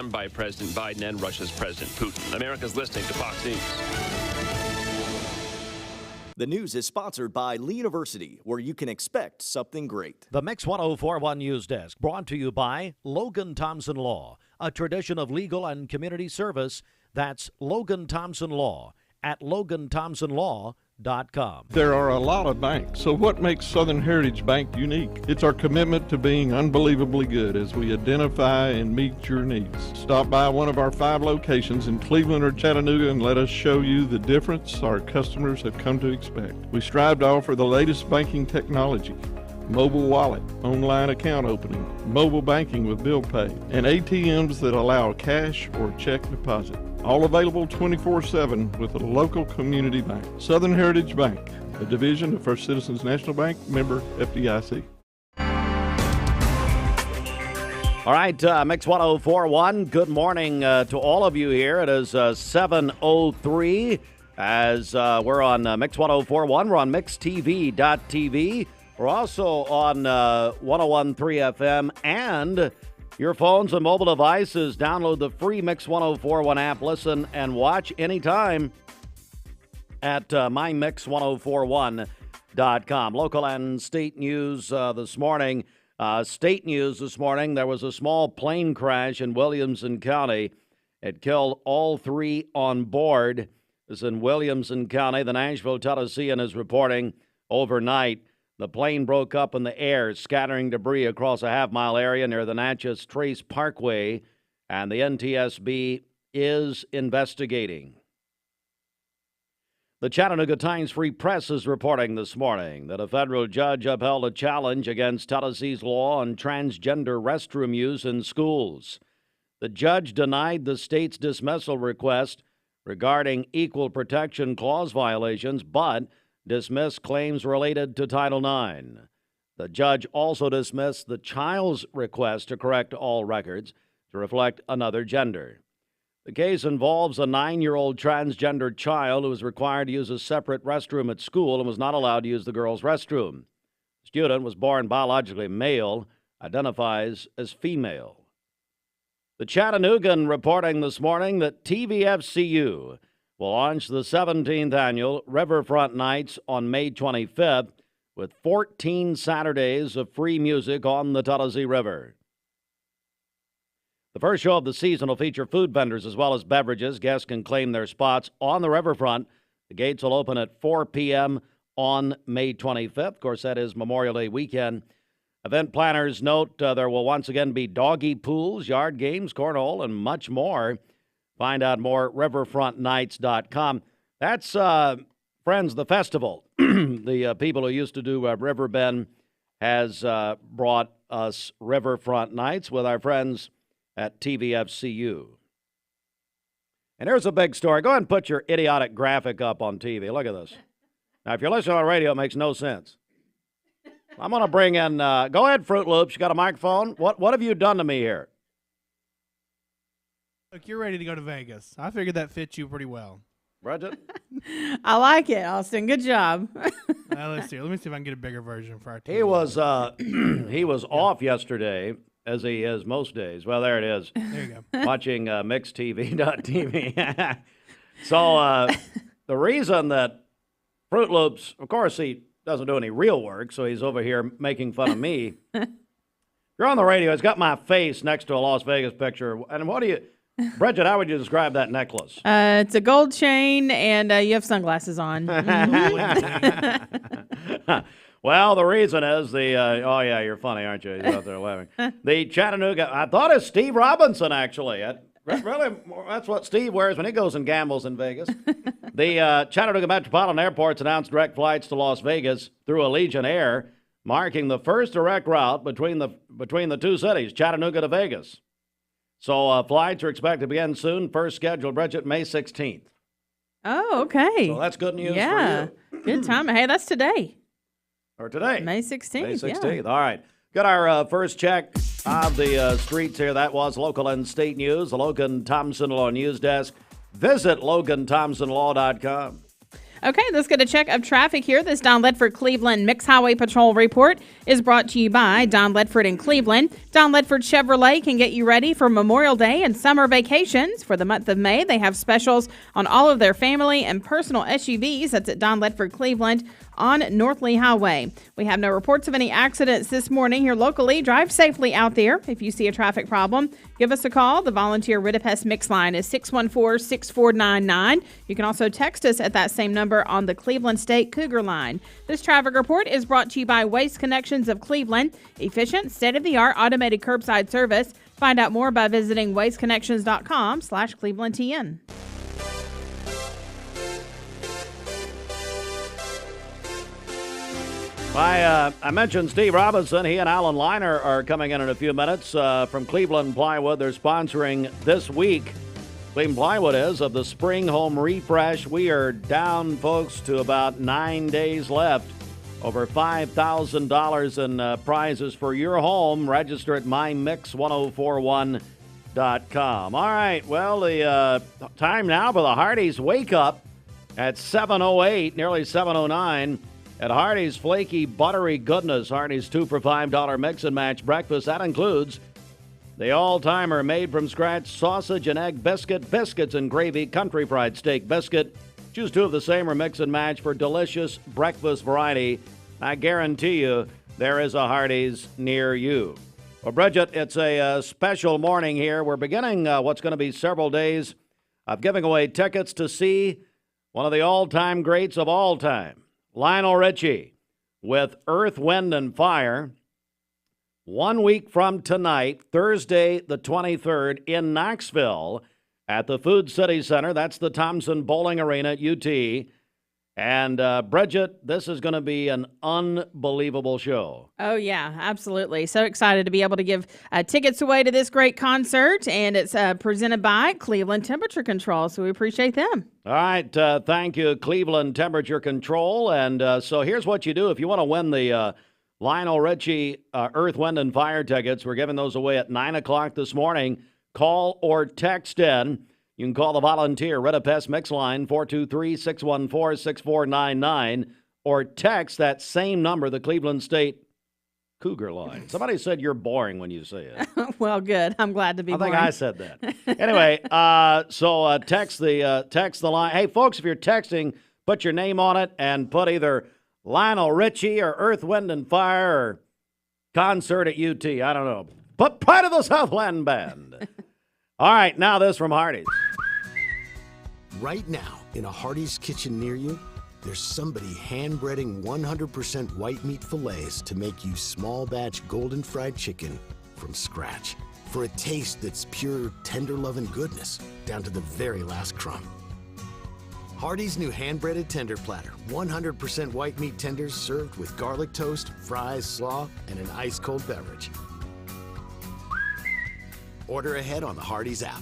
condemned by President Biden and Russia's President Putin. America's listening to Fox News. The news is sponsored by Lee University, where you can expect something great. The Mix 1041 News Desk, brought to you by Logan Thompson Law, a tradition of legal and community service. That's Logan Thompson Law at loganthompsonlaw.com. There are a lot of banks, so what makes Southern Heritage Bank unique? It's our commitment to being unbelievably good as we identify and meet your needs. Stop by one of our 5 locations in Cleveland or Chattanooga and let us show you the difference our customers have come to expect. We strive to offer the latest banking technology: mobile wallet, online account opening, mobile banking with bill pay, and ATMs that allow cash or check deposit. All available 24/7 with a local community bank. Southern Heritage Bank, a division of First Citizens National Bank, member FDIC. All right, Mix 1041, good morning to all of you here. It is 7:03 as we're on Mix 1041. We're on mixtv.tv. We're also on 101.3 FM and your phones and mobile devices. Download the free Mix 1041 app. Listen and watch anytime at mymix1041.com. Local and state news this morning. State news this morning, there was a small plane crash in Williamson County. It killed all 3 on board. This is in Williamson County. The Nashville Tennessean is reporting overnight the plane broke up in the air, scattering debris across a half-mile area near the Natchez Trace Parkway, and the NTSB is investigating. The Chattanooga Times-Free Press is reporting this morning that a federal judge upheld a challenge against Tennessee's law on transgender restroom use in schools. The judge denied the state's dismissal request regarding Equal Protection Clause violations, but dismissed claims related to Title IX. The judge also dismissed the child's request to correct all records to reflect another gender. The case involves a 9-year-old transgender child who was required to use a separate restroom at school and was not allowed to use the girls' restroom. The student was born biologically male, identifies as female. The Chattanoogan reporting this morning that TVFCU will launch the 17th annual Riverfront Nights on May 25th with 14 Saturdays of free music on the Tennessee River. The first show of the season will feature food vendors as well as beverages. Guests can claim their spots on the riverfront. The gates will open at 4 p.m. on May 25th. Of course, that is Memorial Day weekend. Event planners note there will once again be doggy pools, yard games, cornhole, and much more. Find out more at riverfrontnights.com. That's, friends, the festival. The people who used to do Riverbend has brought us Riverfront Nights with our friends at TVFCU. And here's a big story. Go ahead and put your idiotic graphic up on TV. Look at this. Now, if you're listening on the radio, it makes no sense. I'm going to bring in, go ahead, Fruit Loops. You got a microphone? What have you done to me here? Look, you're ready to go to Vegas. I figured that fits you pretty well. Bridget? I like it, Austin. Good job. Let's see. Let me see if I can get a bigger version for our team. He was off yesterday, as he is most days. Well, there it is. There you go. Watching mixtv.tv. So the reason that Fruit Loops, of course, he doesn't do any real work, so he's over here making fun of me. You're on the radio. It's got my face next to a Las Vegas picture. And what do you... Bridget, how would you describe that necklace? It's a gold chain, and you have sunglasses on. Well, the reason is oh, yeah, you're funny, aren't you? He's out there laughing. The Chattanooga, I thought it's Steve Robinson, actually. Really, that's what Steve wears when he goes and gambles in Vegas. The Chattanooga Metropolitan Airport's announced direct flights to Las Vegas through Allegiant Air, marking the first direct route between the two cities, Chattanooga to Vegas. So flights are expected to begin soon. First scheduled, Bridget, May 16th. Oh, okay. So that's good news for you. Good time. Hey, that's today. Or today. May 16th. May 16th. Yeah. All right. Got our first check of the streets here. That was local and state news. The Logan Thompson Law News Desk. Visit loganthompsonlaw.com. Okay, let's get a check of traffic here. This Don Ledford Cleveland Mixed Highway Patrol report is brought to you by Don Ledford in Cleveland. Don Ledford Chevrolet can get you ready for Memorial Day and summer vacations. For the month of May, they have specials on all of their family and personal SUVs. That's at Don Ledford Cleveland on North Lee Highway. We have no reports of any accidents this morning here locally. Drive safely out there. If you see a traffic problem, give us a call. The volunteer Rita Pest Mix line is 614-6499. You can also text us at that same number on the Cleveland State Cougar line. This traffic report is brought to you by Waste Connections of Cleveland. Efficient, state-of-the-art automated curbside service. Find out more by visiting wasteconnections.com/ClevelandTN. I mentioned Steve Robinson. He and Alan Liner are coming in a few minutes from Cleveland Plywood. They're sponsoring this week. Cleveland Plywood is of the Spring Home Refresh. We are down, folks, to about 9 days left. Over $5,000 in prizes for your home. Register at mymix1041.com. All right, well, the time now for the Hardee's Wake Up at 7:08, nearly 7:09. At Hardee's Flaky Buttery Goodness, Hardee's 2 for $5 mix and match breakfast. That includes the all-timer made from scratch sausage and egg biscuit, biscuits and gravy, country fried steak biscuit. Choose 2 of the same or mix and match for delicious breakfast variety. I guarantee you there is a Hardee's near you. Well, Bridget, it's a special morning here. We're beginning what's going to be several days of giving away tickets to see one of the all-time greats of all time. Lionel Richie with Earth, Wind, and Fire. 1 week from tonight, Thursday the 23rd, in Knoxville at the Food City Center. That's the Thompson Bowling Arena at UT. And Bridget, this is going to be an unbelievable show. Oh, yeah, absolutely. So excited to be able to give tickets away to this great concert. And it's presented by Cleveland Temperature Control. So we appreciate them. All right. Thank you, Cleveland Temperature Control. And so here's what you do. If you want to win the Lionel Richie Earth, Wind, and Fire tickets, we're giving those away at 9 o'clock this morning. Call or text in. You can call the volunteer Rita Pest Mix line 423-614-6499 or text that same number, the Cleveland State Cougar line. Somebody said you're boring when you say it. Well, good. I'm glad to be boring. I think I said that. Anyway, so text the line. Hey, folks, if you're texting, put your name on it and put either Lionel Richie or Earth, Wind, and Fire or concert at UT. I don't know. But Pride of the Southland Band. All right, now this from Hardee's. Right now, in a Hardee's kitchen near you, there's somebody hand-breading 100% white meat fillets to make you small batch golden fried chicken from scratch for a taste that's pure tender love and goodness down to the very last crumb. Hardee's new hand-breaded tender platter, 100% white meat tenders served with garlic toast, fries, slaw, and an ice-cold beverage. Order ahead on the Hardee's app.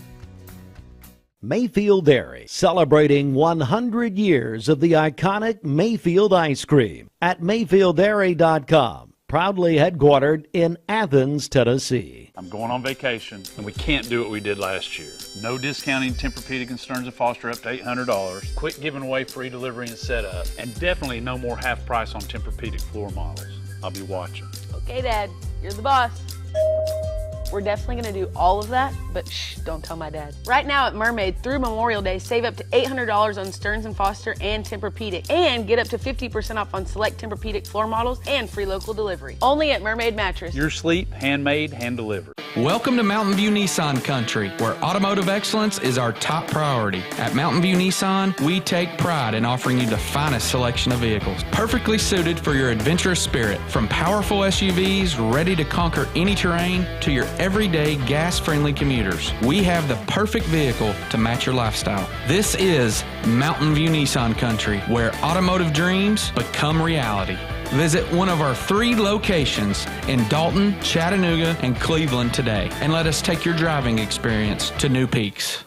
Mayfield Dairy, celebrating 100 years of the iconic Mayfield ice cream at MayfieldDairy.com. Proudly headquartered in Athens, Tennessee. I'm going on vacation, and we can't do what we did last year. No discounting Tempur-Pedic and Stearns & Foster up to $800. Quit giving away free delivery and setup. And definitely no more half price on Tempur-Pedic floor models. I'll be watching. Okay, Dad, you're the boss. We're definitely going to do all of that, but shh, don't tell my dad. Right now at Mermaid, through Memorial Day, save up to $800 on Stearns & Foster and Tempur-Pedic, and get up to 50% off on select Tempur-Pedic floor models and free local delivery. Only at Mermaid Mattress. Your sleep, handmade, hand-delivered. Welcome to Mountain View Nissan Country, where automotive excellence is our top priority. At Mountain View Nissan, we take pride in offering you the finest selection of vehicles, perfectly suited for your adventurous spirit. From powerful SUVs ready to conquer any terrain to your everyday gas-friendly commuters, we have the perfect vehicle to match your lifestyle. This is Mountain View Nissan Country, where automotive dreams become reality. Visit one of our 3 locations in Dalton, Chattanooga, and Cleveland today, and let us take your driving experience to new peaks.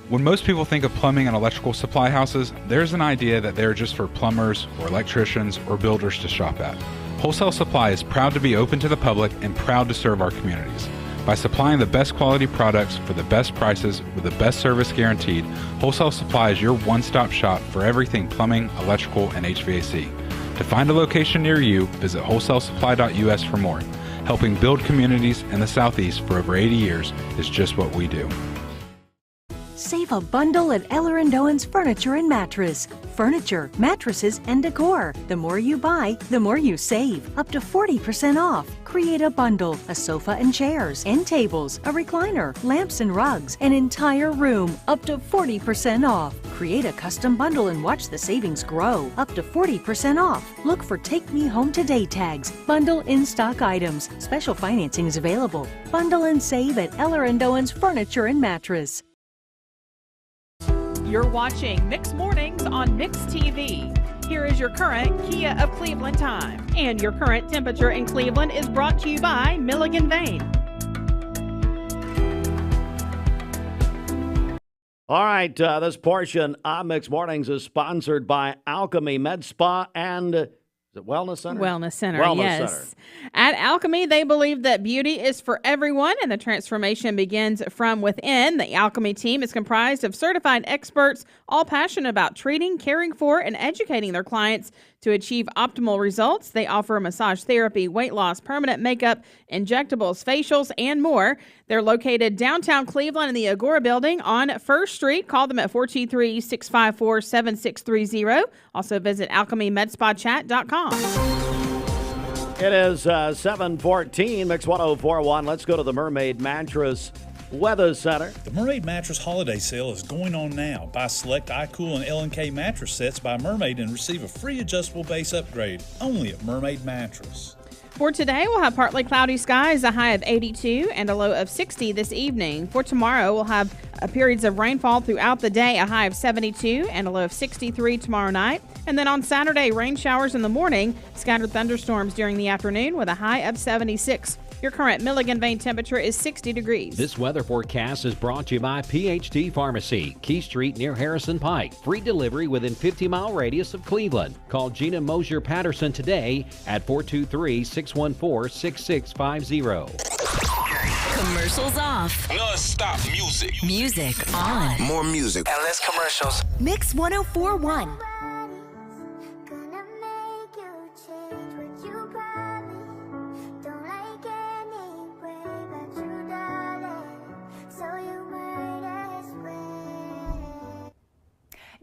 When most people think of plumbing and electrical supply houses, there's an idea that they're just for plumbers or electricians or builders to shop at. Wholesale Supply is proud to be open to the public and proud to serve our communities. By supplying the best quality products for the best prices with the best service guaranteed, Wholesale Supply is your one-stop shop for everything plumbing, electrical, and HVAC. To find a location near you, visit wholesalesupply.us for more. Helping build communities in the Southeast for over 80 years is just what we do. Save a bundle at Eller & Owen's Furniture and Mattress. Furniture, mattresses, and decor. The more you buy, the more you save. Up to 40% off. Create a bundle, a sofa and chairs, end tables, a recliner, lamps and rugs, an entire room. Up to 40% off. Create a custom bundle and watch the savings grow. Up to 40% off. Look for Take Me Home Today tags. Bundle in-stock items. Special financing is available. Bundle and save at Eller & Owen's Furniture and Mattress. You're watching Mix Mornings on Mix TV. Here is your current Kia of Cleveland time. And your current temperature in Cleveland is brought to you by Milligan Vane. All right, this portion of Mix Mornings is sponsored by Alchemy Med Spa and is it Wellness Center? Wellness Center, Wellness yes. Center. At Alchemy, they believe that beauty is for everyone and the transformation begins from within. The Alchemy team is comprised of certified experts, all passionate about treating, caring for, and educating their clients to achieve optimal results. They offer massage therapy, weight loss, permanent makeup, injectables, facials, and more. They're located downtown Cleveland in the Agora building on 1st Street. Call them at 423-654-7630. Also visit alchemymedspachat.com. It is 7:14, Mix 1041. Let's go to the Mermaid Mattress Weather Center. The Mermaid Mattress Holiday Sale is going on now. Buy select iCool and L&K mattress sets by Mermaid and receive a free adjustable base upgrade only at Mermaid Mattress. For today, we'll have partly cloudy skies, a high of 82 and a low of 60 this evening. For tomorrow, we'll have periods of rainfall throughout the day, a high of 72 and a low of 63 tomorrow night. And then on Saturday, rain showers in the morning, scattered thunderstorms during the afternoon with a high of 76. Your current Milligan Vane temperature is 60 degrees. This weather forecast is brought to you by PhD Pharmacy, Key Street near Harrison Pike. Free delivery within 50-mile radius of Cleveland. Call Gina Mosier Patterson today at 423-614-6650. Commercials off. Non-stop music. Music on. More music. And less commercials. Mix 1041.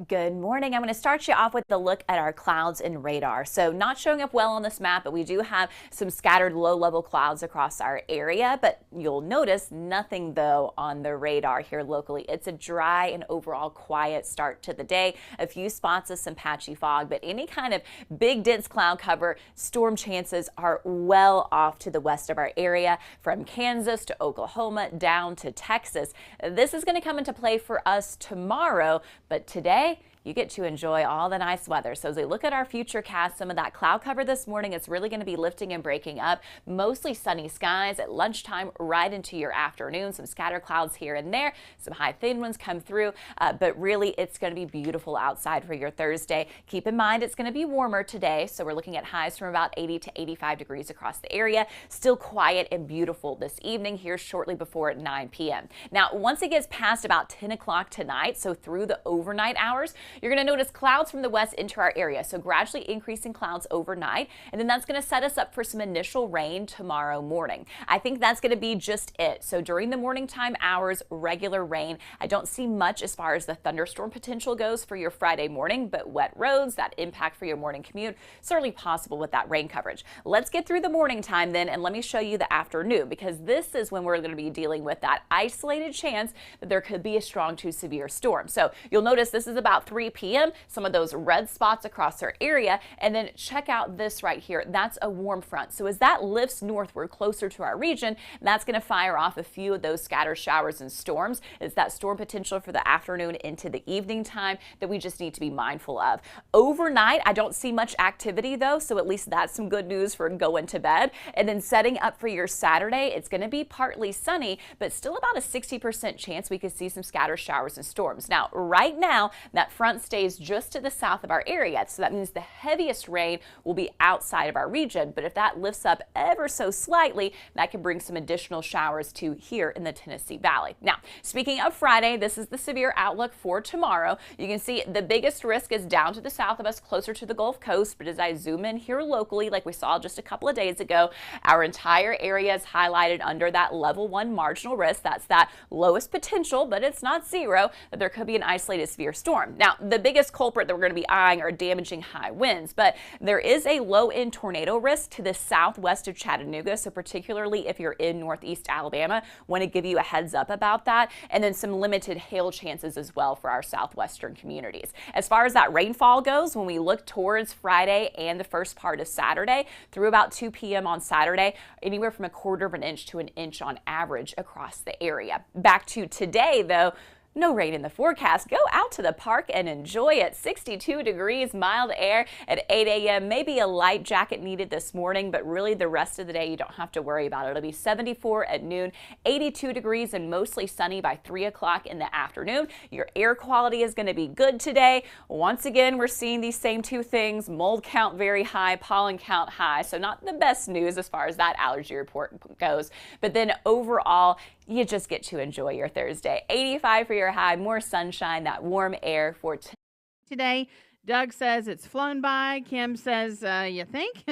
Good morning. I'm going to start you off with a look at our clouds and radar. So not showing up well on this map, but we do have some scattered low-level clouds across our area. But you'll notice nothing, though, on the radar here locally. It's a dry and overall quiet start to the day. A few spots of some patchy fog, but any kind of big, dense cloud cover, storm chances are well off to the west of our area, from Kansas to Oklahoma down to Texas. This is going to come into play for us tomorrow, but today, you get to enjoy all the nice weather. So as we look at our future cast, some of that cloud cover this morning, it's really going to be lifting and breaking up. Mostly sunny skies at lunchtime right into your afternoon. Some scattered clouds here and there. Some high thin ones come through, but really it's going to be beautiful outside for your Thursday. Keep in mind it's going to be warmer today. So we're looking at highs from about 80 to 85 degrees across the area. Still quiet and beautiful this evening here shortly before 9 p.m. Now, once it gets past about 10 o'clock tonight, so through the overnight hours, you're going to notice clouds from the west enter our area, so gradually increasing clouds overnight, and then that's going to set us up for some initial rain tomorrow morning. I think that's going to be just it. So during the morning time hours, regular rain. I don't see much as far as the thunderstorm potential goes for your Friday morning, but wet roads, that impact for your morning commute, certainly possible with that rain coverage. Let's get through the morning time then, and let me show you the afternoon, because this is when we're going to be dealing with that isolated chance that there could be a strong to severe storm. So you'll notice this is about 3 3 p.m., some of those red spots across our area. And then check out this right here. That's a warm front. So as that lifts northward closer to our region, that's going to fire off a few of those scattered showers and storms. It's that storm potential for the afternoon into the evening time that we just need to be mindful of. Overnight, I don't see much activity though, so at least that's some good news for going to bed. And then setting up for your Saturday, it's going to be partly sunny, but still about a 60% chance we could see some scattered showers and storms. Now, right now, that front stays just to the south of our area, so that means the heaviest rain will be outside of our region. But if that lifts up ever so slightly, that can bring some additional showers to here in the Tennessee Valley. Now, speaking of Friday, this is the severe outlook for tomorrow. You can see the biggest risk is down to the south of us, closer to the Gulf Coast. But as I zoom in here locally, like we saw just a couple of days ago, our entire area is highlighted under that level 1 marginal risk. That's that lowest potential, but it's not zero, that there could be an isolated severe storm. Now, the biggest culprit that we're going to be eyeing are damaging high winds, but there is a low-end tornado risk to the southwest of Chattanooga, so particularly if you're in northeast Alabama, want to give you a heads up about that, and then some limited hail chances as well for our southwestern communities. As far as that rainfall goes, when we look towards Friday and the first part of Saturday, through about 2 p.m. on Saturday, anywhere from 1/4 of an inch to an inch on average across the area. Back to today, though, no rain in the forecast. Go out to the park and enjoy it. 62 degrees, mild air at 8 a.m. Maybe a light jacket needed this morning, but really the rest of the day you don't have to worry about it. It'll be 74 at noon, 82 degrees and mostly sunny by 3 o'clock in the afternoon. Your air quality is going to be good today. Once again, we're seeing these same two things. Mold count very high, pollen count high. So not the best news as far as that allergy report goes. But then overall, you just get to enjoy your Thursday. 85 for your high, more sunshine, that warm air for today. Doug says it's flown by. Kim says, you think?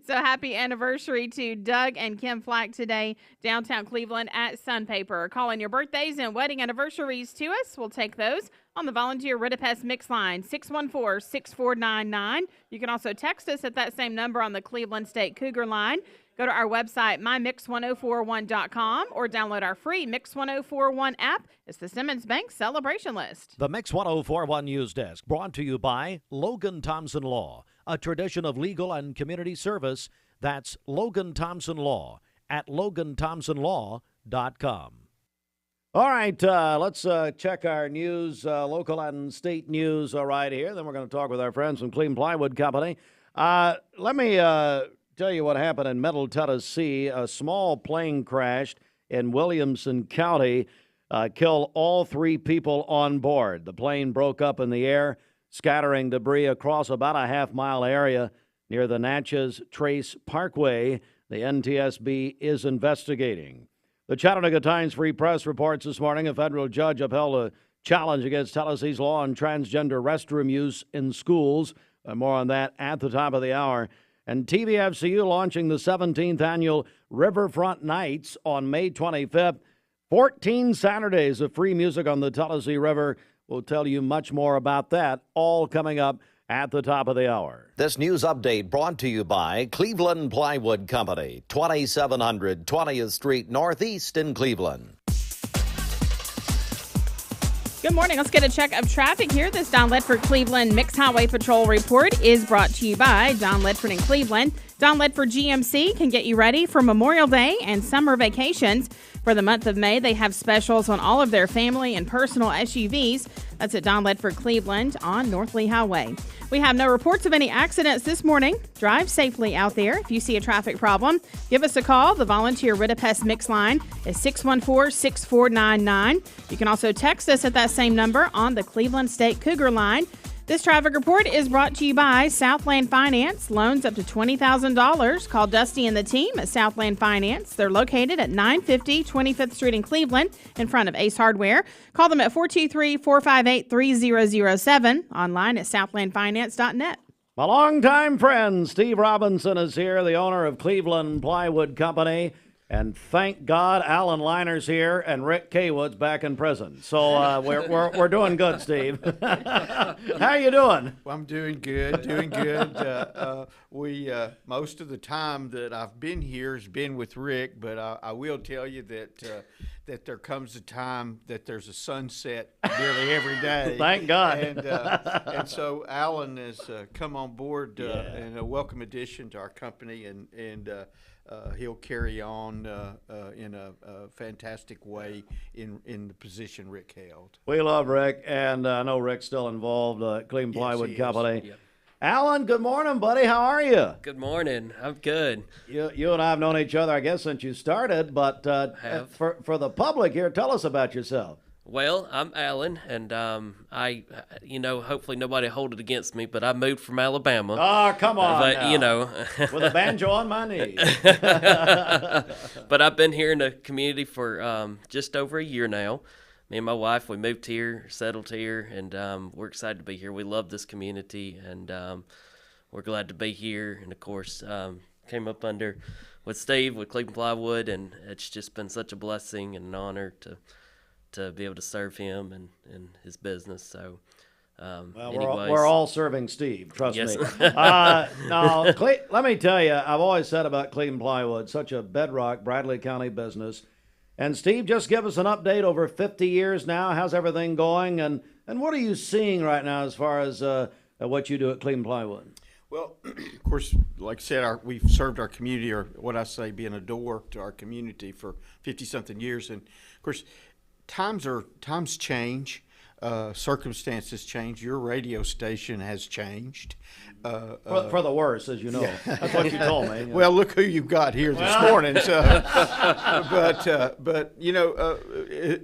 So happy anniversary to Doug and Kim Flack today, downtown Cleveland at Sunpaper. Calling your birthdays and wedding anniversaries to us. We'll take those on the volunteer Rita Pest Mix line, 614-6499. You can also text us at that same number on the Cleveland State Cougar line. Go to our website, mymix1041.com, or download our free Mix 1041 app. It's the Simmons Bank Celebration List. The Mix 1041 News Desk, brought to you by Logan Thompson Law, a tradition of legal and community service. That's Logan Thompson Law at loganthompsonlaw.com. All right, let's check our news, local and state news right here. Then we're going to talk with our friends from Cleveland Plywood Company. Let me tell you what happened in Middle Tennessee. A small plane crashed in Williamson County, killed all 3 people on board. The plane broke up in the air, scattering debris across about a half-mile area near the Natchez Trace Parkway. The NTSB is investigating. The Chattanooga Times Free Press reports this morning a federal judge upheld a challenge against Tennessee's law on transgender restroom use in schools. More on that at the top of the hour. And TVFCU launching the 17th annual Riverfront Nights on May 25th. 14 Saturdays of free music on the Tennessee River. We'll tell you much more about that, all coming up at the top of the hour. This news update brought to you by Cleveland Plywood Company, 2700 20th Street Northeast in Cleveland. Good morning. Let's get a check of traffic here. This Don Ledford Cleveland Mixed Highway Patrol report is brought to you by Don Ledford in Cleveland. Don Ledford GMC can get you ready for Memorial Day and summer vacations. For the month of May, they have specials on all of their family and personal SUVs. That's at Don Ledford Cleveland on North Lee Highway. We have no reports of any accidents this morning. Drive safely out there. If you see a traffic problem, give us a call. The volunteer Rita Pest Mix line is 614-6499. You can also text us at that same number on the Cleveland State Cougar line. This traffic report is brought to you by Southland Finance. Loans up to $20,000. Call Dusty and the team at Southland Finance. They're located at 950 25th Street in Cleveland in front of Ace Hardware. Call them at 423-458-3007. Online at southlandfinance.net. My longtime friend Steve Robinson is here, the owner of Cleveland Plywood Company. And thank God Alan Liner's here and Rick Kaywood's back in prison. So we're doing good, Steve. How you doing? Well, I'm doing good, doing good. We most of the time that I've been here has been with Rick, but I will tell you that there comes a time that there's a sunset nearly every day. Thank God. And so Alan has come on board and a welcome addition to our company, and he'll carry on in a fantastic way in the position Rick held. We love Rick, and I know Rick's still involved at Cleveland Plywood Company. Yep. Alan, good morning, buddy. How are you? Good morning. I'm good. You and I have known each other, I guess, since you started, but for the public here, tell us about yourself. Well, I'm Alan, and I, hopefully nobody hold it against me, but I moved from Alabama. Oh, come on but, now. With a banjo on my knee. But I've been here in the community for just over a year now. Me and my wife, we moved here, settled here, and we're excited to be here. We love this community, and we're glad to be here. And, of course, came up under with Steve with Cleveland Plywood, and it's just been such a blessing and an honor to be able to serve him and his business. So, we're all serving Steve, trust yes. me. Now, let me tell you, I've always said about Cleveland Plywood, such a bedrock Bradley County business. And Steve, just give us an update over 50 years now. How's everything going? And what are you seeing right now as far as what you do at Cleveland Plywood? Well, of course, like I said, we've served our community, or what I say, being a door to our community for 50-something years. And, of course, times change. Circumstances change. Your radio station has changed. For the worse, as you know. Yeah. That's what you told me. Well, look who you've got here this morning. So, but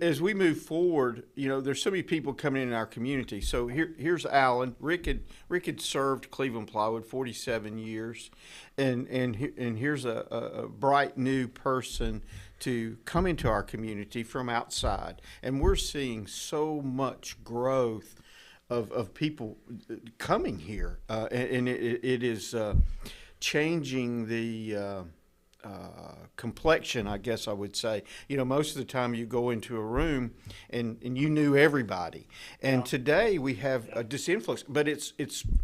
as we move forward, there's so many people coming in our community. So here's Alan. Rick had served Cleveland Plywood 47 years, and here's a bright new person to come into our community from outside. And we're seeing so much growth of people coming here, and it is changing the complexion, I guess I would say. Most of the time you go into a room and you knew everybody, and today we have a disinflux. But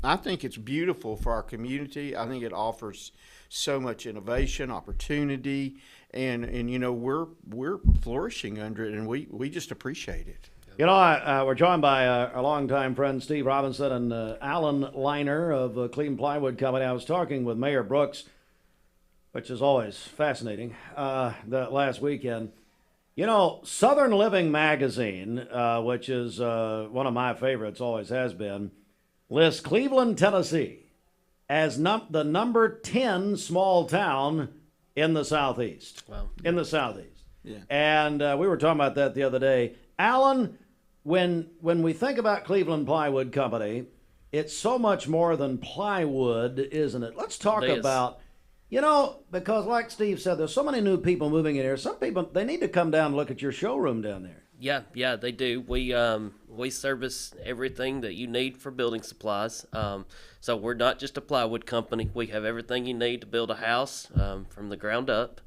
I think it's beautiful for our community. I think it offers so much innovation, opportunity, and we're flourishing under it, and we just appreciate it. We're joined by our longtime friend Steve Robinson and Alan Liner of Cleveland Plywood Company. I was talking with Mayor Brooks, which is always fascinating, that last weekend. Southern Living magazine, which is one of my favorites, always has been, lists Cleveland, Tennessee as the number 10 small town in the Southeast. Wow. In the Southeast. Yeah. And we were talking about that the other day. Alan, when we think about Cleveland Plywood Company, it's so much more than plywood, isn't it? Let's talk about, because like Steve said, there's so many new people moving in here. Some people, they need to come down and look at your showroom down there. Yeah, they do. We service everything that you need for building supplies. So we're not just a plywood company. We have everything you need to build a house from the ground up,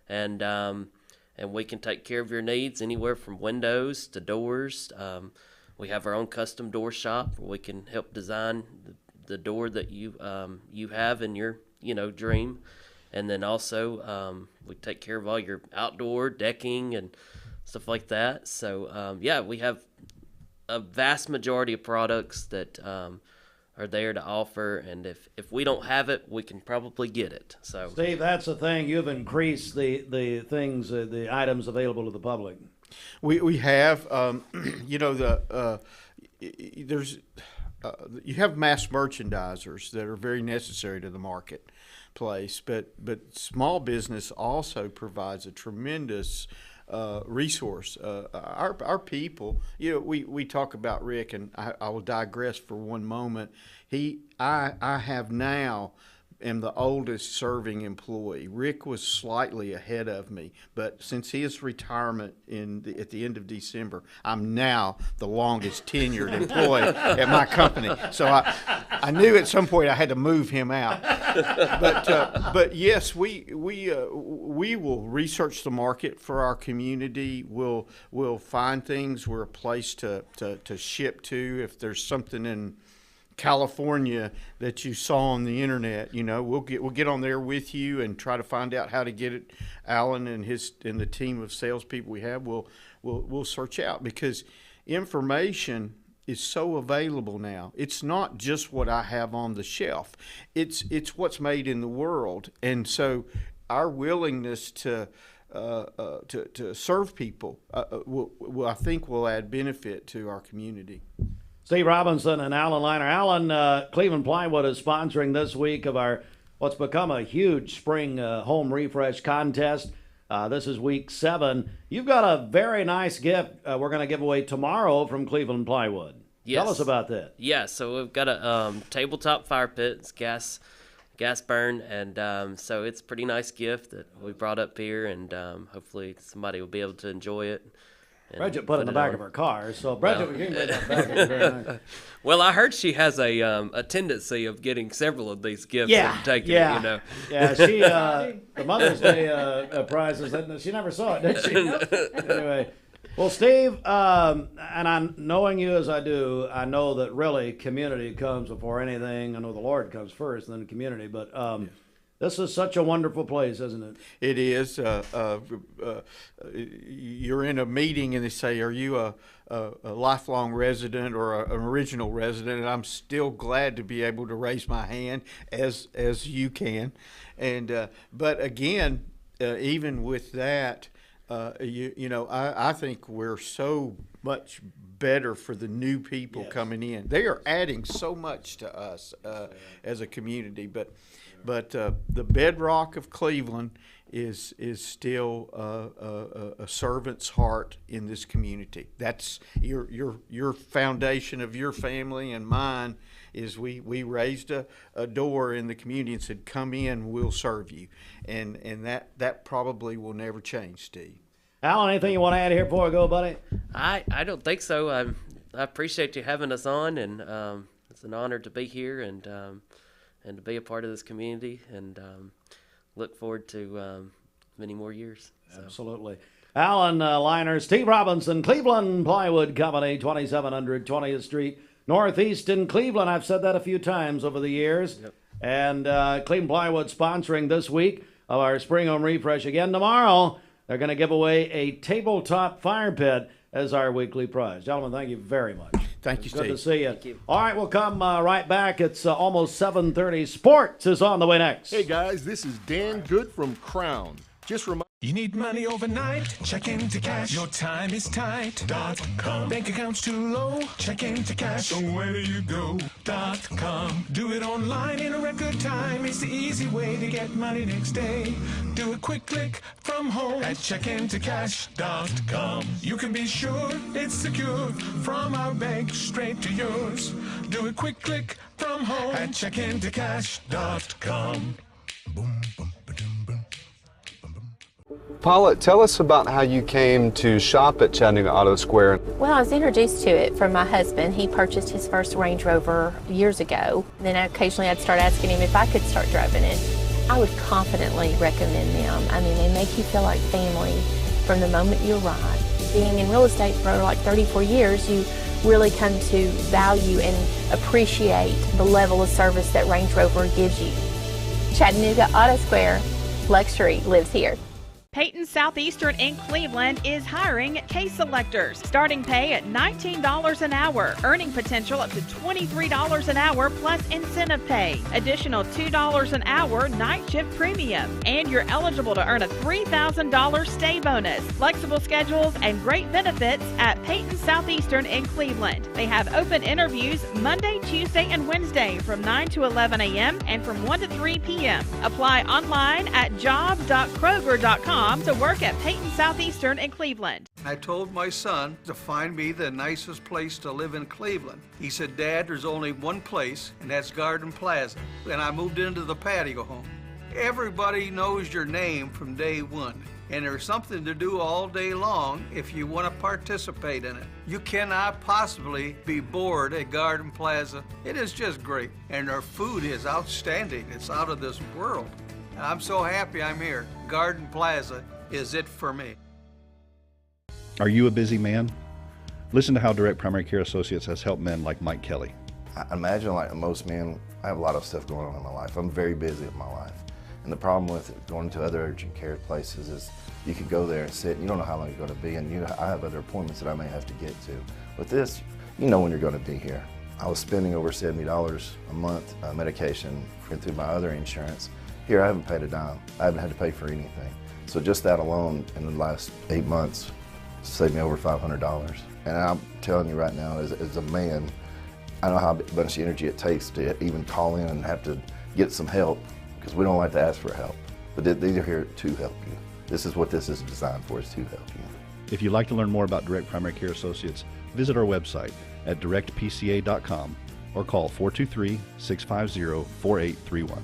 and we can take care of your needs anywhere from windows to doors. We have our own custom door shop where we can help design the door that you have in your dream, and then also we take care of all your outdoor decking and stuff like that. So we have a vast majority of products that are there to offer, and if we don't have it, we can probably get it. So Steve, that's the thing. You've increased the things, the items available to the public. We have, there's you have mass merchandisers that are very necessary to the marketplace, but small business also provides a tremendous resource. Our people, we talk about Rick, and I will digress for one moment. I have now am the oldest serving employee. Rick was slightly ahead of me, but since his retirement at the end of December, I'm now the longest tenured employee at my company. So I knew at some point I had to move him out. But yes, we will research the market for our community. We'll find things. We're a place to ship to. If there's something in California that you saw on the internet, we'll get on there with you and try to find out how to get it. Alan and the team of salespeople we have will search out, because information is so available now. It's not just what I have on the shelf. It's what's made in the world, and so our willingness to serve people I think will add benefit to our community. Steve Robinson and Alan Liner. Alan, Cleveland Plywood is sponsoring this week of what's become a huge spring home refresh contest. This is week 7. You've got a very nice gift we're going to give away tomorrow from Cleveland Plywood. Yes. Tell us about that. Yeah, so we've got a tabletop fire pit. It's gas burn, and so it's a pretty nice gift that we brought up here, and hopefully somebody will be able to enjoy it. Bridget put it in the back of her car, so Bridget, we can get that back. Very nice. Well, I heard she has a tendency of getting several of these gifts and taking it, Yeah, she, the Mother's Day prizes, she never saw it, did she? Anyway, well, Steve, and knowing you as I do, I know that really community comes before anything. I know the Lord comes first, then the community, but this is such a wonderful place, isn't it? It is. You're in a meeting and they say, are you a lifelong resident or an original resident? And I'm still glad to be able to raise my hand as you can. And but again, even with that, I think we're so much better for the new people coming in. They are adding so much to us as a community, but the bedrock of Cleveland is still a servant's heart in this community. That's your foundation of your family and mine. Is we raised a door in the community and said, "Come in, we'll serve you," and that probably will never change, Steve. Alan, anything you want to add here before I go, buddy? I don't think so. I appreciate you having us on, and it's an honor to be here and to be a part of this community, and look forward to many more years. So. Absolutely. Alan Liner, Steve Robinson, Cleveland Plywood Company, 2700 20th Street, Northeast in Cleveland. I've said that a few times over the years. Yep. And Cleveland Plywood sponsoring this week of our Spring Home Refresh. Again tomorrow, they're going to give away a tabletop fire pit as our weekly prize. Gentlemen, thank you very much. Thank you, Steve. Good to see you. Thank you. All right, we'll come right back. It's almost 7:30. Sports is on the way next. Hey, guys, this is Dan Good from Crown. Just remind you need money overnight? Check into cash. Your time is tight. .com. Bank accounts too low? Check into cash. So where do you go? .com. Do it online in a record time. It's the easy way to get money next day. Do a quick click from home at checkintocash.com. You can be sure it's secure from our bank straight to yours. Do a quick click from home at checkintocash.com. Boom, boom. Paula, tell us about how you came to shop at Chattanooga Auto Square. Well, I was introduced to it from my husband. He purchased his first Range Rover years ago. Then occasionally I'd start asking him if I could start driving it. I would confidently recommend them. I mean, they make you feel like family from the moment you arrive. Being in real estate for like 34 years, you really come to value and appreciate the level of service that Range Rover gives you. Chattanooga Auto Square, luxury lives here. Peyton Southeastern in Cleveland is hiring case selectors. Starting pay at $19 an hour. Earning potential up to $23 an hour plus incentive pay. Additional $2 an hour night shift premium. And you're eligible to earn a $3,000 stay bonus. Flexible schedules and great benefits at Peyton Southeastern in Cleveland. They have open interviews Monday, Tuesday, and Wednesday from 9 to 11 a.m. and from 1 to 3 p.m. Apply online at jobs.kroger.com job to work at Peyton Southeastern in Cleveland. I told my son to find me the nicest place to live in Cleveland. He said, Dad, there's only one place, and that's Garden Plaza. And I moved into the patio home. Everybody knows your name from day one, and there's something to do all day long if you want to participate in it. You cannot possibly be bored at Garden Plaza. It is just great, and their food is outstanding. It's out of this world. I'm so happy I'm here. Garden Plaza is it for me. Are you a busy man? Listen to how Direct Primary Care Associates has helped men like Mike Kelly. I imagine like most men, I have a lot of stuff going on in my life. I'm very busy with my life. And the problem with going to other urgent care places is you can go there and sit, and you don't know how long you're going to be, and I have other appointments that I may have to get to. With this, you know when you're going to be here. I was spending over $70 a month medication through my other insurance. Here, I haven't paid a dime. I haven't had to pay for anything. So just that alone in the last 8 months saved me over $500. And I'm telling you right now, as a man, I know how much energy it takes to even call in and have to get some help, because we don't like to ask for help. But these are here to help you. This is what this is designed for, is to help you. If you'd like to learn more about Direct Primary Care Associates, visit our website at directpca.com or call 423-650-4831.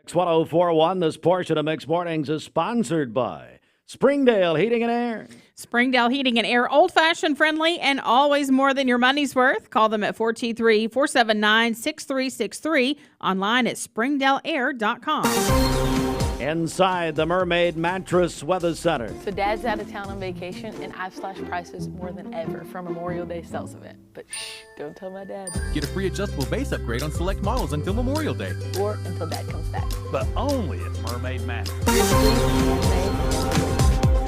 X1041, this portion of Mixed Mornings is sponsored by Springdale Heating and Air. Springdale Heating and Air, old-fashioned friendly and always more than your money's worth. Call them at 423-479-6363. Online at springdaleair.com. Inside the Mermaid Mattress Weather Center. So Dad's out of town on vacation, and I've slashed prices more than ever for Memorial Day sales event. But shh, don't tell my dad. Get a free adjustable base upgrade on select models until Memorial Day. Or until Dad comes back. But only at Mermaid Mattress.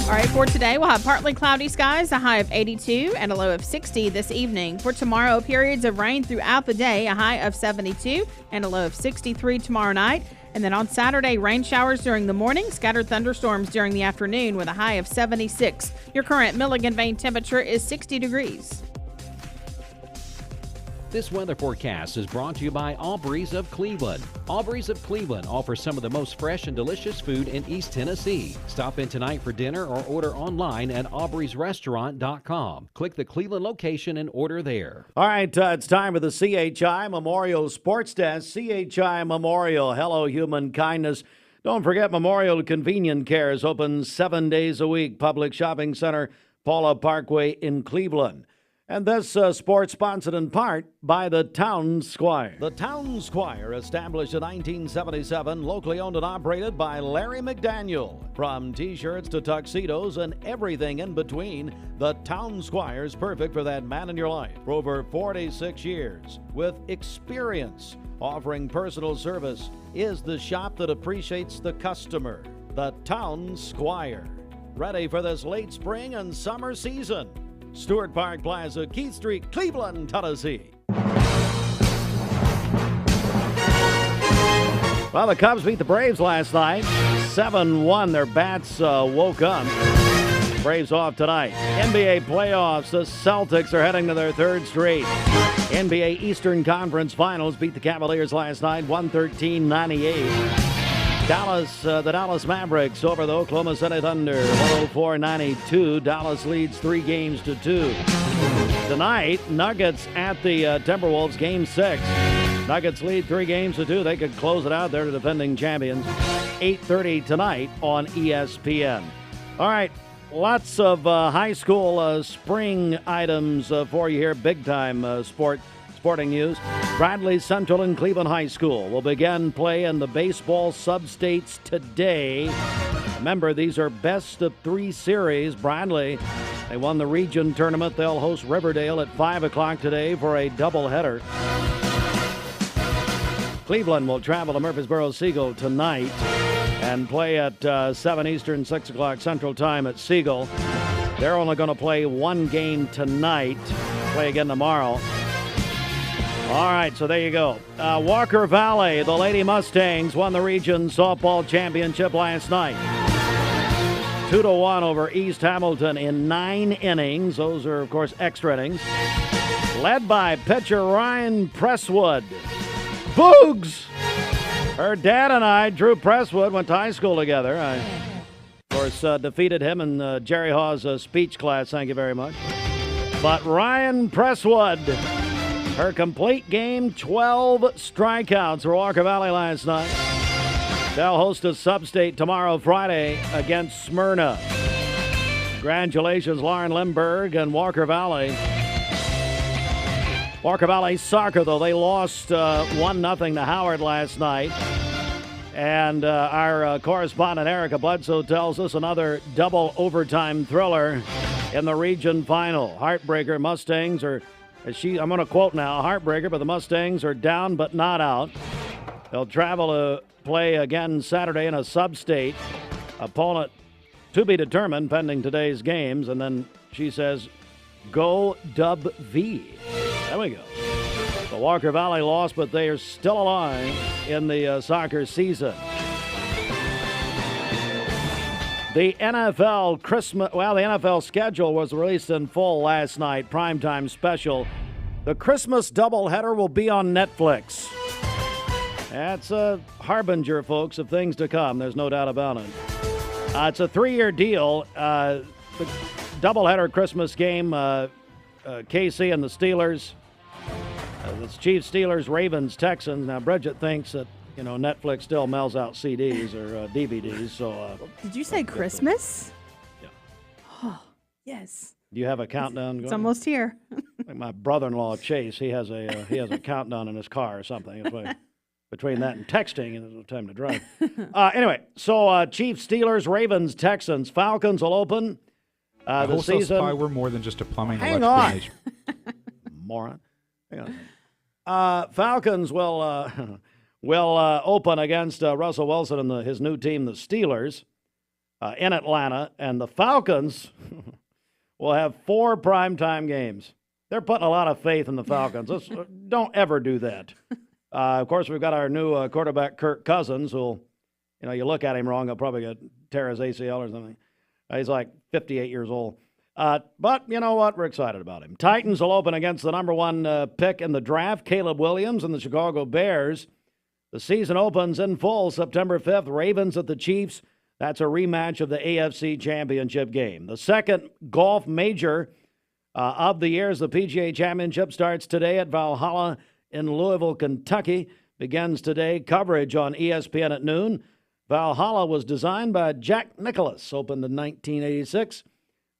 All right, for today, we'll have partly cloudy skies, a high of 82 and a low of 60 this evening. For tomorrow, periods of rain throughout the day, a high of 72 and a low of 63 tomorrow night. And then on Saturday, rain showers during the morning, scattered thunderstorms during the afternoon with a high of 76. Your current Milligan Vane temperature is 60 degrees. This weather forecast is brought to you by Aubrey's of Cleveland. Aubrey's of Cleveland offers some of the most fresh and delicious food in East Tennessee. Stop in tonight for dinner or order online at aubreysrestaurant.com. Click the Cleveland location and order there. All right, it's time for the CHI Memorial Sports Desk. CHI Memorial, hello human kindness. Don't forget Memorial Convenient Care is open 7 days a week. Public Shopping Center, Paula Parkway in Cleveland. And this sports sponsored in part by the Town Squire. The Town Squire, established in 1977, locally owned and operated by Larry McDaniel. From T-shirts to tuxedos and everything in between, the Town Squire is perfect for that man in your life. For over 46 years, with experience offering personal service, is the shop that appreciates the customer. The Town Squire. Ready for this late spring and summer season. Stewart Park Plaza, Keith Street, Cleveland, Tennessee. Well, the Cubs beat the Braves last night. 7-1. Their bats woke up. Braves off tonight. NBA playoffs. The Celtics are heading to their third straight. NBA Eastern Conference Finals beat the Cavaliers last night, 113-98. The Dallas Mavericks over the Oklahoma City Thunder, 104-92. Dallas leads 3-2. Tonight, Nuggets at the Timberwolves, Game 6. Nuggets lead 3-2. They could close it out. They're the defending champions. 8:30 tonight on ESPN. All right, lots of high school spring items for you here. Big time sporting news. Bradley Central and Cleveland High School will begin play in the baseball substates today. Remember, these are best of 3 series. Bradley, they won the region tournament. They'll host Riverdale at 5 o'clock today for a doubleheader. Cleveland will travel to Murfreesboro-Siegel tonight and play at 7 Eastern, 6 o'clock Central Time at Siegel. They're only going to play 1 game tonight, play again tomorrow. All right, so there you go. Walker Valley, the Lady Mustangs won the region softball championship last night. 2-1 over East Hamilton in 9 innings. Those are, of course, extra innings. Led by pitcher Ryan Presswood. Boogs! Her dad and I, Drew Presswood, went to high school together. I, of course, defeated him in Jerry Hawes' speech class. Thank you very much. But Ryan Presswood, her complete game, 12 strikeouts for Walker Valley last night. They'll host a sub-state tomorrow, Friday, against Smyrna. Congratulations, Lauren Lindbergh and Walker Valley. Walker Valley soccer, though, they lost 1-0 to Howard last night. And our correspondent, Erica Bledsoe, tells us another double overtime thriller in the region final. Heartbreaker Mustangs are, I'm going to quote now, heartbreaker, but the Mustangs are down but not out. They'll travel to play again Saturday in a sub-state. Opponent to be determined pending today's games. And then she says, go Dub V. There we go. The Walker Valley lost, but they are still alive in the soccer season. The NFL the NFL schedule was released in full last night, primetime special. The Christmas doubleheader will be on Netflix. That's a harbinger, folks, of things to come. There's no doubt about it. It's a 3-year deal. The doubleheader Christmas game, KC and the Steelers. It's Chiefs, Steelers, Ravens, Texans. Now, Bridget thinks that, Netflix still mails out CDs or DVDs. So, did you say Christmas? Yeah. Oh, yes. Do you have a countdown going? It's almost here. Like my brother-in-law, Chase, he has a countdown in his car or something. Between that and texting, and there's time to drive. Anyway, so Chiefs, Steelers, Ravens, Texans, Falcons will open the Wholesale season. Supply, we're more than just a plumbing Hang electrical on. nation. Moron. Hang on. Falcons will open against Russell Wilson and his new team, the Steelers, in Atlanta. And the Falcons will have 4 primetime games. They're putting a lot of faith in the Falcons. Don't ever do that. Of course, we've got our new quarterback, Kirk Cousins, who'll, you look at him wrong, he'll probably tear his ACL or something. He's like 58 years old. But you know what? We're excited about him. Titans will open against the number 1 pick in the draft, Caleb Williams and the Chicago Bears. The season opens in full September 5th. Ravens at the Chiefs. That's a rematch of the AFC Championship game. The second golf major of the year is the PGA Championship starts today at Valhalla in Louisville, Kentucky. Begins today. Coverage on ESPN at noon. Valhalla was designed by Jack Nicklaus, opened in 1986.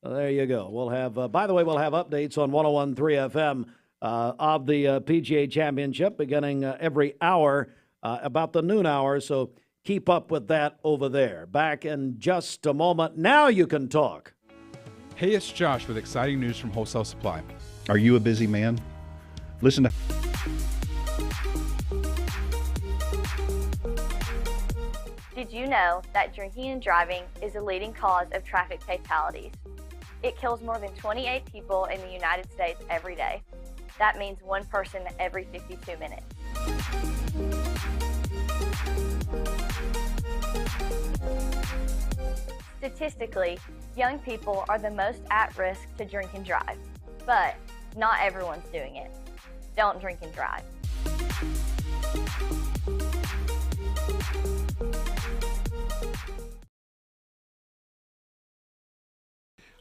There you go. We'll have, by the way, we'll have updates on 101.3 FM of the PGA Championship beginning every hour about the noon hour. So keep up with that over there. Back in just a moment. Now you can talk. Hey, it's Josh with exciting news from Wholesale Supply. Are you a busy man? Listen to... Did you know that drinking and driving is a leading cause of traffic fatalities? It kills more than 28 people in the United States every day. That means 1 person every 52 minutes. Statistically, young people are the most at risk to drink and drive, but not everyone's doing it. Don't drink and drive.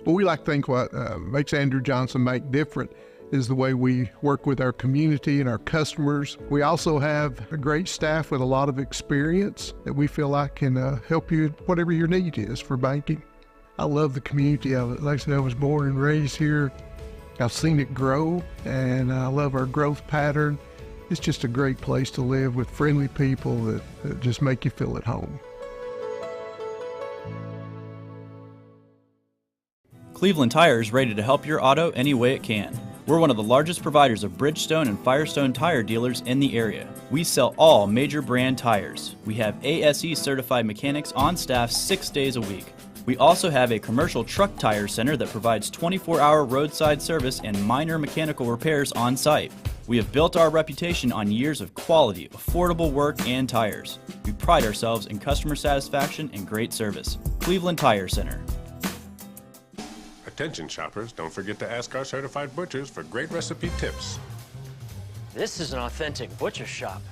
Well, we like to think what makes Andrew Johnson make different is the way we work with our community and our customers. We also have a great staff with a lot of experience that we feel like can help you whatever your need is for banking. I love the community of it. Like I said, I was born and raised here. I've seen it grow, and I love our growth pattern. It's just a great place to live with friendly people that just make you feel at home. Cleveland Tire is ready to help your auto any way it can. We're one of the largest providers of Bridgestone and Firestone tire dealers in the area. We sell all major brand tires. We have ASE certified mechanics on staff 6 days a week. We also have a commercial truck tire center that provides 24-hour roadside service and minor mechanical repairs on site. We have built our reputation on years of quality, affordable work and tires. We pride ourselves in customer satisfaction and great service. Cleveland Tire Center. Attention shoppers, don't forget to ask our certified butchers for great recipe tips. This is an authentic butcher shop.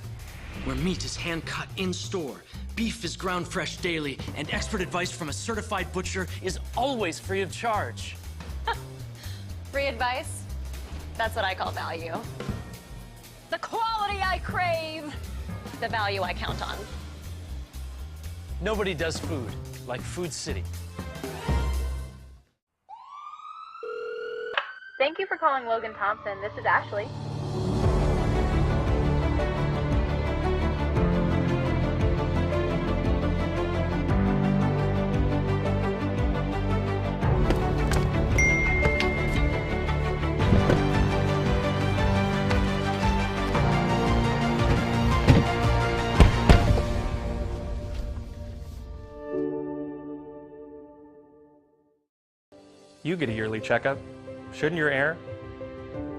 where meat is hand-cut in-store, beef is ground fresh daily, and expert advice from a certified butcher is always free of charge. Free advice? That's what I call value. The quality I crave, the value I count on. Nobody does food like Food City. Thank you for calling Logan Thompson. This is Ashley. You get a yearly checkup. Shouldn't your air?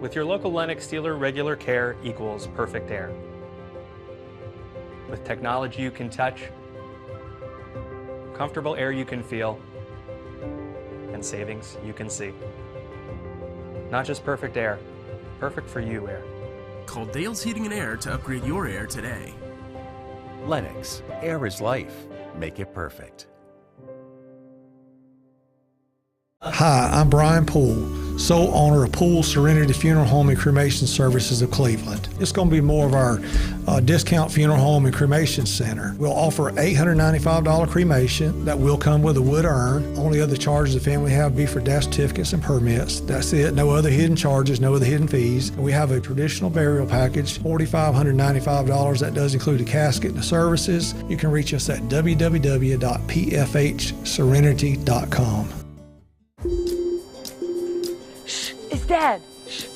With your local Lennox dealer, regular care equals perfect air. With technology you can touch, comfortable air you can feel, and savings you can see. Not just perfect air, perfect for you air. Call Dale's Heating and Air to upgrade your air today. Lennox, air is life. Make it perfect. Hi, I'm Brian Poole, sole owner of Poole Serenity Funeral Home and Cremation Services of Cleveland. It's going to be more of our discount funeral home and cremation center. We'll offer $895 cremation that will come with a wood urn. Only other charges the family have be for death certificates and permits. That's it. No other hidden charges, no other hidden fees. And we have a traditional burial package, $4,595. That does include a casket and the services. You can reach us at www.pfhserenity.com. It's Dad. Shh.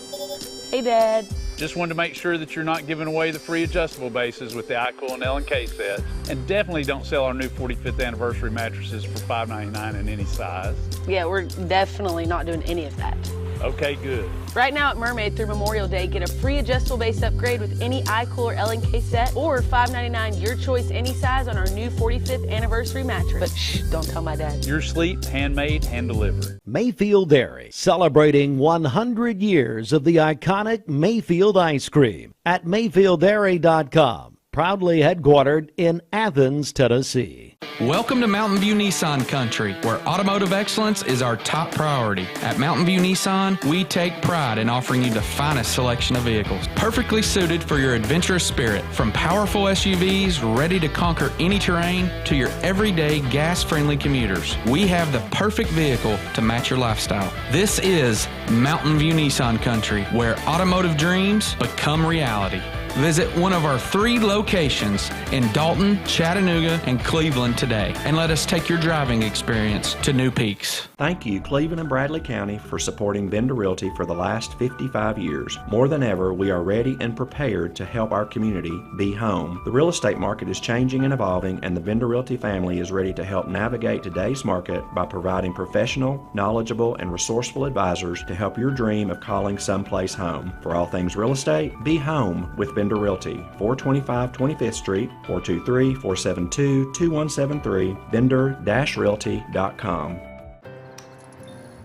Hey, Dad. Just wanted to make sure that you're not giving away the free adjustable bases with the iCool and L&K sets. And definitely don't sell our new 45th anniversary mattresses for $5.99 in any size. Yeah, we're definitely not doing any of that. Okay, good. Right now at Mermaid through Memorial Day, get a free adjustable base upgrade with any iCool or L&K set, or $5.99 your choice any size on our new 45th anniversary mattress. But shh, don't tell my dad. Your sleep, handmade, hand delivered. Mayfield Dairy, celebrating 100 years of the iconic Mayfield ice cream at MayfieldDairy.com, proudly headquartered in Athens, Tennessee. Welcome to Mountain View Nissan Country, where automotive excellence is our top priority. At Mountain View Nissan, we take pride in offering you the finest selection of vehicles, perfectly suited for your adventurous spirit. From powerful SUVs ready to conquer any terrain to your everyday gas-friendly commuters, we have the perfect vehicle to match your lifestyle. This is Mountain View Nissan Country, where automotive dreams become reality. Visit one of our 3 locations in Dalton, Chattanooga, and Cleveland today, and let us take your driving experience to new peaks. Thank you, Cleveland and Bradley County, for supporting Bender Realty for the last 55 years. More than ever, we are ready and prepared to help our community be home. The real estate market is changing and evolving, and the Bender Realty family is ready to help navigate today's market by providing professional, knowledgeable, and resourceful advisors to help your dream of calling someplace home. For all things real estate, be home with Bender Realty, 425 25th Street, 423-472-2173, bender-realty.com.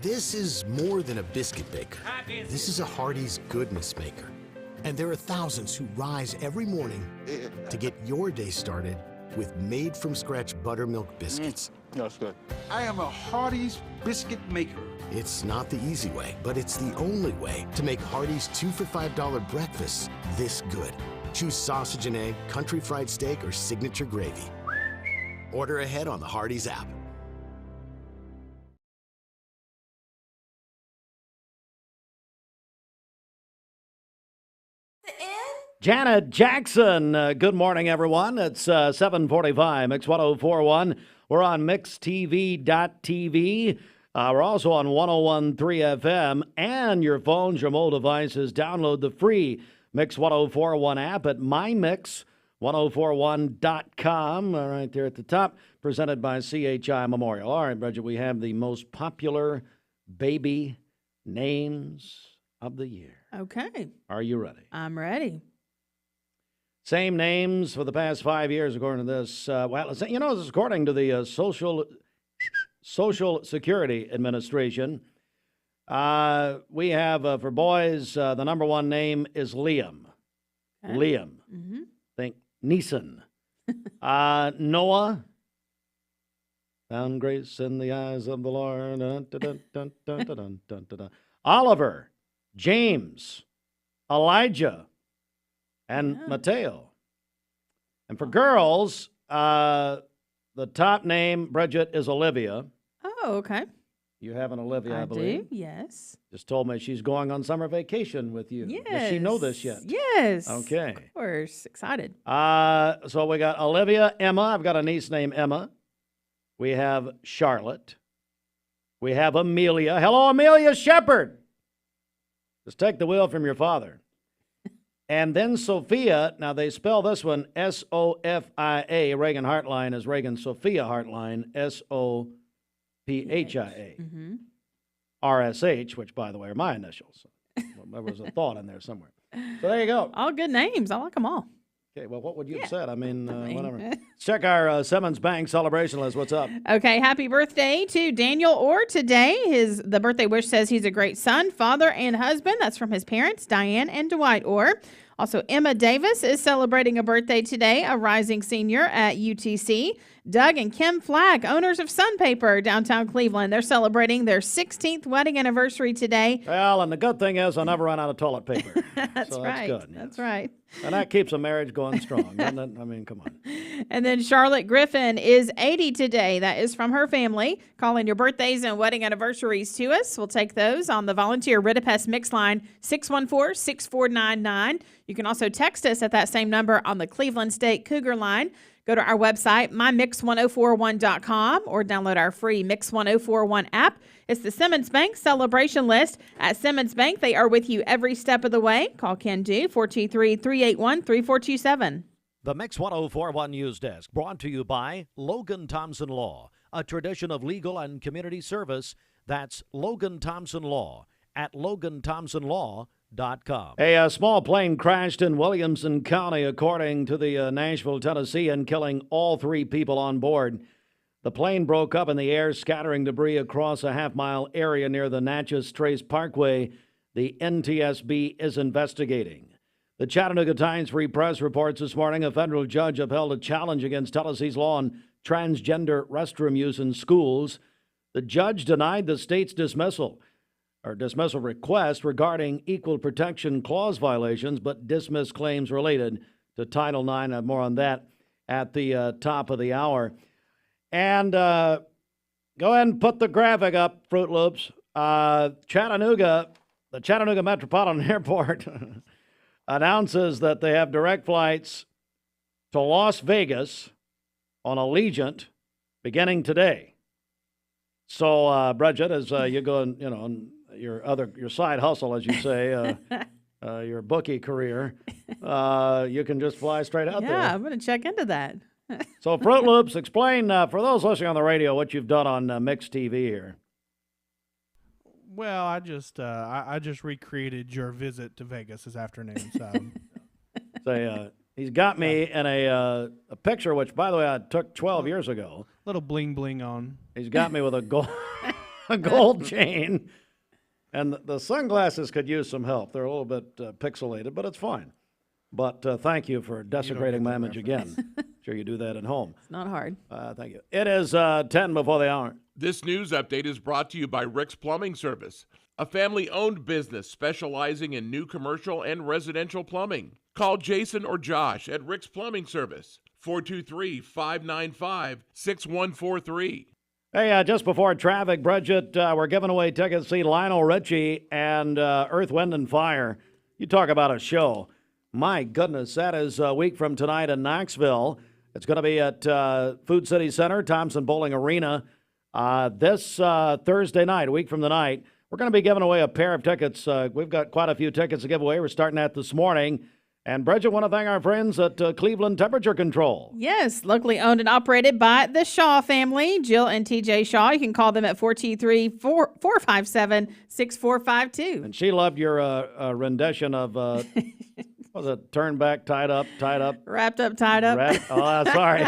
This is more than a biscuit baker. This is a Hardee's goodness maker. And there are thousands who rise every morning to get your day started with made-from-scratch buttermilk biscuits. That's good. I am a Hardee's biscuit maker. It's not the easy way, but it's the only way to make Hardee's 2 for $5 breakfasts this good. Choose sausage and egg, country fried steak, or signature gravy. Order ahead on the Hardee's app. Janet Jackson, good morning, everyone. It's 7:45, Mix 1041. We're on mixtv.tv. We're also on 101.3 FM and your phones, your mobile devices. Download the free Mix 1041 app at mymix1041.com. Right there at the top, presented by CHI Memorial. All right, Bridget, we have the most popular baby names of the year. Okay. Are you ready? I'm ready. Same names for the past 5 years, according to this. This is according to the Social Security Administration. We have, for boys, the number one name is Liam. Okay. Liam. Mm-hmm. Think Neeson. Noah. Found grace in the eyes of the Lord. Dun, dun, dun, dun, dun, dun, dun, dun, dun. Oliver, James, Elijah, and Mateo. And for girls, the top name, Bridget, is Olivia. Oh, okay. You have an Olivia, I believe. do, yes. Just told me she's going on summer vacation with you. Yes. Does she know this yet? Yes. Okay. Of course. Excited. So we got Olivia, Emma. I've got a niece named Emma. We have Charlotte. We have Amelia. Hello, Amelia Shepherd. Just take the wheel from your father. And then Sophia. Now, they spell this one S-O-F-I-A. Reagan Hartline is Reagan Sophia Hartline, S-O-P-H-I-A. Mm-hmm. R-S-H, which, by the way, are my initials. There was a thought in there somewhere. So there you go. All good names. I like them all. Okay, well, what would you have said? I mean, whatever. Let's check our Simmons Bank celebration list. What's up? Okay, happy birthday to Daniel Orr today. The birthday wish says he's a great son, father, and husband. That's from his parents, Diane and Dwight Orr. Also, Emma Davis is celebrating a birthday today, a rising senior at UTC. Doug and Kim Flagg, owners of Sun Paper, downtown Cleveland. They're celebrating their 16th wedding anniversary today. Well, and the good thing is I never run out of toilet paper. That's so right. That's good. That's right. And that keeps a marriage going strong, doesn't it? I mean, come on. And then Charlotte Griffin is 80 today. That is from her family. Calling your birthdays and wedding anniversaries to us. We'll take those on the volunteer Ritapest Mix line, 614-6499. You can also text us at that same number on the Cleveland State Cougar line. Go to our website, mymix1041.com, or download our free Mix 1041 app. It's the Simmons Bank celebration list. At Simmons Bank, they are with you every step of the way. Call Ken Do, 423-381-3427. The Mix 1041 News Desk, brought to you by Logan Thompson Law, a tradition of legal and community service. That's Logan Thompson Law at loganthompsonlaw.com. A small plane crashed in Williamson County, according to the Nashville Tennessean, killing all 3 people on board. The plane broke up in the air, scattering debris across a half-mile area near the Natchez Trace Parkway. The NTSB is investigating. The Chattanooga Times Free Press reports this morning a federal judge upheld a challenge against Tennessee's law on transgender restroom use in schools. The judge denied the state's dismissal request regarding Equal Protection Clause violations, but dismissed claims related to Title IX. More on that at the top of the hour. And go ahead and put the graphic up, Fruit Loops. Chattanooga, the Chattanooga Metropolitan Airport announces that they have direct flights to Las Vegas on Allegiant beginning today. So, Bridget, as you go and, on your side hustle, as you say, your bookie career, you can just fly straight out there. Yeah, I'm going to check into that. So, Fruit Loops, explain for those listening on the radio what you've done on Mix TV here. Well, I just recreated your visit to Vegas this afternoon. So, he's got me in a picture, which, by the way, I took 12 years ago. Little bling bling on. He's got me with a gold chain, and the sunglasses could use some help. They're a little bit pixelated, but it's fine. But thank you for desecrating my image again. Sure you do that at home. It's not hard. Thank you. It is 10 before the hour. This news update is brought to you by Rick's Plumbing Service, a family-owned business specializing in new commercial and residential plumbing. Call Jason or Josh at Rick's Plumbing Service, 423-595-6143. Hey, just before traffic, Bridget, we're giving away tickets to see Lionel Richie and Earth, Wind, and Fire. You talk about a show. My goodness, that is a week from tonight in Knoxville. It's going to be at Food City Center, Thompson Bowling Arena, this Thursday night, a week from the night. We're going to be giving away a pair of tickets. We've got quite a few tickets to give away. We're starting that this morning. And Bridget, want to thank our friends at Cleveland Temperature Control. Yes, locally owned and operated by the Shaw family, Jill and TJ Shaw. You can call them at 423-457-6452. And she loved your rendition of, was it Turn Back, Tied Up? Wrapped Up, Tied Up. Sorry.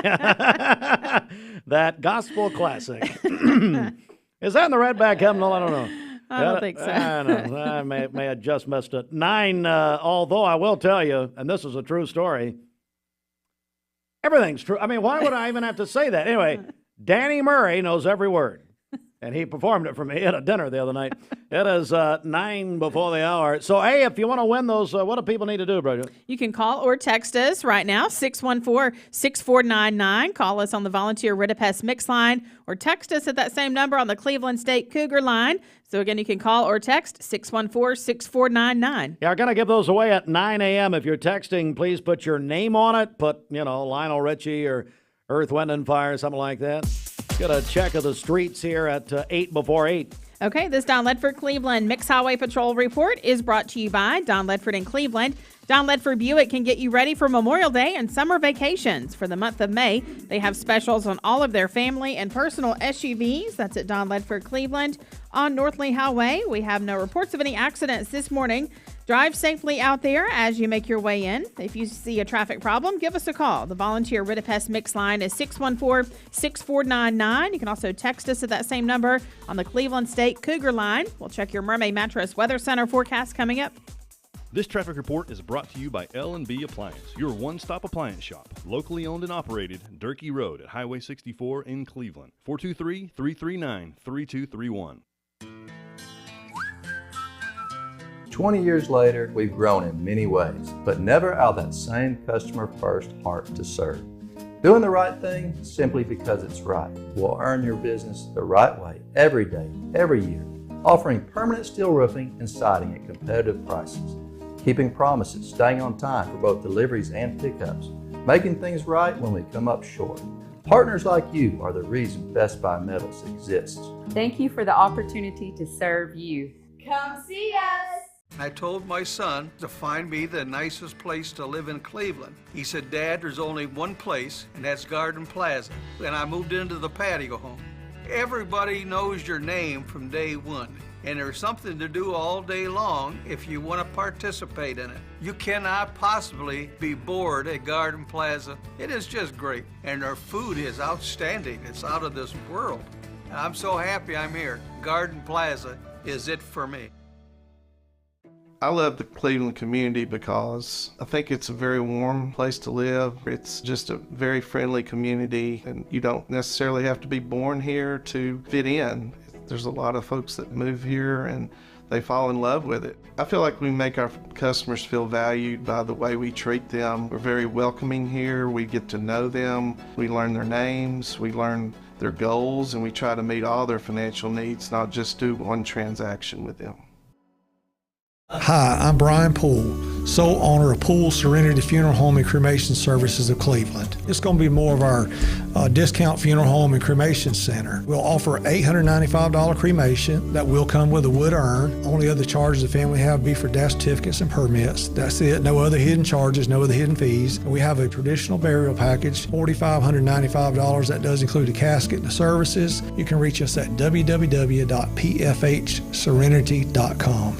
That gospel classic. Is that in the Redback hymnal? I don't know. I don't think so. I know. I may have just missed it. 9, although I will tell you, and this is a true story, Everything's true. I mean, why would I even have to say that? Anyway, Danny Murray knows every word. And he performed it for me at a dinner the other night. It is 9 before the hour. So, hey, if you want to win those, what do people need to do, Bridget? You can call or text us right now, 614-6499. Call us on the Volunteer Rita Pest Mix line or text us at that same number on the Cleveland State Cougar line. So, again, you can call or text 614-6499. Yeah, we're going to give those away at 9 a.m. If you're texting, please put your name on it. Put, Lionel Richie or Earth, Wind, and Fire, something like that. Get a check of the streets here at 8 before 8. Okay, this Don Ledford Cleveland Mix Highway Patrol report is brought to you by Don Ledford in Cleveland. Don Ledford Buick can get you ready for Memorial Day and summer vacations. For the month of May, they have specials on all of their family and personal SUVs. That's at Don Ledford Cleveland on North Lee Highway. We have no reports of any accidents this morning. Drive safely out there as you make your way in. If you see a traffic problem, give us a call. The Volunteer Rita Pest Mix line is 614-6499. You can also text us at that same number on the Cleveland State Cougar line. We'll check your Mermaid Mattress Weather Center forecast coming up. This traffic report is brought to you by L&B Appliance, your one-stop appliance shop, locally owned and operated, Durkee Road at Highway 64 in Cleveland, 423-339-3231. 20 years later, we've grown in many ways, but never out of that same customer-first heart to serve. Doing the right thing simply because it's right will earn your business the right way every day, every year, offering permanent steel roofing and siding at competitive prices, keeping promises, staying on time for both deliveries and pickups, making things right when we come up short. Partners like you are the reason Best Buy Metals exists. Thank you for the opportunity to serve you. Come see us! I told my son to find me the nicest place to live in Cleveland. He said, Dad, there's only one place, and that's Garden Plaza. And I moved into the patio home. Everybody knows your name from day one, and there's something to do all day long if you want to participate in it. You cannot possibly be bored at Garden Plaza. It is just great, and their food is outstanding. It's out of this world. And I'm so happy I'm here. Garden Plaza is it for me. I love the Cleveland community because I think it's a very warm place to live. It's just a very friendly community, and you don't necessarily have to be born here to fit in. There's a lot of folks that move here and they fall in love with it. I feel like we make our customers feel valued by the way we treat them. We're very welcoming here. We get to know them. We learn their names. We learn their goals, and we try to meet all their financial needs, not just do one transaction with them. Hi, I'm Brian Poole, sole owner of Poole Serenity Funeral Home and Cremation Services of Cleveland. It's going to be more of our discount funeral home and cremation center. We'll offer $895 cremation that will come with a wood urn. Only other charges the family have will be for death certificates and permits. That's it. No other hidden charges, no other hidden fees. We have a traditional burial package, $4,595. That does include a casket and the services. You can reach us at www.pfhserenity.com.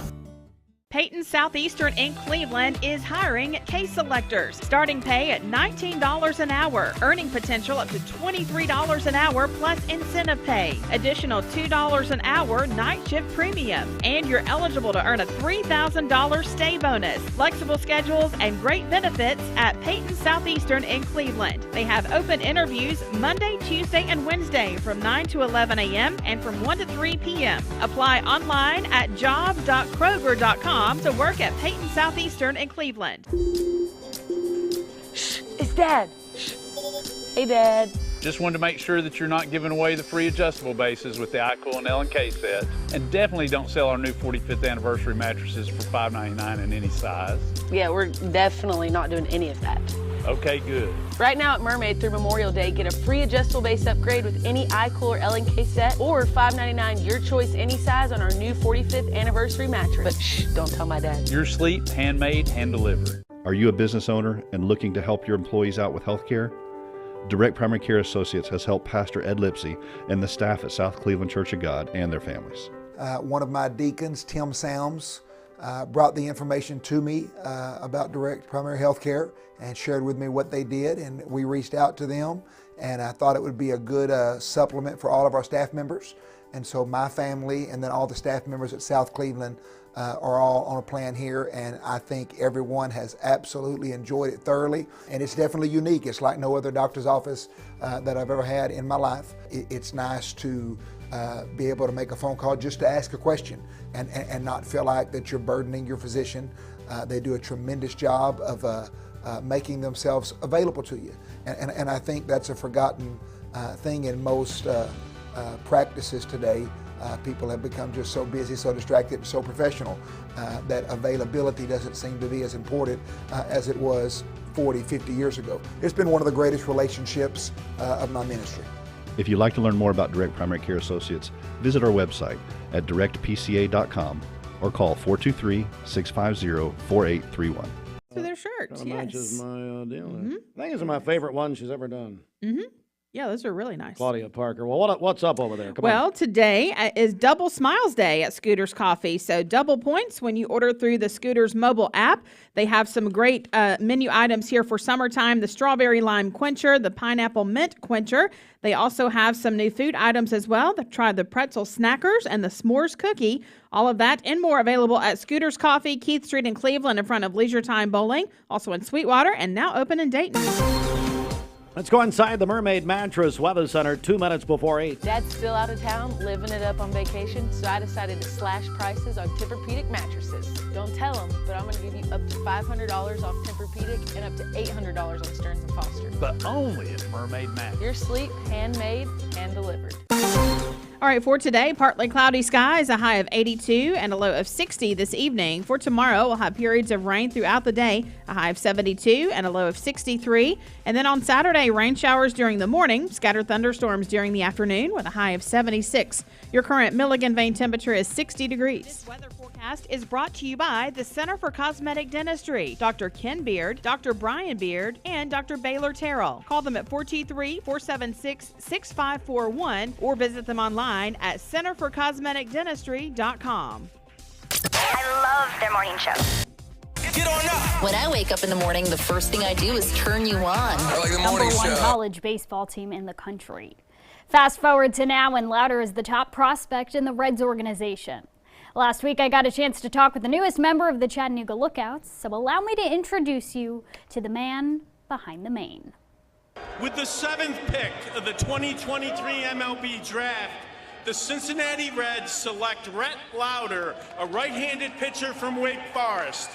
Peyton Southeastern in Cleveland is hiring case selectors. Starting pay at $19 an hour. Earning potential up to $23 an hour plus incentive pay. Additional $2 an hour night shift premium. And you're eligible to earn a $3,000 stay bonus. Flexible schedules and great benefits at Peyton Southeastern in Cleveland. They have open interviews Monday, Tuesday, and Wednesday from 9 to 11 a.m. and from 1 to 3 p.m. Apply online at job.kroger.com to work at Peyton Southeastern in Cleveland. Shh, it's Dad. Shh. Hey, Dad. Just wanted to make sure that you're not giving away the free adjustable bases with the iCool and L&K sets. And definitely don't sell our new 45th anniversary mattresses for $5.99 in any size. Yeah, we're definitely not doing any of that. Okay, good. Right now at Mermaid through Memorial Day, get a free adjustable base upgrade with any iCool or L&K set, or $5.99 your choice any size on our new 45th anniversary mattress. But shh, don't tell my dad. Your sleep, handmade, hand delivered. Are you a business owner and looking to help your employees out with health care? Direct Primary Care Associates has helped Pastor Ed Lipsey and the staff at South Cleveland Church of God and their families. One of my deacons, Tim Sams, brought the information to me about Direct Primary Health Care and shared with me what they did, and we reached out to them, and I thought it would be a good supplement for all of our staff members. And so my family and then all the staff members at South Cleveland are all on a plan here, and I think everyone has absolutely enjoyed it thoroughly, and it's definitely unique. It's like no other doctor's office that I've ever had in my life. It's nice to be able to make a phone call just to ask a question and not feel like that you're burdening your physician. They do a tremendous job of making themselves available to you, and I think that's a forgotten thing in most practices today. People have become just so busy, so distracted, and so professional that availability doesn't seem to be as important as it was 40, 50 years ago. It's been one of the greatest relationships of my ministry. If you'd like to learn more about Direct Primary Care Associates, visit our website at directpca.com or call 423-650-4831. To their shirts, Kinda yes. matches my deal. I think it's my favorite one she's ever done. Yeah, those are really nice. Claudia Parker. Well, what's up over there? Come Well, on. today is Double Smiles Day at Scooters Coffee. So double points when you order through the Scooters mobile app. They have some great menu items here for summertime. The Strawberry Lime Quencher, the Pineapple Mint Quencher. They also have some new food items as well. Try the Pretzel Snackers and the S'mores Cookie. All of that and more available at Scooters Coffee, Keith Street in Cleveland in front of Leisure Time Bowling. Also in Sweetwater and now open in Dayton. Let's go inside the Mermaid Mattress Weather Center 2 minutes before 8. Dad's still out of town, living it up on vacation, so I decided to slash prices on Tempur-Pedic mattresses. Don't tell him, but I'm going to give you up to $500 off Tempur-Pedic and up to $800 on Stearns & Foster. But only at Mermaid Mattress. Your sleep, handmade, hand delivered. All right, for today, partly cloudy skies, a high of 82 and a low of 60 this evening. For tomorrow, we'll have periods of rain throughout the day, a high of 72 and a low of 63. And then on Saturday, rain showers during the morning, scattered thunderstorms during the afternoon with a high of 76. Your current Milligan Vane temperature is 60 degrees. This weather forecast is brought to you by the Center for Cosmetic Dentistry, Dr. Ken Beard, Dr. Brian Beard, and Dr. Baylor Terrell. Call them at 423-476-6541 or visit them online at centerforcosmeticdentistry.com. I love their morning show. Get on up. When I wake up in the morning, the first thing I do is turn you on. I like the morning show. Number one college baseball team in the country. Fast forward to now, and Louder is the top prospect in the Reds organization. Last week, I got a chance to talk with the newest member of the Chattanooga Lookouts, so allow me to introduce you to the man behind the mane. With the 7th pick of the 2023 MLB Draft, the Cincinnati Reds select Rhett Louder, a right-handed pitcher from Wake Forest.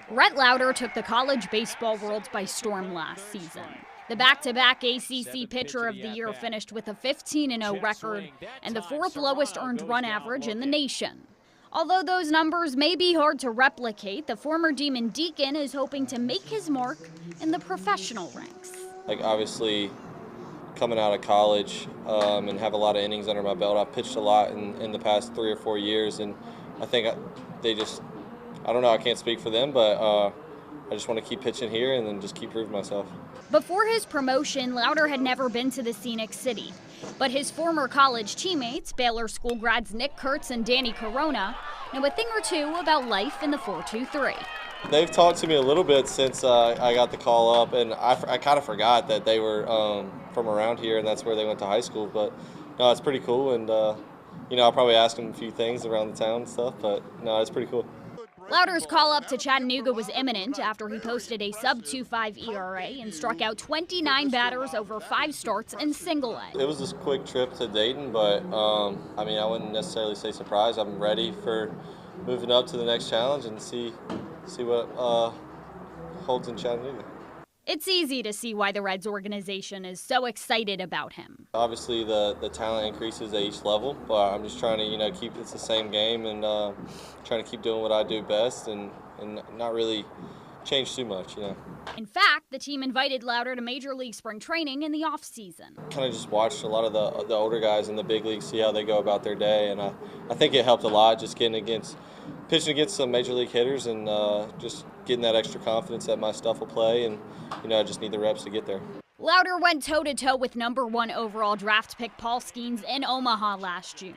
Rhett Louder took the college baseball world by storm last season. The back-to-back ACC Pitcher of the Year finished with a 15-0 record and the 4th lowest earned run average in the nation. Although those numbers may be hard to replicate, the former Demon Deacon is hoping to make his mark in the professional ranks. Obviously, coming out of college and have a lot of innings under my belt. I've pitched a lot in the past 3 or 4 years, and I think I don't know, I can't speak for them, but I just want to keep pitching here and then just keep proving myself. Before his promotion, Louder had never been to the Scenic City, but his former college teammates, Baylor school grads Nick Kurtz and Danny Corona, know a thing or two about life in the 4-2-3. They've talked to me a little bit since I got the call up, and I kind of forgot that they were from around here, and that's where they went to high school. But no, it's pretty cool, and I'll probably ask them a few things around the town and stuff. But no, it's pretty cool. Louder's call-up to Chattanooga was imminent after he posted a sub-2.5 ERA and struck out 29 batters over 5 starts in single-A. It was this quick trip to Dayton, but I wouldn't necessarily say surprised. I'm ready for moving up to the next challenge and see what holds in Chattanooga. It's easy to see why the Reds organization is so excited about him. Obviously, the talent increases at each level, but I'm just trying to, keep it's the same game and trying to keep doing what I do best and not really change too much, In fact, the team invited Louder to Major League Spring Training in the off-season. Kind of just watched a lot of the older guys in the big leagues, see how they go about their day, and I think it helped a lot just pitching against some Major League hitters and just getting that extra confidence that my stuff will play, and I just need the reps to get there. Louder went toe-to-toe with number 1 overall draft pick Paul Skeens in Omaha last June.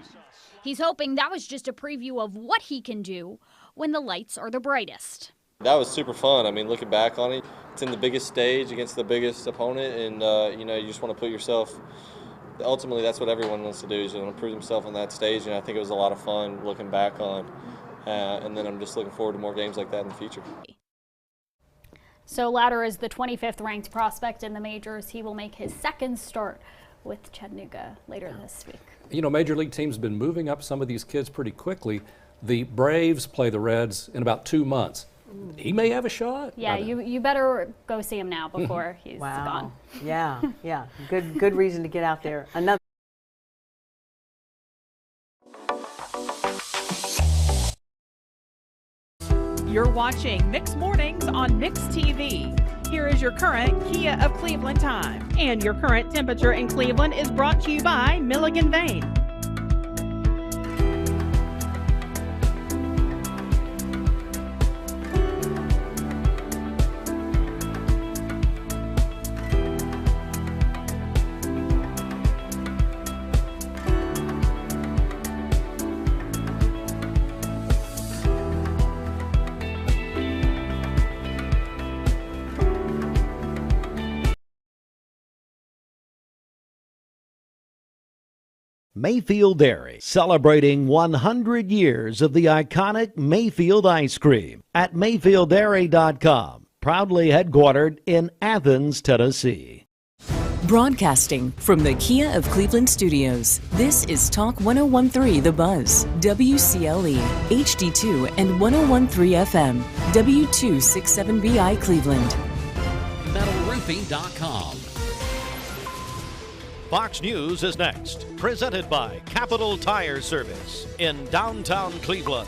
He's hoping that was just a preview of what he can do when the lights are the brightest. That was super fun. Looking back on it, it's in the biggest stage against the biggest opponent, and you just want to put yourself. Ultimately, that's what everyone wants to do, is want to prove themselves on that stage, and I think it was a lot of fun looking back on and then I'm just looking forward to more games like that in the future. So Louder is the 25th ranked prospect in the majors. He will make his second start with Chattanooga later this week. You know, major league teams have been moving up some of these kids pretty quickly. The Braves play the Reds in about 2 months. He may have a shot. Yeah, you better go see him now before he's gone. Yeah, yeah. Good reason to get out there. Another. You're watching Mix Mornings on Mix TV. Here is your current Kia of Cleveland time. And your current temperature in Cleveland is brought to you by Milligan Vane. Mayfield Dairy, celebrating 100 years of the iconic Mayfield ice cream at MayfieldDairy.com, proudly headquartered in Athens, Tennessee. Broadcasting from the Kia of Cleveland studios, this is Talk 101.3 The Buzz, WCLE, HD2 and 101.3 FM, W267BI Cleveland. MetalRoofing.com. Fox News is next, presented by Capital Tire Service in downtown Cleveland.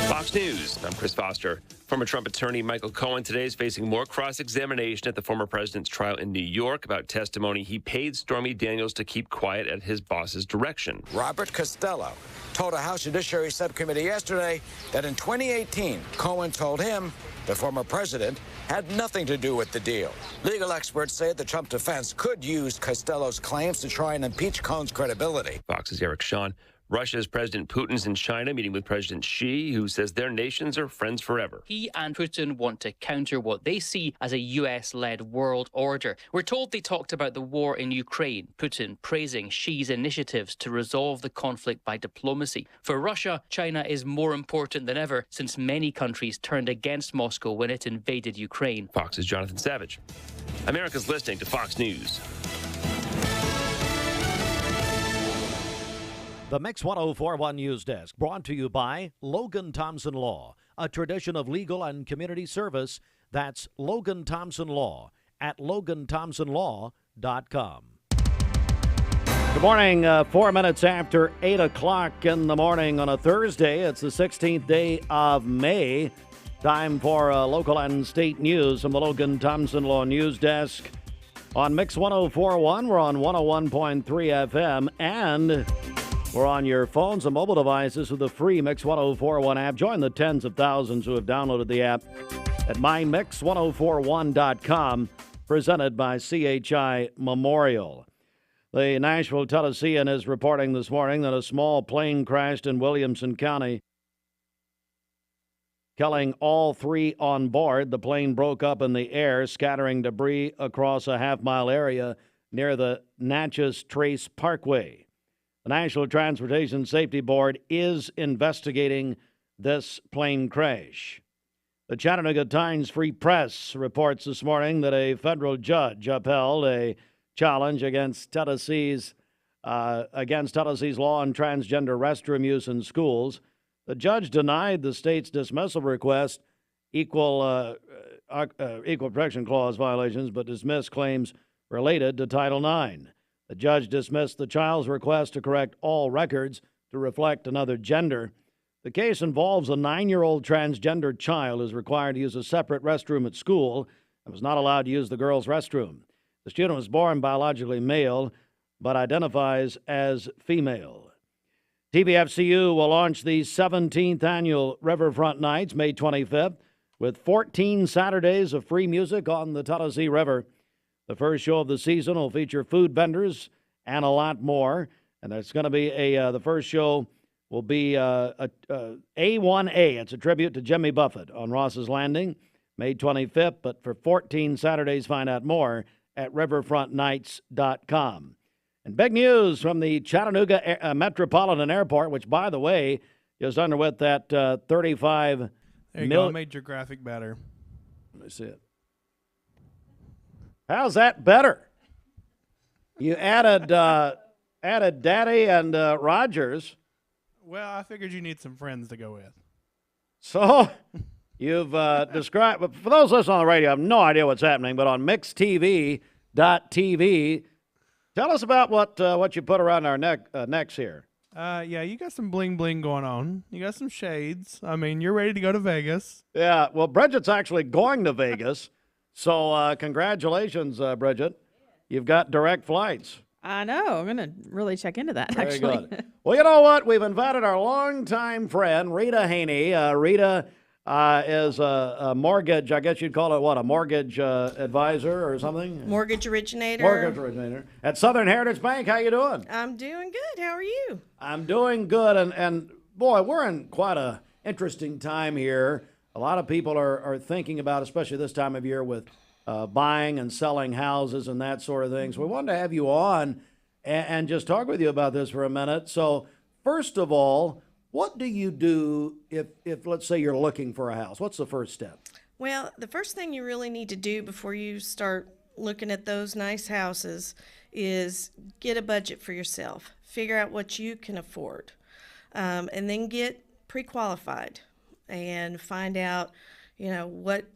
Fox News, I'm Chris Foster. Former Trump attorney Michael Cohen today is facing more cross-examination at the former president's trial in New York about testimony he paid Stormy Daniels to keep quiet at his boss's direction. Robert Costello told a House Judiciary Subcommittee yesterday that in 2018, Cohen told him the former president had nothing to do with the deal. Legal experts say the Trump defense could use Costello's claims to try and impeach Cohen's credibility. Fox's Eric Shawn. Russia's President Putin's in China meeting with President Xi, who says their nations are friends forever. He and Putin want to counter what they see as a US-led world order. We're told they talked about the war in Ukraine, Putin praising Xi's initiatives to resolve the conflict by diplomacy. For Russia, China is more important than ever since many countries turned against Moscow when it invaded Ukraine. Fox's Jonathan Savage. America's listening to Fox News. The Mix 1041 News Desk, brought to you by Logan Thompson Law, a tradition of legal and community service. That's Logan Thompson Law at LoganThompsonLaw.com. Good morning, 4 minutes after 8 o'clock in the morning on a Thursday. It's the 16th day of May. Time for local and state news from the Logan Thompson Law News Desk. On Mix 1041, we're on 101.3 FM, and we're on your phones and mobile devices with the free Mix 1041 app. Join the tens of thousands who have downloaded the app at mymix1041.com, presented by CHI Memorial. The Nashville Tennessean is reporting this morning that a small plane crashed in Williamson County, killing all three on board. The plane broke up in the air, scattering debris across a half-mile area near the Natchez Trace Parkway. The National Transportation Safety Board is investigating this plane crash. The Chattanooga Times Free Press reports this morning that a federal judge upheld a challenge against Tennessee's law on transgender restroom use in schools. The judge denied the state's dismissal request, equal protection clause violations, but dismissed claims related to Title IX. The judge dismissed the child's request to correct all records to reflect another gender. The case involves a 9-year-old transgender child who is required to use a separate restroom at school and was not allowed to use the girls' restroom. The student was born biologically male, but identifies as female. TVFCU will launch the 17th annual Riverfront Nights, May 25th, with 14 Saturdays of free music on the Tennessee River. The first show of the season will feature food vendors and a lot more. And that's going to be the first show will be A1A. It's a tribute to Jimmy Buffett on Ross's Landing, May 25th. But for 14 Saturdays, find out more at riverfrontnights.com. And big news from the Chattanooga Metropolitan Airport, which, by the way, just underwent that 35 There you go. I made your graphic better. Let me see it. How's that better? You added Daddy and Rogers. Well, I figured you need some friends to go with. So you've described, but for those listening on the radio, I have no idea what's happening, but on mixtv.tv, tell us about what you put around our necks here. Yeah, you got some bling bling going on. You got some shades. I mean, you're ready to go to Vegas. Yeah, well, Bridget's actually going to Vegas, so congratulations, Bridget. You've got direct flights. I know. I'm going to really check into that, Very actually. good. Well, you know what? We've invited our longtime friend, Rita Haynie. Rita is a mortgage, I guess you'd call it what, a mortgage advisor or something? Mortgage originator. Mortgage originator. At Southern Heritage Bank. How you doing? I'm doing good. How are you? I'm doing good. And boy, we're in quite a interesting time here. A lot of people are thinking about, especially this time of year with buying and selling houses and that sort of thing. So we wanted to have you on and just talk with you about this for a minute. So first of all, what do you do if let's say you're looking for a house? What's the first step? Well, the first thing you really need to do before you start looking at those nice houses is get a budget for yourself. Figure out what you can afford. And then get pre-qualified and find out, what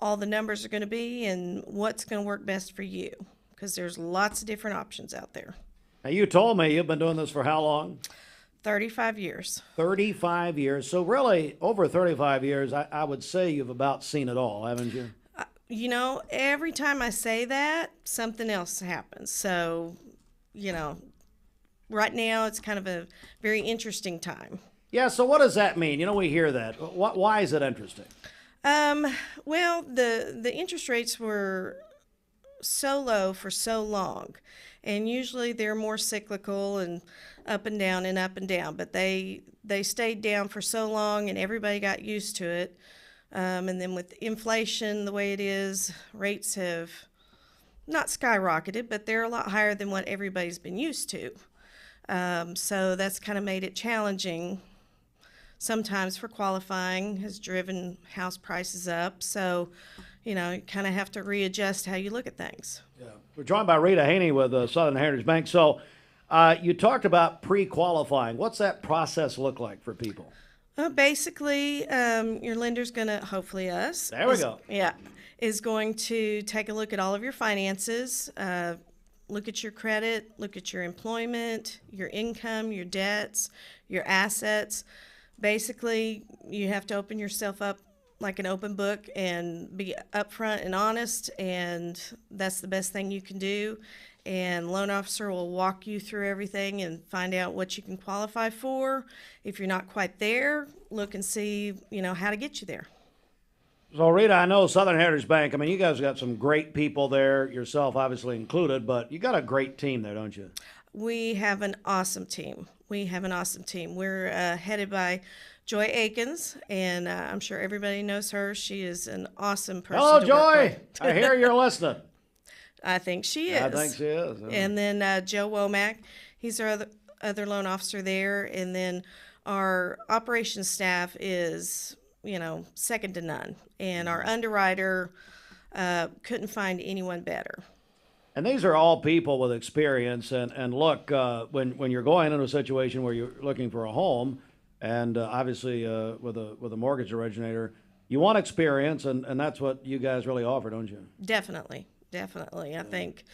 all the numbers are going to be and what's going to work best for you, because there's lots of different options out there. Now, you told me you've been doing this for how long? 35 years. 35 years. So really, over 35 years, I would say you've about seen it all, haven't you? Every time I say that, something else happens. So, right now it's kind of a very interesting time. Yeah, so what does that mean? We hear that. Why is it interesting? Well, the interest rates were so low for so long, and usually they're more cyclical and up and down and up and down, but they stayed down for so long and everybody got used to it. And then with inflation the way it is, rates have not skyrocketed, but they're a lot higher than what everybody's been used to. So that's kind of made it challenging sometimes for qualifying, has driven house prices up. So, you kind of have to readjust how you look at things. Yeah. We're joined by Rita Haynie with Southern Heritage Bank. So you talked about pre-qualifying. What's that process look like for people? Basically, your lender's going to, hopefully us. There we go. Yeah. Is going to take a look at all of your finances, look at your credit, look at your employment, your income, your debts, your assets. Basically, you have to open yourself up like an open book and be upfront and honest, and that's the best thing you can do. And loan officer will walk you through everything and find out what you can qualify for. If you're not quite there, look and see, how to get you there. So, Rita, I know Southern Heritage Bank, you guys got some great people there, yourself obviously included, but you got a great team there, don't you? We have an awesome team. We're headed by Joy Akins, and I'm sure everybody knows her. She is an awesome person. Hello, to Joy. work with. I hear you're listening. I think she is. I think she is. Yeah. And then Joe Womack, he's our other loan officer there. And then our operations staff is, second to none. And our underwriter couldn't find anyone better. And these are all people with experience. And look, when you're going into a situation where you're looking for a home, and obviously with a mortgage originator, you want experience, and that's what you guys really offer, don't you? Definitely. I think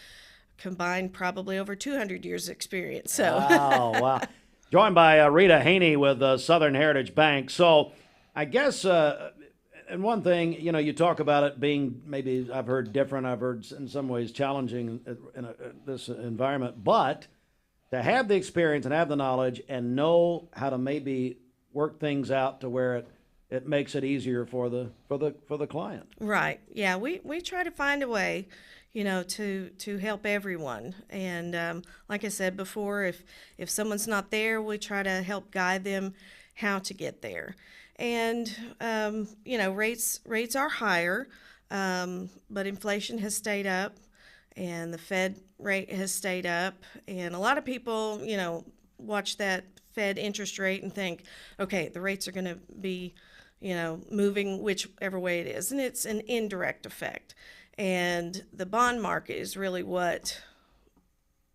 combined probably over 200 years experience. So. Wow. Joined by Rita Haynie with Southern Heritage Bank. So I guess, and one thing, you talk about it being maybe I've heard different, I've heard in some ways challenging in this environment, but to have the experience and have the knowledge and know how to maybe work things out to where it makes it easier for the client. Right. Yeah. We try to find a way, to help everyone. And like I said before, if someone's not there, we try to help guide them how to get there. And rates are higher, but inflation has stayed up. and the Fed rate has stayed up. And a lot of people, watch that Fed interest rate and think, okay, the rates are going to be, moving whichever way it is. And it's an indirect effect. And the bond market is really what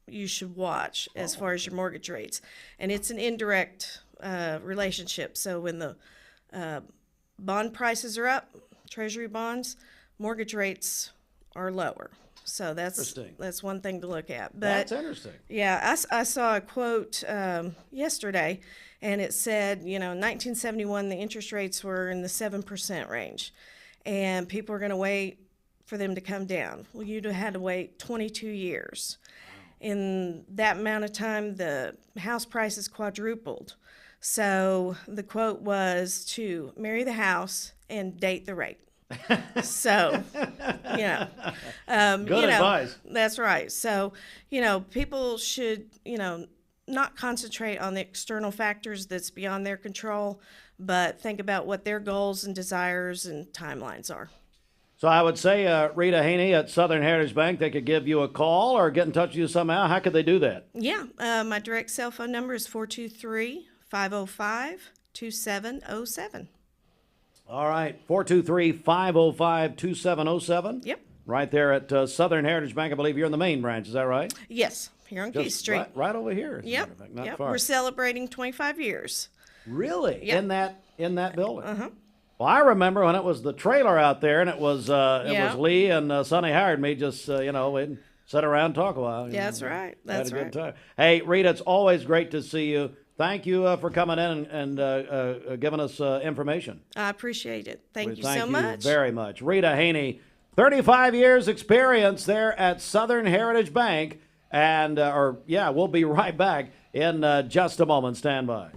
you should watch as far as your mortgage rates. And it's an indirect relationship. So when the bond prices are up, treasury bonds, mortgage rates are lower. So that's one thing to look at. But that's interesting. Yeah, I saw a quote yesterday, and it said, in 1971, the interest rates were in the 7% range, and people were going to wait for them to come down. Well, you'd have had to wait 22 years. In that amount of time, the house prices quadrupled. So the quote was to marry the house and date the rate. So, good advice. That's right. So, people should, not concentrate on the external factors that's beyond their control, but think about what their goals and desires and timelines are. So I would say, Rita Haynie at Southern Heritage Bank, they could give you a call or get in touch with you somehow. How could they do that? Yeah, my direct cell phone number is 423-505-2707. All right, 423-505-2707. Yep. Right there at Southern Heritage Bank. I believe you're in the main branch. Is that right? Yes, here on Keith Street. Right over here. Yep. Not far. We're celebrating 25 years. Really? Yep. In that building? Uh-huh. Well, I remember when it was the trailer out there, and it was Lee and Sonny hired me. Just we'd sit around and talk a while. Yeah, that's right. That's had a right. good time. Hey, Rita, it's always great to see you. Thank you for coming in and giving us information. I appreciate it. Thank you so Thank much. you very much. Rita Haynie, 35 years experience there at Southern Heritage Bank. And, we'll be right back in just a moment. Stand by.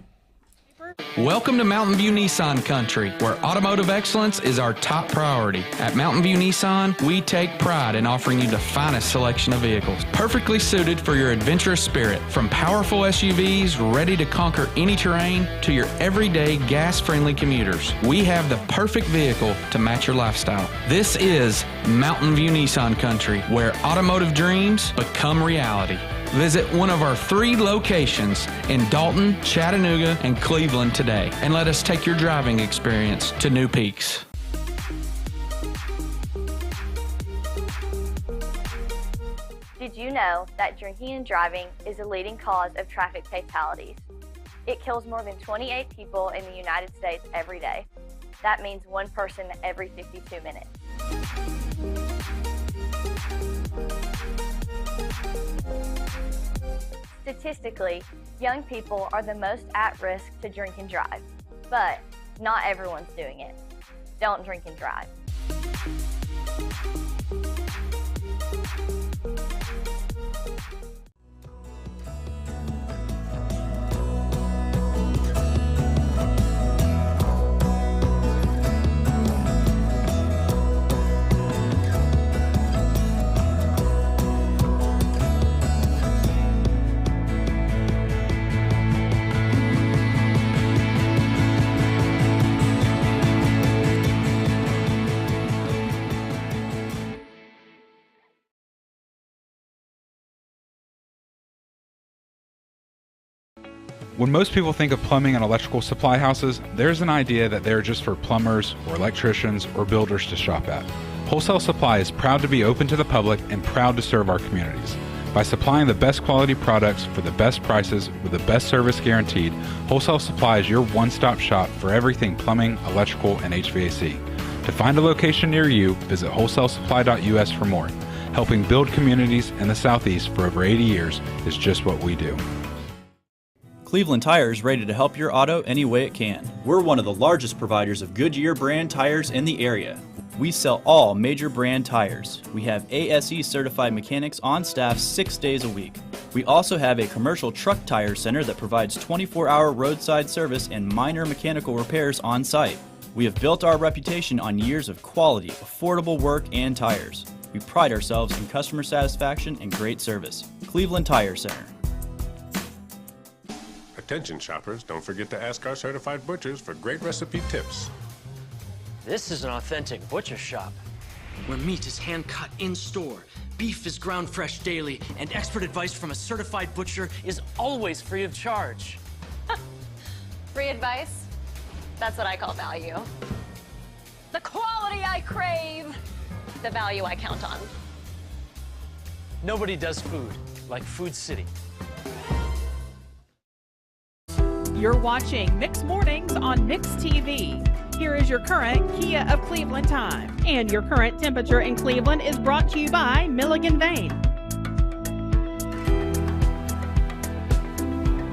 Welcome to Mountain View Nissan Country, where automotive excellence is our top priority. At Mountain View Nissan, we take pride in offering you the finest selection of vehicles, perfectly suited for your adventurous spirit. From powerful SUVs ready to conquer any terrain to your everyday gas-friendly commuters, we have the perfect vehicle to match your lifestyle. This is Mountain View Nissan Country, where automotive dreams become reality. Visit one of our 3 locations in Dalton, Chattanooga, and Cleveland today, and let us take your driving experience to new peaks. Did you know that drinking and driving is a leading cause of traffic fatalities? It kills more than 28 people in the United States every day. That means one person every 52 minutes. Statistically, young people are the most at risk to drink and drive, but not everyone's doing it. Don't drink and drive. When most people think of plumbing and electrical supply houses, there's an idea that they're just for plumbers or electricians or builders to shop at. Wholesale Supply is proud to be open to the public and proud to serve our communities. By supplying the best quality products for the best prices with the best service guaranteed, Wholesale Supply is your one-stop shop for everything plumbing, electrical, and HVAC. To find a location near you, visit wholesalesupply.us for more. Helping build communities in the Southeast for over 80 years is just what we do. Cleveland Tire is ready to help your auto any way it can. We're one of the largest providers of Goodyear brand tires in the area. We sell all major brand tires. We have ASE certified mechanics on staff 6 days a week. We also have a commercial truck tire center that provides 24-hour roadside service and minor mechanical repairs on site. We have built our reputation on years of quality, affordable work and tires. We pride ourselves in customer satisfaction and great service. Cleveland Tire Center. Attention shoppers, don't forget to ask our certified butchers for great recipe tips. This is an authentic butcher shop, where meat is hand-cut in-store, beef is ground fresh daily, and expert advice from a certified butcher is always free of charge. Free advice? That's what I call value. The quality I crave. The value I count on. Nobody does food like Food City. You're watching Mix Mornings on Mix TV. Here is your current Kia of Cleveland time. And your current temperature in Cleveland is brought to you by Milligan Vane.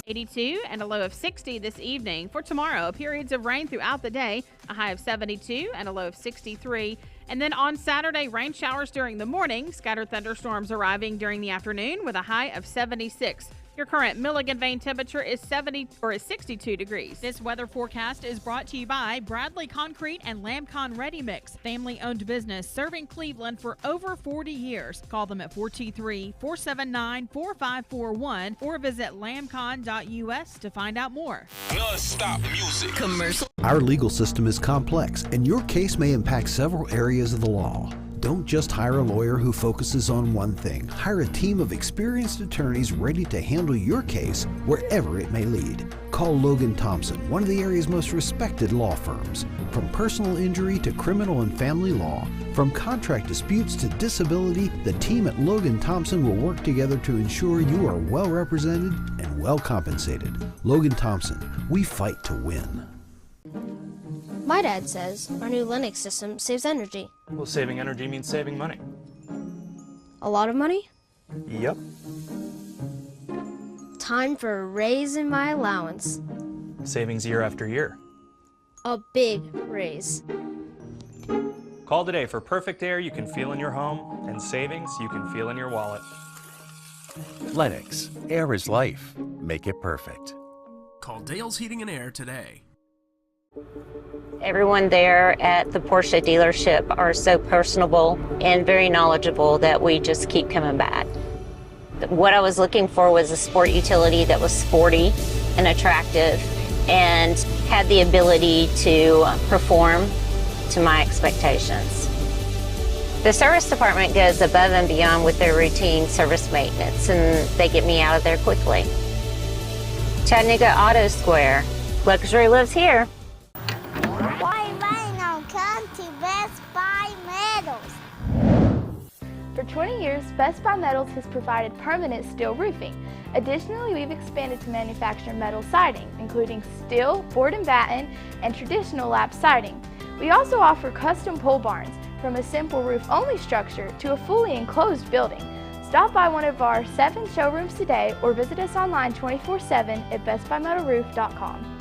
82 and a low of 60 this evening. For tomorrow, periods of rain throughout the day, a high of 72 and a low of 63. And then on Saturday, rain showers during the morning, scattered thunderstorms arriving during the afternoon with a high of 76. Your current Milligan Vane temperature is 62 degrees. This weather forecast is brought to you by Bradley Concrete and Lamcon Ready Mix, family-owned business serving Cleveland for over 40 years. Call them at 423-479-4541 or visit lamcon.us to find out more. Non-stop music. Commercial. Our legal system is complex, and your case may impact several areas of the law. Don't just hire a lawyer who focuses on one thing. Hire a team of experienced attorneys ready to handle your case wherever it may lead. Call Logan Thompson, one of the area's most respected law firms. From personal injury to criminal and family law, from contract disputes to disability, the team at Logan Thompson will work together to ensure you are well represented and well compensated. Logan Thompson, we fight to win. My dad says our new Linux system saves energy. Well, saving energy means saving money. A lot of money? Yep. Time for a raise in my allowance. Savings year after year. A big raise. Call today for perfect air you can feel in your home and savings you can feel in your wallet. Lennox. Air is life. Make it perfect. Call Dale's Heating and Air today. Everyone there at the Porsche dealership are so personable and very knowledgeable that we just keep coming back. What I was looking for was a sport utility that was sporty and attractive and had the ability to perform to my expectations. The service department goes above and beyond with their routine service maintenance, and they get me out of there quickly. Chattanooga Auto Square. Luxury lives here. Why Rhino come to Best Buy Metals? For 20 years, Best Buy Metals has provided permanent steel roofing. Additionally, we've expanded to manufacture metal siding, including steel, board and batten, and traditional lap siding. We also offer custom pole barns, from a simple roof-only structure to a fully enclosed building. Stop by one of our 7 showrooms today or visit us online 24/7 at bestbuymetalroof.com.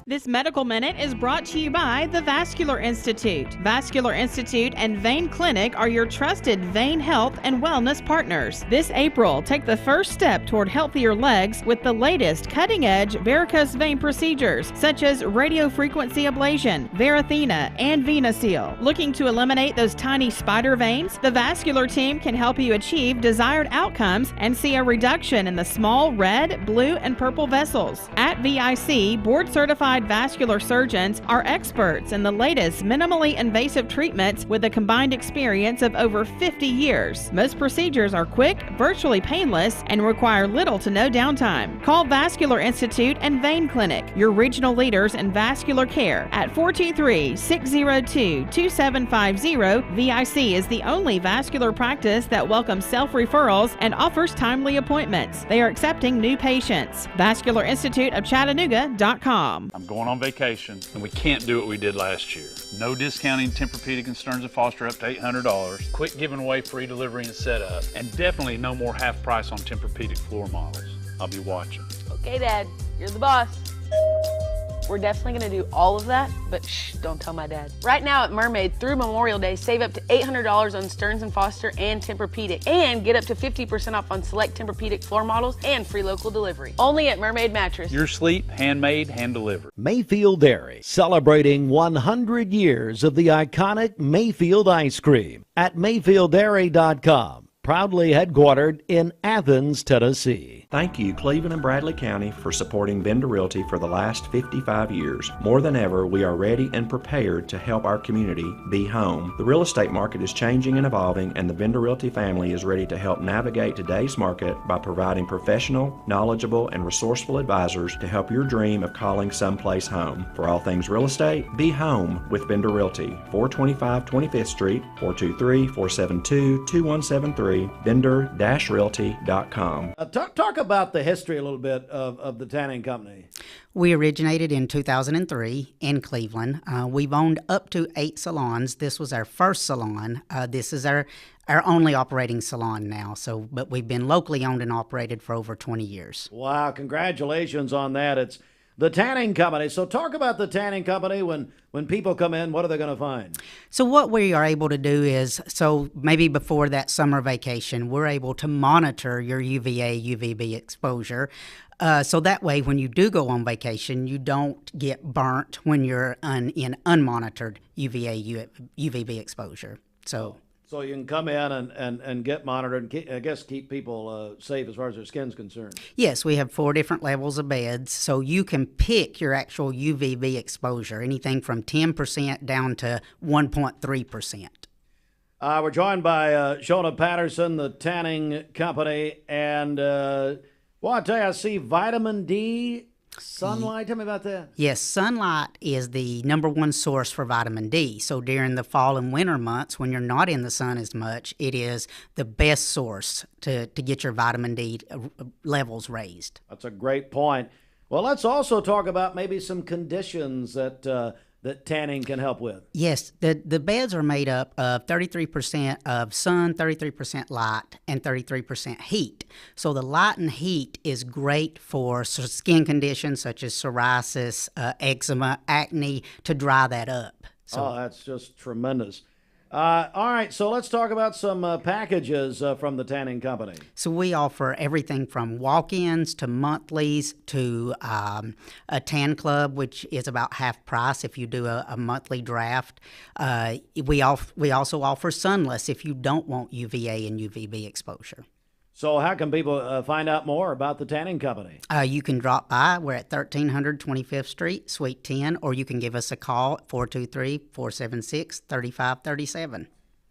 This Medical Minute is brought to you by the Vascular Institute. Vascular Institute and Vein Clinic are your trusted vein health and wellness partners. This April, take the first step toward healthier legs with the latest cutting-edge varicose vein procedures, such as radiofrequency ablation, Varithena, and VenaSeal. Looking to eliminate those tiny spider veins? The vascular team can help you achieve desired outcomes and see a reduction in the small red, blue, and purple vessels. At VIC, board-certified vascular surgeons are experts in the latest minimally invasive treatments with a combined experience of over 50 years. Most procedures are quick, virtually painless, and require little to no downtime. Call Vascular Institute and Vein Clinic, your regional leaders in vascular care, at 423-602-2750. VIC is the only vascular practice that welcomes self-referrals and offers timely appointments. They are accepting new patients. VascularInstituteofChattanooga.com. I'm going on vacation, and we can't do what we did last year. No discounting Tempur-Pedic and Stearns & Foster up to $800. Quit giving away free delivery and setup. And definitely no more half price on Tempur-Pedic floor models. I'll be watching. Okay, Dad, you're the boss. We're definitely going to do all of that, but shh, don't tell my dad. Right now at Mermaid, through Memorial Day, save up to $800 on Stearns & Foster and Tempur-Pedic, and get up to 50% off on select Tempur-Pedic floor models and free local delivery. Only at Mermaid Mattress. Your sleep, handmade, hand-delivered. Mayfield Dairy, celebrating 100 years of the iconic Mayfield ice cream at MayfieldDairy.com. Proudly headquartered in Athens, Tennessee. Thank you, Cleveland and Bradley County, for supporting Vendor Realty for the last 55 years. More than ever, we are ready and prepared to help our community be home. The real estate market is changing and evolving, and the Vendor Realty family is ready to help navigate today's market by providing professional, knowledgeable, and resourceful advisors to help your dream of calling someplace home. For all things real estate, be home with Vendor Realty, 425 25th Street, 423-472-2173, vendor-realty.com. Talk about the history a little bit of the tanning company. We originated in 2003 in Cleveland. We've owned up to 8 salons. This was our first salon. This is our only operating salon now. But we've been locally owned and operated for over 20 years. Wow, congratulations on that. It's the tanning company. So talk about the tanning company. When people come in, what are they going to find? So what we are able to do is, so maybe before that summer vacation, we're able to monitor your UVA, UVB exposure. So that way, when you do go on vacation, you don't get burnt when you're in unmonitored UVA, UVB exposure. So you can come in and get monitored and I guess keep people safe as far as their skin's concerned. Yes, we have 4 different levels of beds, so you can pick your actual UVB exposure, anything from 10% down to 1.3%. We're joined by Shona Patterson, the tanning company, and I tell you, I see vitamin D, sunlight. Tell me about that. Yes, sunlight is the number one source for vitamin D. So during the fall and winter months, when you're not in the sun as much, it is the best source to get your vitamin D levels raised. That's a great point. Well, let's also talk about maybe some conditions that tanning can help with. Yes, the beds are made up of 33% of sun, 33% light, and 33% heat. So the light and heat is great for skin conditions such as psoriasis, eczema, acne, to dry that up. So, that's just tremendous. All right, so let's talk about some packages from the tanning company. So we offer everything from walk-ins to monthlies to a tan club, which is about half price if you do a monthly draft. We also offer sunless if you don't want UVA and UVB exposure. So how can people find out more about the tanning company? You can drop by. We're at 1300 25th Street, Suite 10, or you can give us a call at 423-476-3537.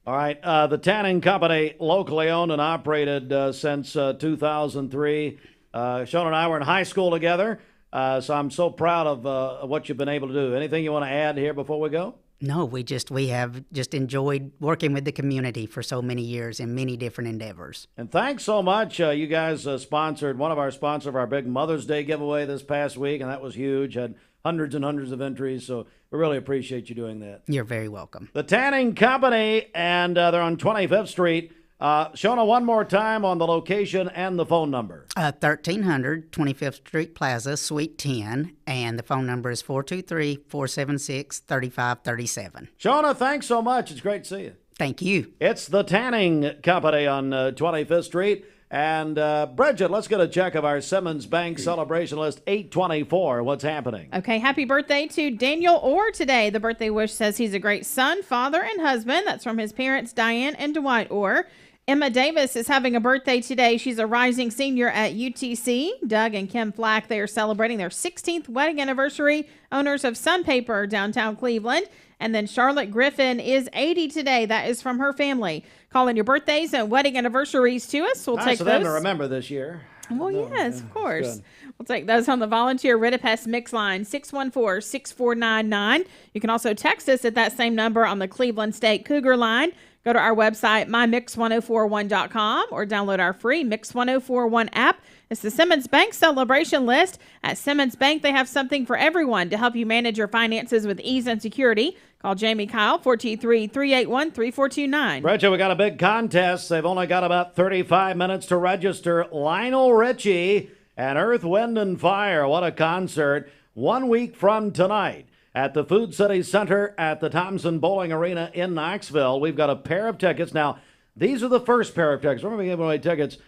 All right. The tanning company, locally owned and operated since 2003. Shona and I were in high school together, so I'm so proud of what you've been able to do. Anything you want to add here before we go? No, we have just enjoyed working with the community for so many years in many different endeavors. And thanks so much. You guys sponsored one of our sponsors of our big Mother's Day giveaway this past week, and that was huge. Had hundreds and hundreds of entries, so we really appreciate you doing that. You're very welcome. The Tanning Company, and they're on 25th Street. Shona, one more time on the location and the phone number. 1300 25th Street Plaza, Suite 10, and the phone number is 423-476-3537. Shona, thanks so much. It's great to see you. Thank you. It's the Tanning Company on 25th Street. And Bridget, let's get a check of our Simmons Bank celebration list 824. What's happening? Okay, happy birthday to Daniel Orr today. The birthday wish says he's a great son, father, and husband. That's from his parents, Diane and Dwight Orr. Emma Davis is having a birthday today. She's a rising senior at UTC. Doug and Kim Flack, they are celebrating their 16th wedding anniversary, owners of Sun Paper, downtown Cleveland. And then Charlotte Griffin is 80 today. That is from her family. Calling your birthdays and wedding anniversaries to us. We'll take for those. them to remember this year. Well, yes, of course. We'll take those on the Volunteer Rita Pest Mix line, 614-6499. You can also text us at that same number on the Cleveland State Cougar line. Go to our website, mymix1041.com, or download our free Mix 1041 app. It's the Simmons Bank celebration list. At Simmons Bank, they have something for everyone to help you manage your finances with ease and security. Call Jamie Kyle, 423-381-3429. Bridget, we got a big contest. They've only got about 35 minutes to register. Lionel Richie and Earth, Wind, and Fire. What a concert. 1 week from tonight at the Food City Center at the Thompson Bowling Arena in Knoxville. We've got a pair of tickets. Now, these are the first pair of tickets. We're going to be giving away tickets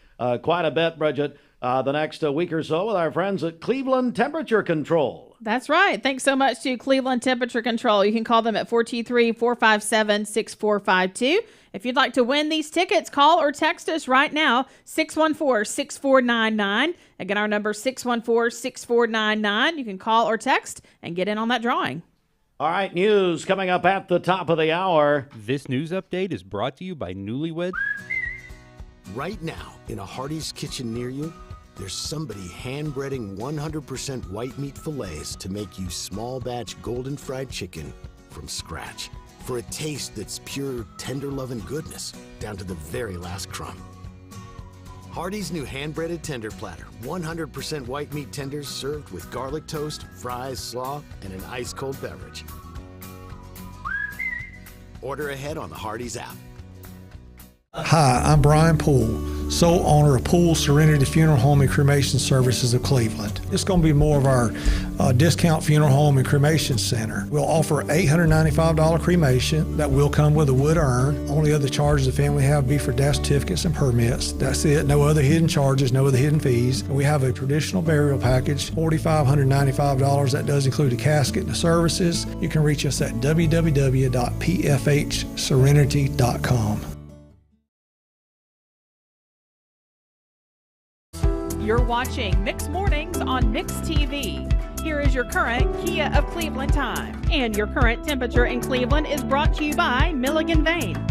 quite a bit, Bridget, the next week or so with our friends at Cleveland Temperature Control. That's right. Thanks so much to Cleveland Temperature Control. You can call them at 423-457-6452. If you'd like to win these tickets, call or text us right now, 614-6499. Again, our number 614-6499. You can call or text and get in on that drawing. All right, news coming up at the top of the hour. This news update is brought to you by Newlywed. Right now, in a Hardee's kitchen near you, there's somebody hand-breading 100% white meat fillets to make you small batch golden fried chicken from scratch. For a taste that's pure, tender love and goodness, down to the very last crumb. Hardee's new hand-breaded tender platter, 100% white meat tenders served with garlic toast, fries, slaw, and an ice-cold beverage. Order ahead on the Hardee's app. Hi, I'm Brian Poole, sole owner of Poole Serenity Funeral Home and Cremation Services of Cleveland. It's going to be more of our discount funeral home and cremation center. We'll offer $895 cremation that will come with a wood urn. Only other charges the family have will be for death certificates and permits. That's it. No other hidden charges, no other hidden fees. We have a traditional burial package, $4,595. That does include a casket and the services. You can reach us at www.pfhserenity.com. You're watching Mix Mornings on Mix TV. Here is your current Kia of Cleveland time. And your current temperature in Cleveland is brought to you by Milligan Vane.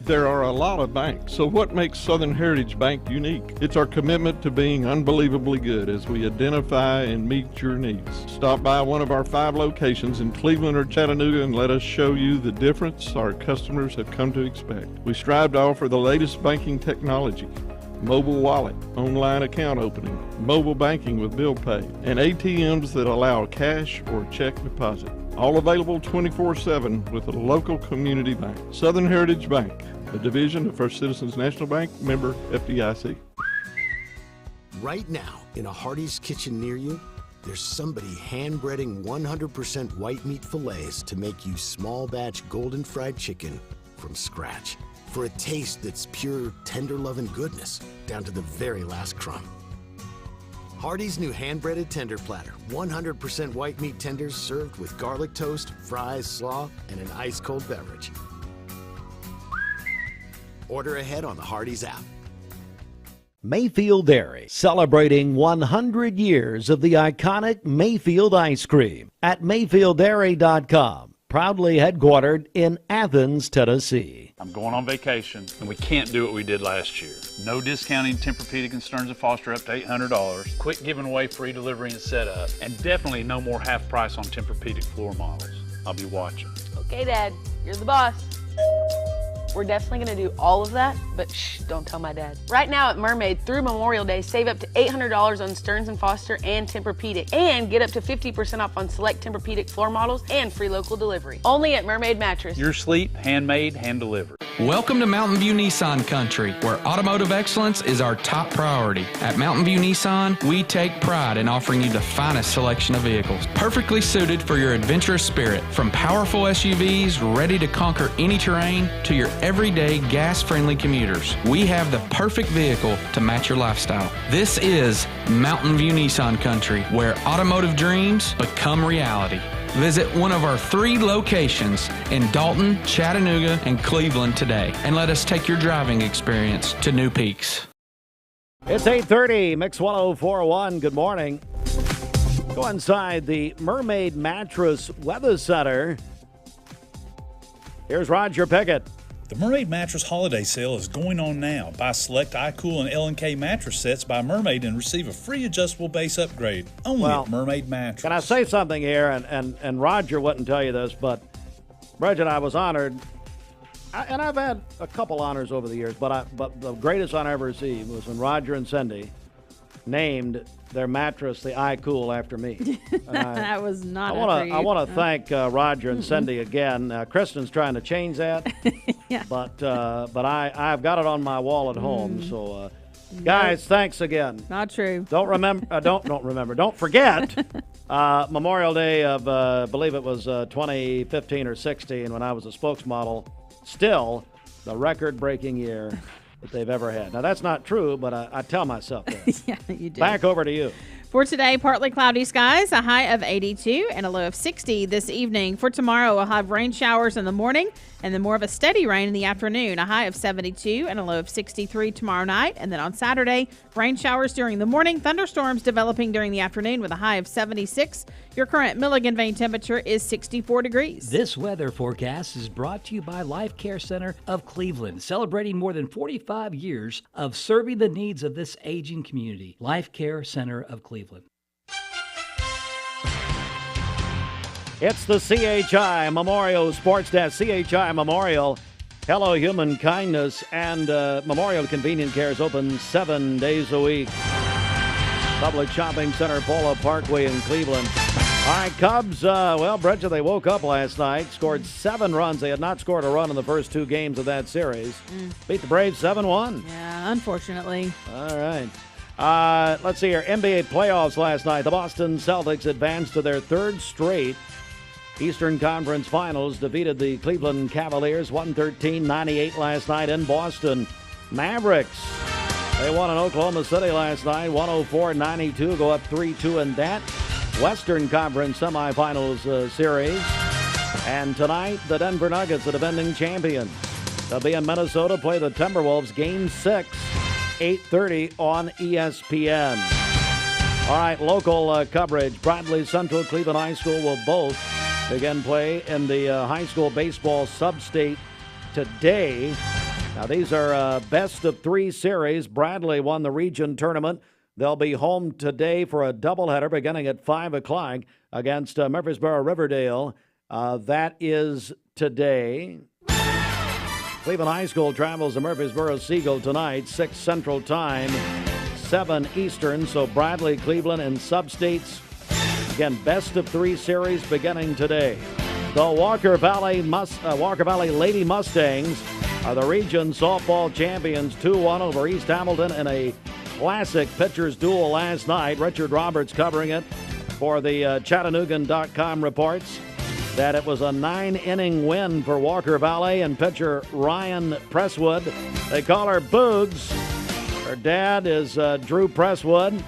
There are a lot of banks, so what makes Southern Heritage Bank unique? It's our commitment to being unbelievably good as we identify and meet your needs. Stop by one of our 5 locations in Cleveland or Chattanooga and let us show you the difference our customers have come to expect. We strive to offer the latest banking technology, mobile wallet, online account opening, mobile banking with bill pay, and ATMs that allow cash or check deposit. All available 24/7 with a local community bank. Southern Heritage Bank, a division of First Citizens National Bank, member FDIC. Right now, in a Hardee's kitchen near you, there's somebody hand-breading 100% white meat fillets to make you small batch golden fried chicken from scratch. For a taste that's pure, tender love and goodness, down to the very last crumb. Hardee's new hand-breaded tender platter, 100% white meat tenders served with garlic toast, fries, slaw, and an ice-cold beverage. Order ahead on the Hardee's app. Mayfield Dairy, celebrating 100 years of the iconic Mayfield ice cream at MayfieldDairy.com. Proudly headquartered in Athens, Tennessee. I'm going on vacation, and we can't do what we did last year. No discounting Tempur-Pedic and Stearns & Foster up to $800. Quit giving away free delivery and setup. And definitely no more half price on Tempur-Pedic floor models. I'll be watching. Okay, Dad, you're the boss. We're definitely going to do all of that, but shh, don't tell my dad. Right now at Mermaid, through Memorial Day, save up to $800 on Stearns & Foster and Tempur-Pedic, and get up to 50% off on select Tempur-Pedic floor models and free local delivery. Only at Mermaid Mattress. Your sleep, handmade, hand-delivered. Welcome to Mountain View Nissan Country, where automotive excellence is our top priority. At Mountain View Nissan, we take pride in offering you the finest selection of vehicles, perfectly suited for your adventurous spirit. From powerful SUVs ready to conquer any terrain to your everyday gas-friendly commuters, we have the perfect vehicle to match your lifestyle. This is Mountain View Nissan Country, where automotive dreams become reality. Visit one of our 3 locations in Dalton, Chattanooga, and Cleveland today, and let us take your driving experience to new peaks. It's 8:30, Mix 104.1. Good morning. Go inside the Mermaid Mattress Weather Center. Here's Roger Pickett. The Mermaid Mattress Holiday Sale is going on now. Buy select iCool and L&K mattress sets by Mermaid and receive a free adjustable base upgrade. Only at Mermaid Mattress. Can I say something here? And Roger wouldn't tell you this, but Bridget, I was honored. And I've had a couple honors over the years, but the greatest honor I ever received was when Roger and Cindy named their mattress the iCool after me. That was not I want to thank Roger and Cindy again. Kristen's trying to change that, yeah. but I've got it on my wall at home. So Guys, thanks again. Not true. Don't remember. Don't remember. Don't forget Memorial Day of, I believe it was 2015 or 16 when I was a spokesmodel. Still the record-breaking year that they've ever had. Now, that's not true, but I tell myself that. Yeah, you do. Back over to you. For today, partly cloudy skies, a high of 82 and a low of 60 this evening. For tomorrow, we'll have rain showers in the morning and then more of a steady rain in the afternoon. A high of 72 and a low of 63 tomorrow night. And then on Saturday, rain showers during the morning, thunderstorms developing during the afternoon with a high of 76. Your current Milligan Vane temperature is 64 degrees. This weather forecast is brought to you by Life Care Center of Cleveland, celebrating more than 45 years of serving the needs of this aging community. Life Care Center of Cleveland. It's the CHI Memorial Sports Desk. CHI Memorial, Hello Human Kindness, and Memorial Convenient Care is open 7 days a week. Public Shopping Center, Polo Parkway in Cleveland. All right, Cubs, Bridget, they woke up last night, scored 7 runs. They had not scored a run in the first 2 games of that series. Beat the Braves 7-1. Yeah, unfortunately. All right. Let's see here. NBA playoffs last night. The Boston Celtics advanced to their 3rd straight Eastern Conference Finals, defeated the Cleveland Cavaliers 113-98 last night in Boston. Mavericks, they won in Oklahoma City last night, 104-92, go up 3-2 in that Western Conference semifinals series. And tonight, the Denver Nuggets, the defending champions. They'll be in Minnesota, play the Timberwolves, Game 6, 8:30 on ESPN. All right, local coverage. Bradley Central, Cleveland High School will both begin play in the high school baseball sub-state today. Now, these are best of 3 series. Bradley won the region tournament. They'll be home today for a doubleheader beginning at 5 o'clock against Murfreesboro Riverdale. That is today. Cleveland High School travels to Murfreesboro Siegel tonight, 6 Central Time, 7 Eastern. So Bradley, Cleveland, and sub-states. Again, best of 3 series beginning today. The Walker Valley Lady Mustangs are the region softball champions, 2-1 over East Hamilton in a classic pitcher's duel last night. Richard Roberts covering it for the Chattanoogan.com reports that it was a 9-inning win for Walker Valley and pitcher Ryan Presswood. They call her Boogs. Her dad is Drew Presswood.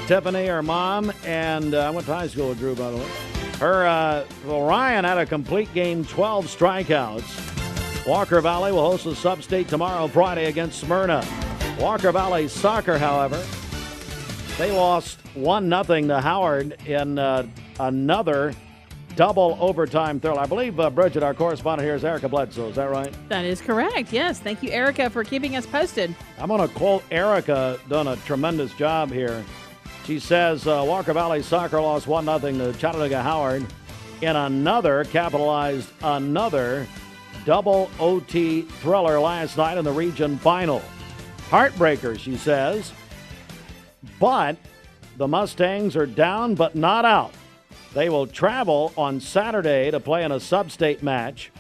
Tiffany, her mom, and I went to high school with Drew, by the way. Ryan had a complete game, 12 strikeouts. Walker Valley will host the sub-state tomorrow, Friday, against Smyrna. Walker Valley soccer, however, they lost 1-0 to Howard in another double overtime thriller. I believe, Bridget, our correspondent here, is Erica Bledsoe. Is that right? That is correct. Yes. Thank you, Erica, for keeping us posted. I'm going to quote Erica, done a tremendous job here. She says Walker Valley soccer lost 1-0 to Chattanooga Howard in another, capitalized, another double OT thriller last night in the region final. Heartbreaker, she says. But the Mustangs are down but not out. They will travel on Saturday to play in a sub-state match.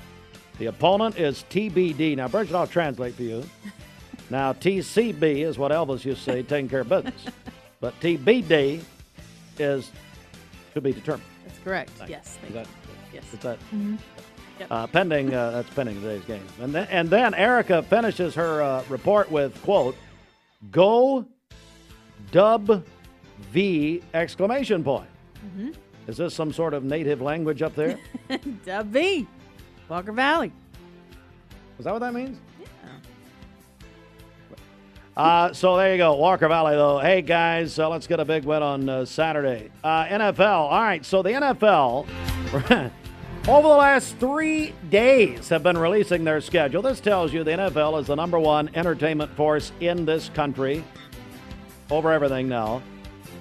The opponent is TBD. Now, Bridget, I'll translate for you. Now, TCB is what Elvis used to say, taking care of business. But TBD is to be determined. That's correct. Yes. Yes. Is that Yep. pending? That's pending today's game. And then Erica finishes her report with, quote, "Go Dub V!" exclamation point. Mm-hmm. Is this some sort of native language up there? Dub V. Walker Valley. Is that what that means? So there you go. Walker Valley, though. Hey, guys, let's get a big win on Saturday. NFL. All right, so the NFL, over the last 3 days, have been releasing their schedule. This tells you the NFL is the #1 entertainment force in this country over everything now.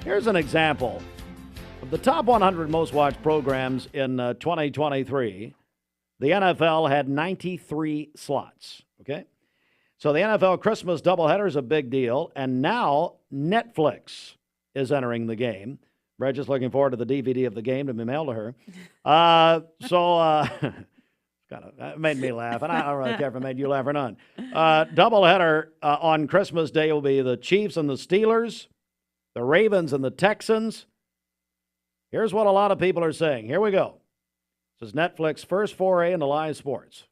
Here's an example. Of the top 100 most watched programs in 2023, the NFL had 93 slots, okay? So the NFL Christmas doubleheader is a big deal, and now Netflix is entering the game. Bridget's looking forward to the DVD of the game to be mailed to her. That made me laugh, and I don't really care if it made you laugh or not. Doubleheader on Christmas Day will be the Chiefs and the Steelers, the Ravens and the Texans. Here's what a lot of people are saying. Here we go. This is Netflix's first foray into live sports.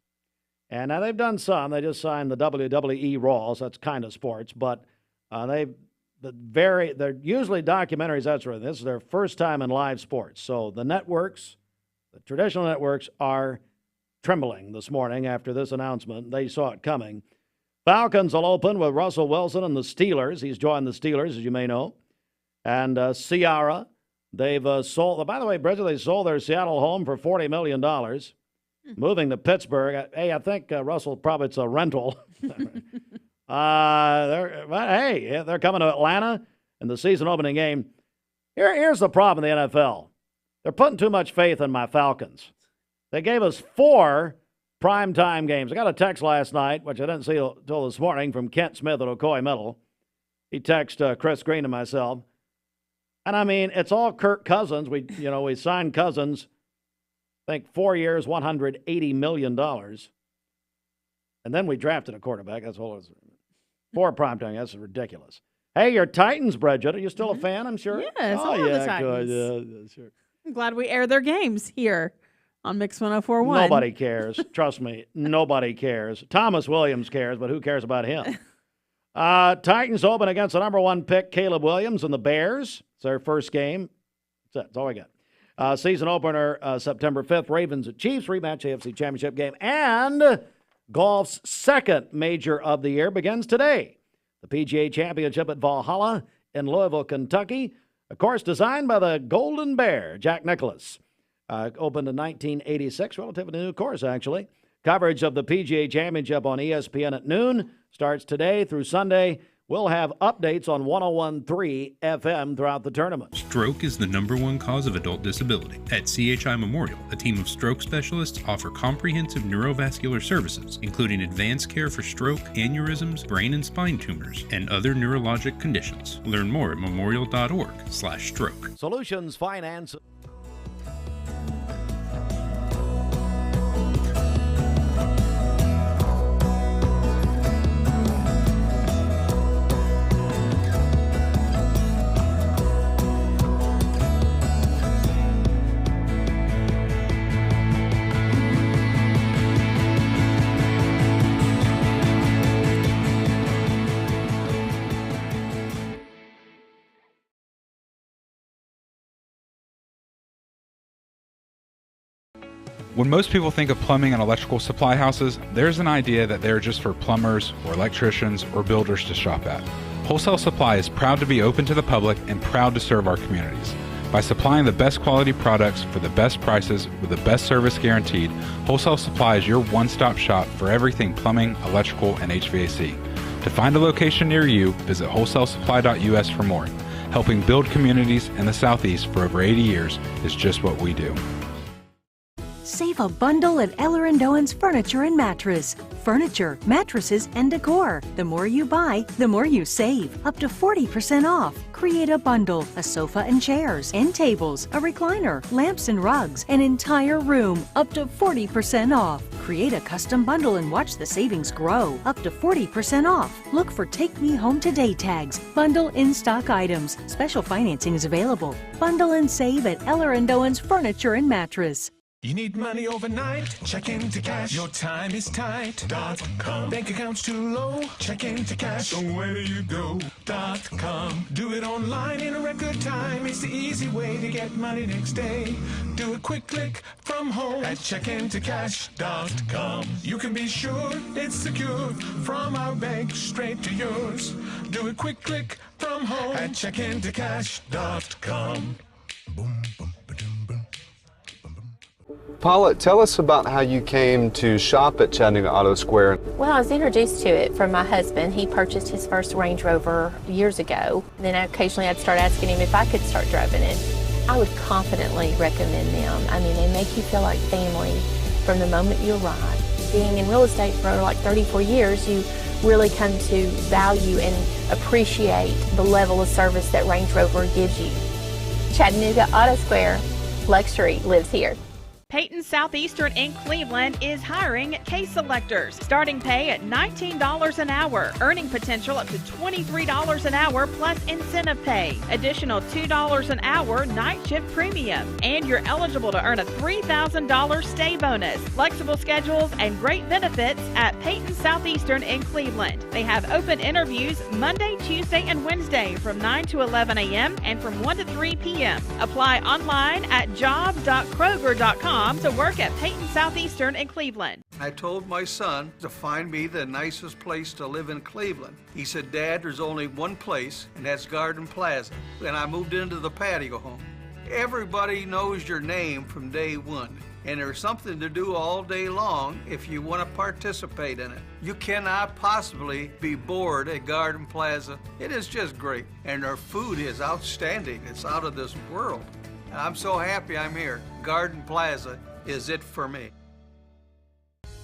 And now they've done some. They just signed the WWE Raw, so that's kind of sports. But they're usually documentaries, that sort of thing. This is their first time in live sports. So the networks, the traditional networks, are trembling this morning after this announcement. They saw it coming. Falcons will open with Russell Wilson and the Steelers. He's joined the Steelers, as you may know. And Ciara, they've sold. By the way, Bridget, they sold their Seattle home for $40 million. Moving to Pittsburgh. Hey, I think Russell, probably it's a rental. They're coming to Atlanta in the season opening game. Here's the problem in the NFL. They're putting too much faith in my Falcons. They gave us 4 primetime games. I got a text last night, which I didn't see until this morning, from Kent Smith at Ocoee Middle. He texted Chris Green and myself. And I mean, it's all Kirk Cousins. We signed Cousins, I think 4 years, $180 million. And then we drafted a quarterback. That's all it was. 4 primetime. That's ridiculous. Hey, your Titans, Bridget. Are you still a fan, I'm sure? Yes, oh, I love the Titans. Good. Yeah, sure. I'm glad we air their games here on Mix 104.1. Nobody cares. Trust me, nobody cares. Thomas Williams cares, but who cares about him? Titans open against the number 1 pick, Caleb Williams, and the Bears. It's their first game. That's all I got. Season opener, September 5th. Ravens at Chiefs, rematch AFC Championship game. And golf's second major of the year begins today. The PGA Championship at Valhalla in Louisville, Kentucky. A course designed by the Golden Bear, Jack Nicklaus. Opened in 1986, relatively new course, actually. Coverage of the PGA Championship on ESPN at noon starts today through Sunday. We'll have updates on 101.3 FM throughout the tournament. Stroke is the #1 cause of adult disability. At CHI Memorial, a team of stroke specialists offer comprehensive neurovascular services, including advanced care for stroke, aneurysms, brain and spine tumors, and other neurologic conditions. Learn more at memorial.org/stroke. Solutions Finance. When most people think of plumbing and electrical supply houses, there's an idea that they're just for plumbers or electricians or builders to shop at. Wholesale Supply is proud to be open to the public and proud to serve our communities. By supplying the best quality products for the best prices with the best service guaranteed, Wholesale Supply is your one-stop shop for everything plumbing, electrical, and HVAC. To find a location near you, visit wholesalesupply.us for more. Helping build communities in the Southeast for over 80 years is just what we do. Save a bundle at Eller & Owen's Furniture and Mattress. Furniture, mattresses, and decor. The more you buy, the more you save. Up to 40% off. Create a bundle, a sofa and chairs, end tables, a recliner, lamps and rugs, an entire room. Up to 40% off. Create a custom bundle and watch the savings grow. Up to 40% off. Look for Take Me Home Today tags. Bundle in-stock items. Special financing is available. Bundle and save at Eller & Owen's Furniture and Mattress. You need money overnight? Check into cash. Your time is tight. .com. Bank account's too low? Check into cash. So where do you go? .com. Do it online in a record time. It's the easy way to get money next day. Do a quick click from home at checkintocash.com. You can be sure it's secure from our bank straight to yours. Do a quick click from home at checkintocash.com. Boom, boom. Paula, tell us about how you came to shop at Chattanooga Auto Square. Well, I was introduced to it from my husband. He purchased his first Range Rover years ago. Then occasionally I'd start asking him if I could start driving it. I would confidently recommend them. I mean, they make you feel like family from the moment you arrive. Being in real estate for like 34 years, you really come to value and appreciate the level of service that Range Rover gives you. Chattanooga Auto Square, luxury lives here. Peyton Southeastern in Cleveland is hiring case selectors. Starting pay at $19 an hour. Earning potential up to $23 an hour plus incentive pay. Additional $2 an hour night shift premium. And you're eligible to earn a $3,000 stay bonus. Flexible schedules and great benefits at Peyton Southeastern in Cleveland. They have open interviews Monday, Tuesday, and Wednesday from 9 to 11 a.m. and from 1 to 3 p.m. Apply online at job.kroger.com to work at Peyton Southeastern in Cleveland. I told my son to find me the nicest place to live in Cleveland. He said, Dad, there's only one place, and that's Garden Plaza. And I moved into the patio home. Everybody knows your name from day one, and there's something to do all day long if you want to participate in it. You cannot possibly be bored at Garden Plaza. It is just great, and their food is outstanding. It's out of this world. And I'm so happy I'm here. Garden Plaza is it for me.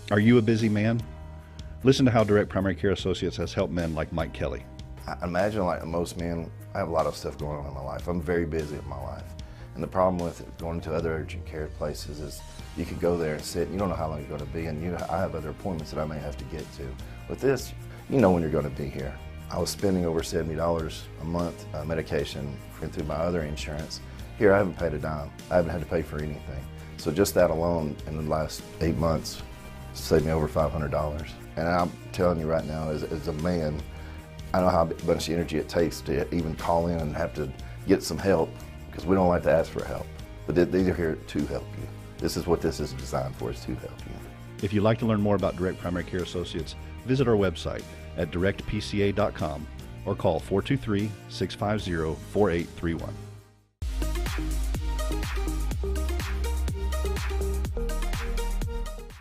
Are you a busy man? Listen to how Direct Primary Care Associates has helped men like Mike Kelly. I imagine like most men, I have a lot of stuff going on in my life. I'm very busy in my life. And the problem with going to other urgent care places is you could go there and sit, and you don't know how long you're going to be, and I have other appointments that I may have to get to. With this, you know when you're going to be here. I was spending over $70 a month medication through my other insurance. Here, I haven't paid a dime. I haven't had to pay for anything. So just that alone in the last 8 months saved me over $500. And I'm telling you right now, as a man, I know how much energy it takes to even call in and have to get some help, because we don't like to ask for help. But they're here to help you. This is what this is designed for, is to help you. If you'd like to learn more about Direct Primary Care Associates, visit our website at directpca.com or call 423-650-4831.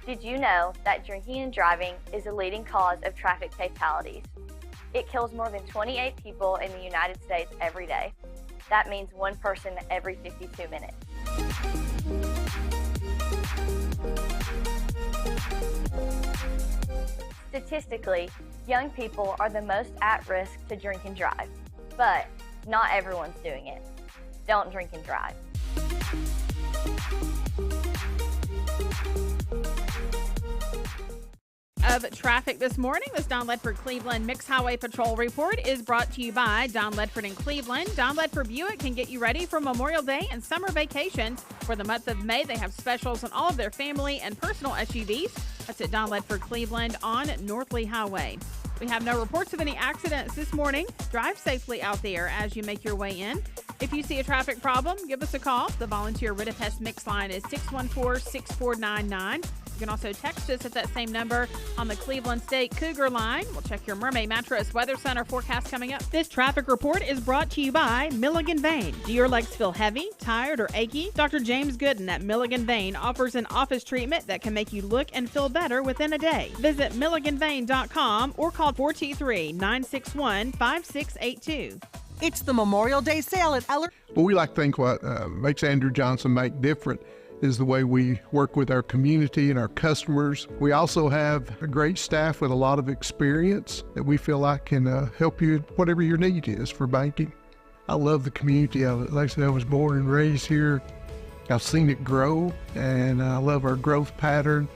Did you know that drinking and driving is a leading cause of traffic fatalities? It kills more than 28 people in the United States every day. That means one person every 52 minutes. Statistically, young people are the most at risk to drink and drive, but not everyone's doing it. Don't drink and drive. Of traffic this morning, this Don Ledford Cleveland Mixed Highway Patrol report is brought to you by Don Ledford in Cleveland. Don Ledford Buick can get you ready for Memorial Day and summer vacations. For the month of May, they have specials on all of their family and personal SUVs. That's at Don Ledford Cleveland on North Lee Highway. We have no reports of any accidents this morning. Drive safely out there as you make your way in. If you see a traffic problem, give us a call. The volunteer Rita Pest Mix line is 614-6499. You can also text us at that same number on the Cleveland State Cougar line. We'll check your Mermaid Mattress Weather Center forecast coming up. This traffic report is brought to you by Milligan Vane. Do your legs feel heavy, tired, or achy? Dr. James Gooden at Milligan Vane offers an office treatment that can make you look and feel better within a day. Visit milliganvane.com or call 423-961-5682. It's the Memorial Day sale at Eller. Well, we like to think what makes Andrew Johnson make different is the way we work with our community and our customers. We also have a great staff with a lot of experience that we feel like can help you whatever your need is for banking. I love the community of it. Like I said, I was born and raised here. I've seen it grow, and I love our growth pattern.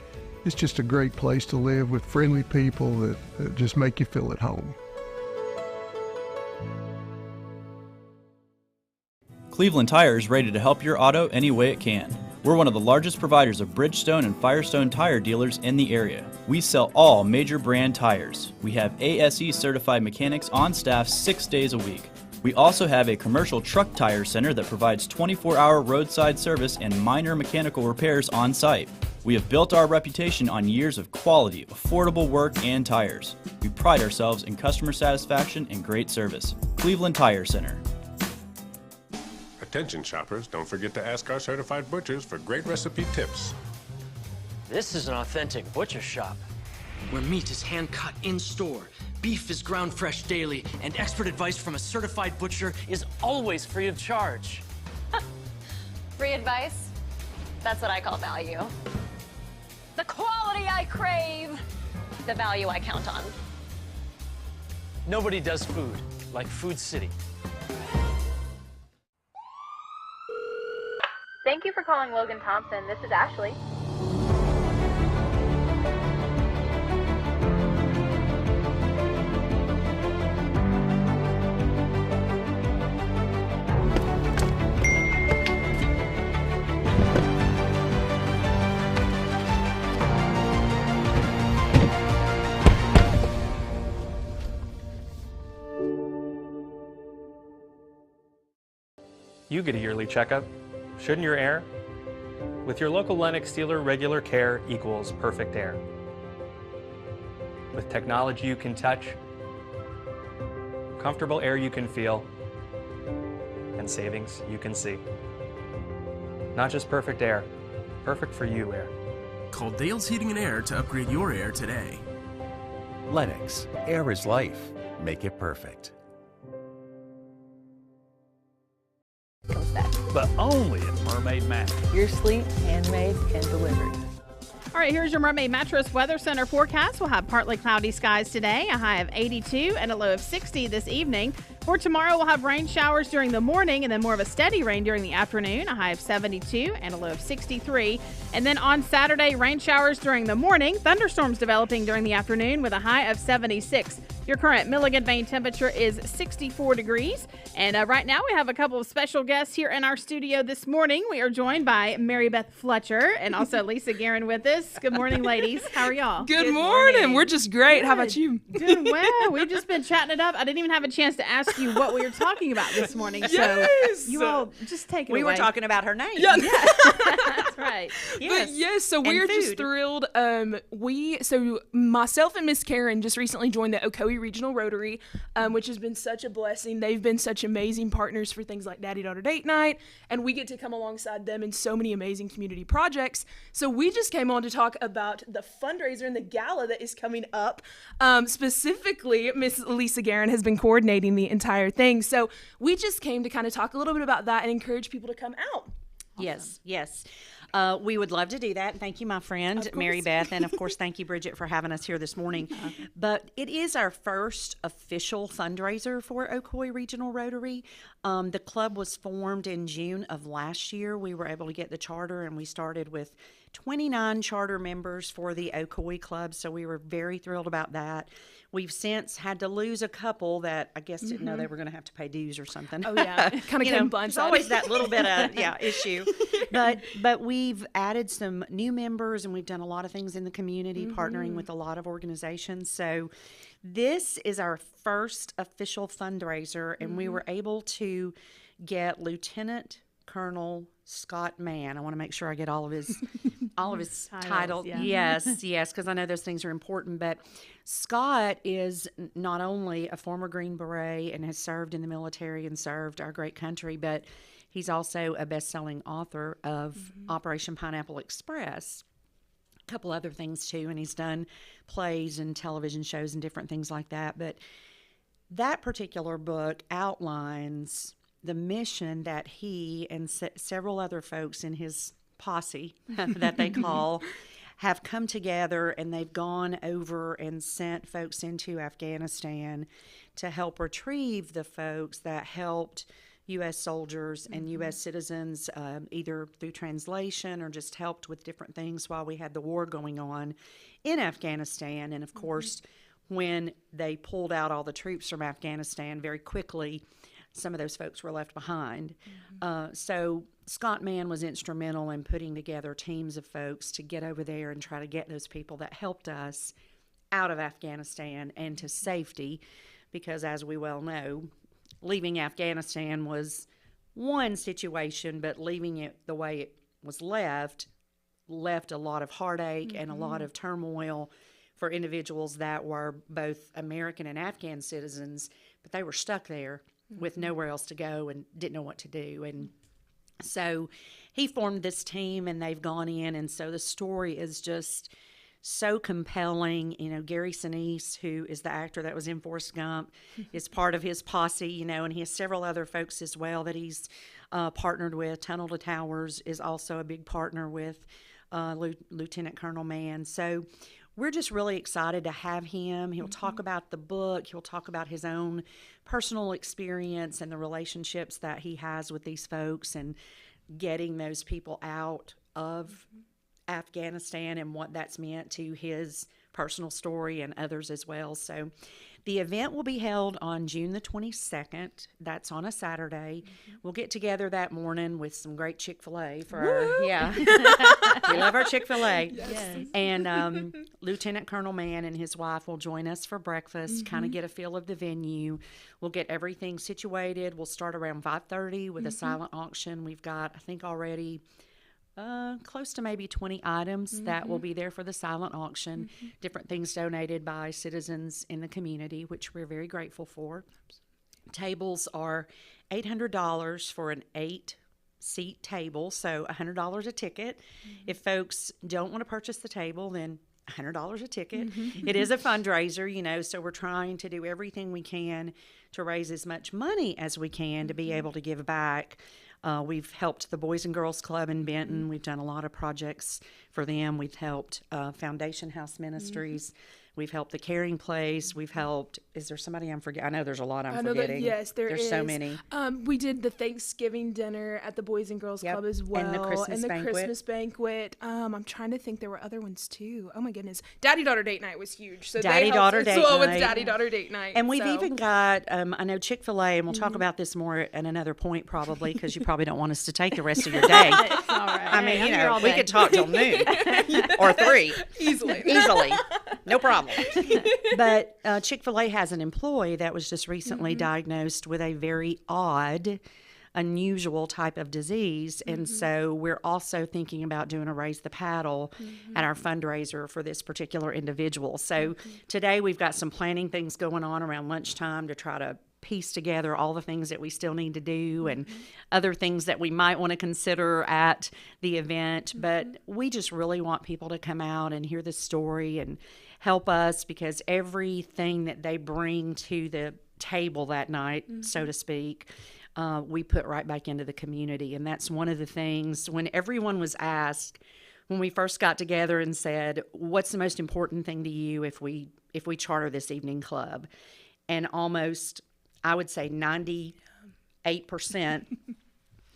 It's just a great place to live with friendly people that just make you feel at home. Cleveland Tire is ready to help your auto any way it can. We're one of the largest providers of Bridgestone and Firestone tire dealers in the area. We sell all major brand tires. We have ASE certified mechanics on staff 6 days a week. We also have a commercial truck tire center that provides 24-hour roadside service and minor mechanical repairs on site. We have built our reputation on years of quality, affordable work and tires. We pride ourselves in customer satisfaction and great service. Cleveland Tire Center. Attention shoppers, don't forget to ask our certified butchers for great recipe tips. This is an authentic butcher shop, where meat is hand-cut in-store, beef is ground fresh daily, and expert advice from a certified butcher is always free of charge. Free advice? That's what I call value. The quality I crave, the value I count on. Nobody does food like Food City. Thank you you for calling Logan Thompson. This is Ashley. You get a yearly checkup. Shouldn't your air? With your local Lennox dealer, regular care equals perfect air. With technology you can touch, comfortable air you can feel, and savings you can see. Not just perfect air, perfect for you air. Call Dale's Heating and Air to upgrade your air today. Lennox, air is life. Make it perfect. But only at Mermaid Mattress. Your sleep handmade and delivered. All right, here's your Mermaid Mattress Weather Center forecast. We'll have partly cloudy skies today, a high of 82 and a low of 60 this evening. For tomorrow, we'll have rain showers during the morning and then more of a steady rain during the afternoon, a high of 72 and a low of 63. And then on Saturday, rain showers during the morning, thunderstorms developing during the afternoon with a high of 76. Your current Milligan Bay temperature is 64 degrees. And right now we have a couple of special guests here in our studio this morning. We are joined by Mary Beth Fletcher and also Lisa Geren with us. Good morning, ladies. How are y'all? Good morning. We're just great. Good. How about you? Doing well. We've just been chatting it up. I didn't even have a chance to ask you what we were talking about this morning. Yes. So you all just take it away. We were talking about her name. Yeah. That's right. Yes. But yes, so we're just thrilled. So myself and Miss Karen just recently joined the Ocoee Regional Rotary, which has been such a blessing. They've been such amazing partners for things like Daddy Daughter Date Night, and we get to come alongside them in so many amazing community projects. So we just came on to talk about the fundraiser and the gala that is coming up. Specifically, Miss Lisa Geren has been coordinating the entire thing. So we just came to kind of talk a little bit about that and encourage people to come out. Awesome. Yes. We would love to do that. Thank you, my friend, Mary Beth. And, of course, thank you, Bridget, for having us here this morning. But it is our first official fundraiser for Ocoee Regional Rotary. The club was formed in June of last year. We were able to get the charter, and we started with 29 charter members for the Ocoee Club, so we were very thrilled about that. We've since had to lose a couple that I guess didn't know they were going to have to pay dues or something. Oh, yeah. Kind of came blindsided. There's always that little bit of, issue. But we've added some new members, and we've done a lot of things in the community, partnering with a lot of organizations. So this is our first official fundraiser, and we were able to get Lieutenant Colonel Scott Mann. I want to make sure I get all of his titles. Yeah. Yes, because I know those things are important. But Scott is not only a former Green Beret and has served in the military and served our great country, but he's also a best-selling author of Operation Pineapple Express. A couple other things too, and he's done plays and television shows and different things like that. But that particular book outlines the mission that he and several other folks in his posse that they call have come together, and they've gone over and sent folks into Afghanistan to help retrieve the folks that helped U.S. soldiers and U.S. citizens, either through translation or just helped with different things while we had the war going on in Afghanistan. And of course, when they pulled out all the troops from Afghanistan very quickly, some of those folks were left behind. So Scott Mann was instrumental in putting together teams of folks to get over there and try to get those people that helped us out of Afghanistan and to safety, because as we well know, leaving Afghanistan was one situation, but leaving it the way it was left a lot of heartache and a lot of turmoil for individuals that were both American and Afghan citizens, but they were stuck there with nowhere else to go and didn't know what to do. And so he formed this team, and they've gone in, and so the story is just so compelling. You know, Gary Sinise, who is the actor that was in Forrest Gump, is part of his posse, you know, and he has several other folks as well that he's partnered with. Tunnel to Towers is also a big partner with Lieutenant Colonel Mann. So we're just really excited to have him. He'll talk about the book. He'll talk about his own personal experience and the relationships that he has with these folks. And getting those people out of Afghanistan and what that's meant to his personal story and others as well. So the event will be held on June the 22nd. That's on a Saturday. We'll get together that morning with some great Chick-fil-A for our, yeah. We love our Chick-fil-A. Yes. And Lieutenant Colonel Mann and his wife will join us for breakfast, kind of get a feel of the venue. We'll get everything situated. We'll start around 5:30 with a silent auction. We've got, I think, already close to maybe 20 items that will be there for the silent auction, different things donated by citizens in the community, which we're very grateful for. Tables are $800 for an 8-seat table, so $100 a ticket. If folks don't want to purchase the table, then $100 a ticket. It is a fundraiser, you know, so we're trying to do everything we can to raise as much money as we can to be able to give back. We've helped the Boys and Girls Club in Benton. We've done a lot of projects for them. We've helped Foundation House Ministries. We've helped the Caring Place. We've helped, is there somebody I'm forgetting? I know there's a lot I'm forgetting. Yes, there's so many. We did the Thanksgiving dinner at the Boys and Girls Club as well. And the Christmas banquet. Christmas banquet. I'm trying to think, there were other ones too. Oh my goodness. Daddy-daughter date night was huge. So Daddy-daughter date night. with Daddy-daughter date night. And we've even got, I know Chick-fil-A, and we'll talk about this more at another point probably, because you probably don't want us to take the rest of your day. It's all right. I mean, Hey, you I'm here know, all we day. could talk till noon or 3. Easily. No problem. But Chick-fil-A has an employee that was just recently diagnosed with a very odd, unusual type of disease. And so we're also thinking about doing a Raise the Paddle at our fundraiser for this particular individual. So today we've got some planning things going on around lunchtime to try to piece together all the things that we still need to do and other things that we might want to consider at the event. But we just really want people to come out and hear the story and help us, because everything that they bring to the table that night, so to speak, we put right back into the community. And that's one of the things, when everyone was asked, when we first got together and said, what's the most important thing to you if we charter this evening club? And almost, I would say 98%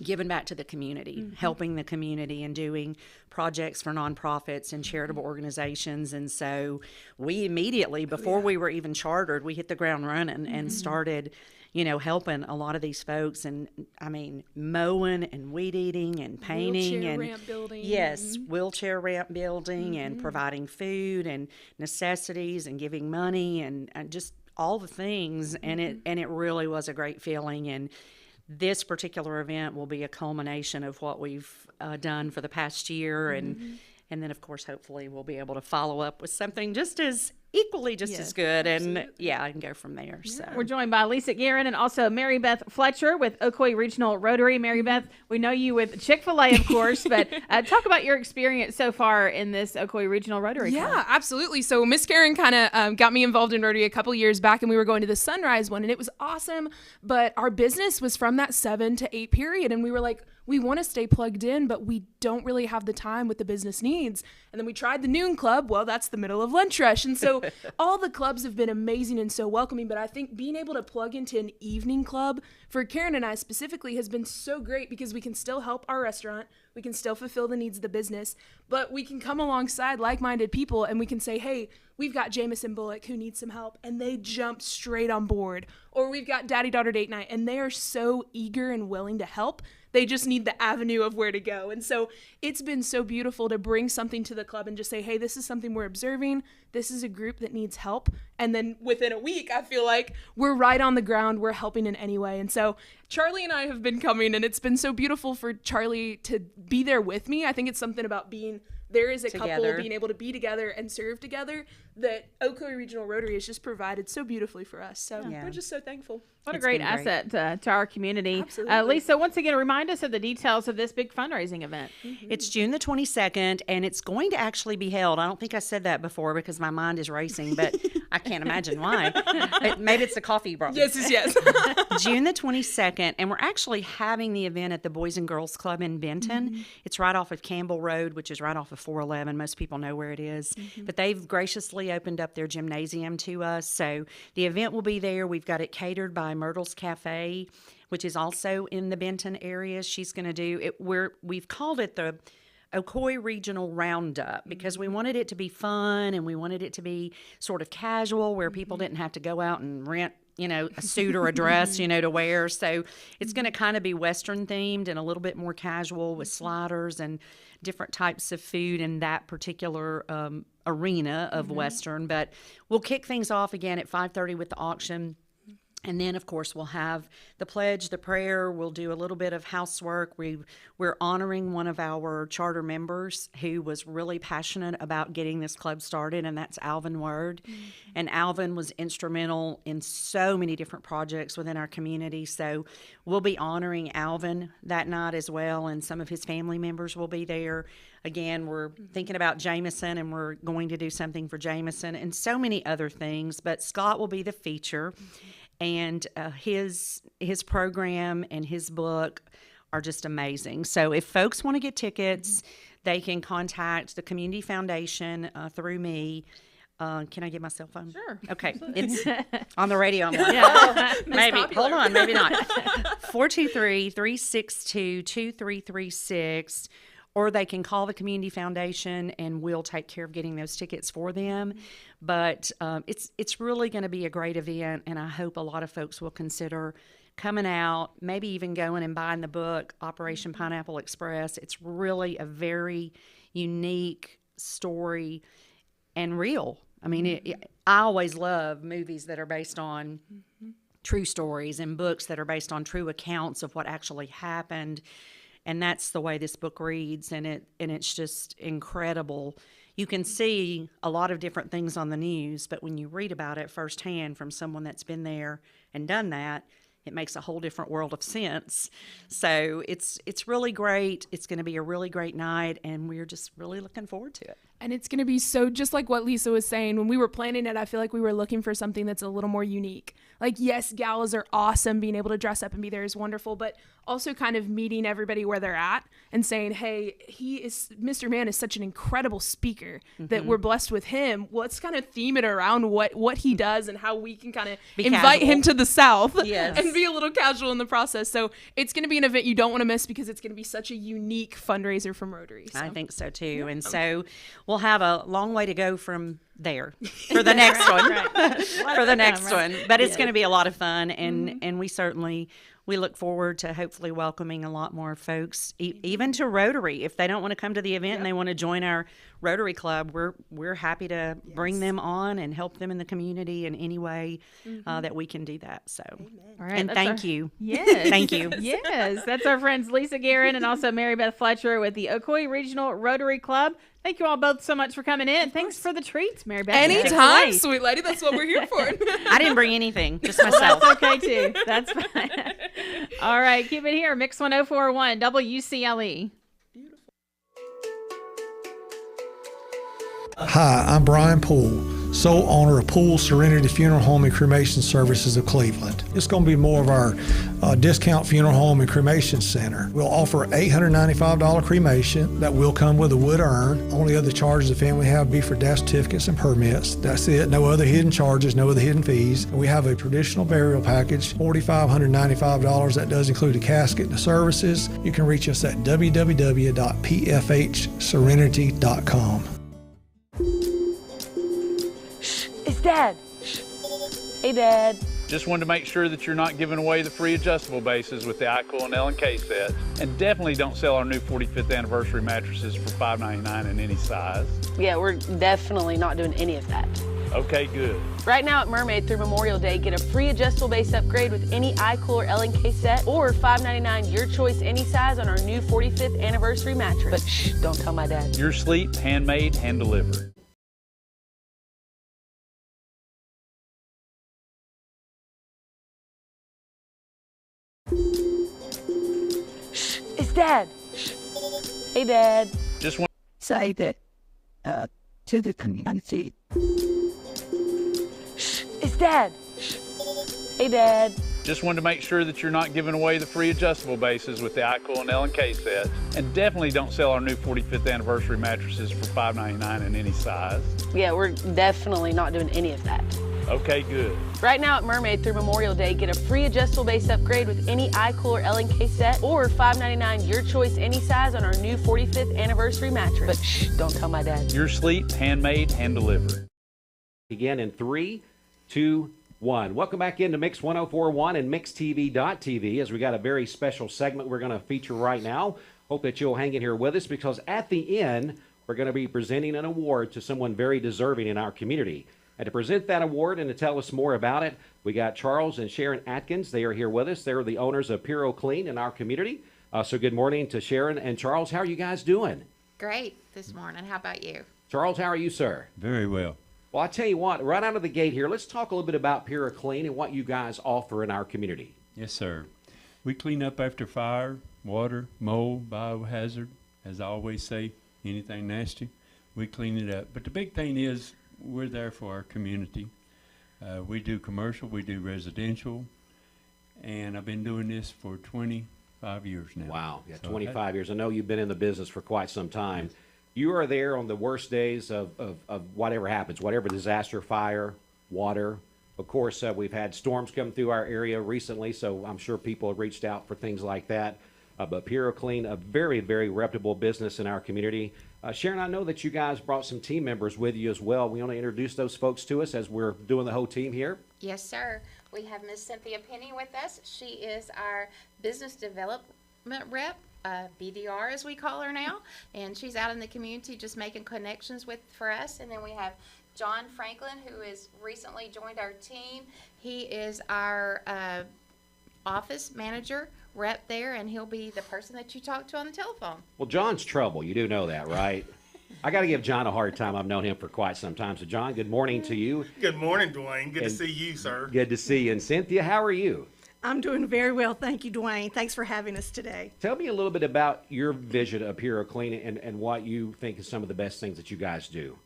giving back to the community, helping the community and doing projects for nonprofits and charitable organizations. And so we immediately, before we were even chartered, we hit the ground running and started, you know, helping a lot of these folks. And I mean, mowing and weed eating and painting wheelchair and ramp building. Yes, wheelchair ramp building and providing food and necessities and giving money and just all the things. And it really was a great feeling. And this particular event will be a culmination of what we've done for the past year, and then of course hopefully we'll be able to follow up with something just as equally as good, and I can go from there. So We're joined by Lisa Geren and also Mary Beth Fletcher with Ocoee Regional Rotary. Mary Beth, we know you with Chick-fil-A, of course, but talk about your experience so far in this Ocoee Regional Rotary Club. Yeah, absolutely. So Miss Geren kind of got me involved in Rotary a couple years back, and we were going to the Sunrise one, and it was awesome. But our business was from that 7 to 8 period, and we were like, we want to stay plugged in, but we don't really have the time with the business needs. And then we tried the noon club. Well, that's the middle of lunch rush. And so all the clubs have been amazing and so welcoming, but I think being able to plug into an evening club for Karen and I specifically has been so great, because we can still help our restaurant. We can still fulfill the needs of the business, but we can come alongside like-minded people and we can say, hey, we've got Jameson Bullock who needs some help, and they jump straight on board. Or we've got Daddy-Daughter Date Night, and they are so eager and willing to help. They just need the avenue of where to go. And so it's been so beautiful to bring something to the club and just say, hey, this is something we're observing. This is a group that needs help. And then within a week, I feel like we're right on the ground. We're helping in any way. And so Charlie and I have been coming, and it's been so beautiful for Charlie to be there with me. I think it's something about being there is a couple being able to be together and serve together that Ocoee Regional Rotary has just provided so beautifully for us. So we're just so thankful. What a great asset to our community. Absolutely. Lisa, once again, remind us of the details of this big fundraising event. It's June the 22nd, and it's going to actually be held. I don't think I said that before because my mind is racing, but I can't imagine why. Maybe it's the coffee you brought me. Yes. June the 22nd, and we're actually having the event at the Boys and Girls Club in Benton. It's right off of Campbell Road, which is right off of 411. Most people know where it is. But they've graciously opened up their gymnasium to us. So the event will be there. We've got it catered by Myrtle's Cafe, which is also in the Benton area. She's going to do it. We've called it the Ocoee Regional Roundup because we wanted it to be fun and we wanted it to be sort of casual where people didn't have to go out and rent, a suit or a dress, to wear. So it's going to kind of be Western themed and a little bit more casual with sliders and different types of food in that particular arena of Western. But we'll kick things off again at 5:30 with the auction. And then, of course, we'll have the pledge, the prayer. We'll do a little bit of housework. We're honoring one of our charter members who was really passionate about getting this club started, and that's Alvin Word. And Alvin was instrumental in so many different projects within our community. So we'll be honoring Alvin that night as well, and some of his family members will be there. Again, we're thinking about Jameson, and we're going to do something for Jameson and so many other things. But Scott will be the feature. And his program and his book are just amazing. So if folks want to get tickets, they can contact the Community Foundation through me. Can I get my cell phone? Sure. Okay. It's on the radio. I'm like, maybe. Popular. Hold on. Maybe not. 423-362-2336. Or they can call the Community Foundation and we'll take care of getting those tickets for them. But it's really going to be a great event, and I hope a lot of folks will consider coming out, maybe even going and buying the book, Operation Pineapple Express. It's really a very unique story and real. I mean, I always love movies that are based on true stories and books that are based on true accounts of what actually happened. And that's the way this book reads, and it's just incredible. You can see a lot of different things on the news, but when you read about it firsthand from someone that's been there and done that, it makes a whole different world of sense. So it's really great. It's going to be a really great night, and we're just really looking forward to it. And it's going to be so, just like what Lisa was saying, when we were planning it, I feel like we were looking for something that's a little more unique. Like, yes, galas are awesome. Being able to dress up and be there is wonderful, but also kind of meeting everybody where they're at and saying, hey, Mr. Mann is such an incredible speaker that we're blessed with him. Let's kind of theme it around what he does and how we can kind of invite him to the South and be a little casual in the process. So it's going to be an event you don't want to miss because it's going to be such a unique fundraiser from Rotary. So. I think so too. And so we'll have a long way to go from there for the next one. For the next one. But it's going to be a lot of fun, and we look forward to hopefully welcoming a lot more folks, even to Rotary. If they don't want to come to the event and they want to join our Rotary Club, we're happy to bring them on and help them in the community in any way that we can do that. So, all right, and thank you. Yes. Thank you. Yes, that's our friends Lisa Geren and also Mary Beth Fletcher with the Ocoee Regional Rotary Club. Thank you all both so much for coming in. Thanks for the treats, Mary Beth. Anytime, sweet lady. That's what we're here for. I didn't bring anything, just myself. That's okay, too. That's fine. All right, keep it here. Mix 1041 WCLE. Hi, I'm Brian Poole, sole owner of Poole Serenity Funeral Home and Cremation Services of Cleveland. It's going to be more of our discount funeral home and cremation center. We'll offer $895 cremation that will come with a wood urn. Only other charges the family have be for death certificates and permits. That's it. No other hidden charges, no other hidden fees. And we have a traditional burial package, $4,595. That does include a casket and the services. You can reach us at www.pfhserenity.com. It's Dad. Hey, Dad. Just wanted to make sure that you're not giving away the free adjustable bases with the iCool and L&K set. And definitely don't sell our new 45th anniversary mattresses for $5.99 in any size. Yeah, we're definitely not doing any of that. Okay, good. Right now at Mermaid through Memorial Day, get a free adjustable base upgrade with any iCool or L&K set, or $5.99 your choice any size on our new 45th anniversary mattress. But shh, don't tell my dad. Your sleep, handmade, hand delivered. Shh, it's Dad. Shh. Hey, Dad. Just want say that to the community. Shh, it's Dad. Shh. Hey, Dad. Just wanted to make sure that you're not giving away the free adjustable bases with the iCool and L&K set. And definitely don't sell our new 45th anniversary mattresses for $5.99 in any size. Yeah, we're definitely not doing any of that. Okay, good. Right now at Mermaid through Memorial Day, get a free adjustable base upgrade with any iCooler L&K set or $5.99 your choice any size on our new 45th anniversary mattress. But shh, don't tell my dad. Your sleep, handmade, hand delivered. Again in 3, 2, 1. Welcome back into Mix 104.1 and MixTV.tv as we got a very special segment we're going to feature right now. Hope that you'll hang in here with us because at the end, we're going to be presenting an award to someone very deserving in our community. And to present that award and to tell us more about it, we got Charles and Sharon Atkins. They are here with us. They're the owners of Puro Clean in our community. So good morning to Sharon and Charles. How are you guys doing? Great this morning. How about you? Charles, how are you, sir? Very well. Well, I tell you what, right out of the gate here, let's talk a little bit about Puro Clean and what you guys offer in our community. Yes, sir. We clean up after fire, water, mold, biohazard. As I always say, anything nasty, we clean it up. But the big thing is, we're there for our community. We do commercial, we do residential, and I've been doing this for 25 years now. Wow, yeah, so 25 years. I know you've been in the business for quite some time. Yes. You are there on the worst days of whatever happens, whatever disaster, fire, water. Of course, we've had storms come through our area recently, so I'm sure people have reached out for things like that. But Puro Clean, a very, very reputable business in our community. Sharon, I know that you guys brought some team members with you as well. We want to introduce those folks to us as we're doing the whole team here. Yes, sir. We have Miss Cynthia Penny with us. She is our business development rep, BDR as we call her now, and she's out in the community just making connections for us. And then we have John Franklin, who has recently joined our team. He is our office manager rep there, and he'll be the person that you talk to on the telephone. Well, John's trouble. You do know that, right? I got to give John a hard time. I've known him for quite some time. So, John, good morning to you. Good morning, Dwayne. Good to see you, sir. Good to see you. And Cynthia, how are you? I'm doing very well. Thank you, Dwayne. Thanks for having us today. Tell me a little bit about your vision of Puro Clean and what you think is some of the best things that you guys do.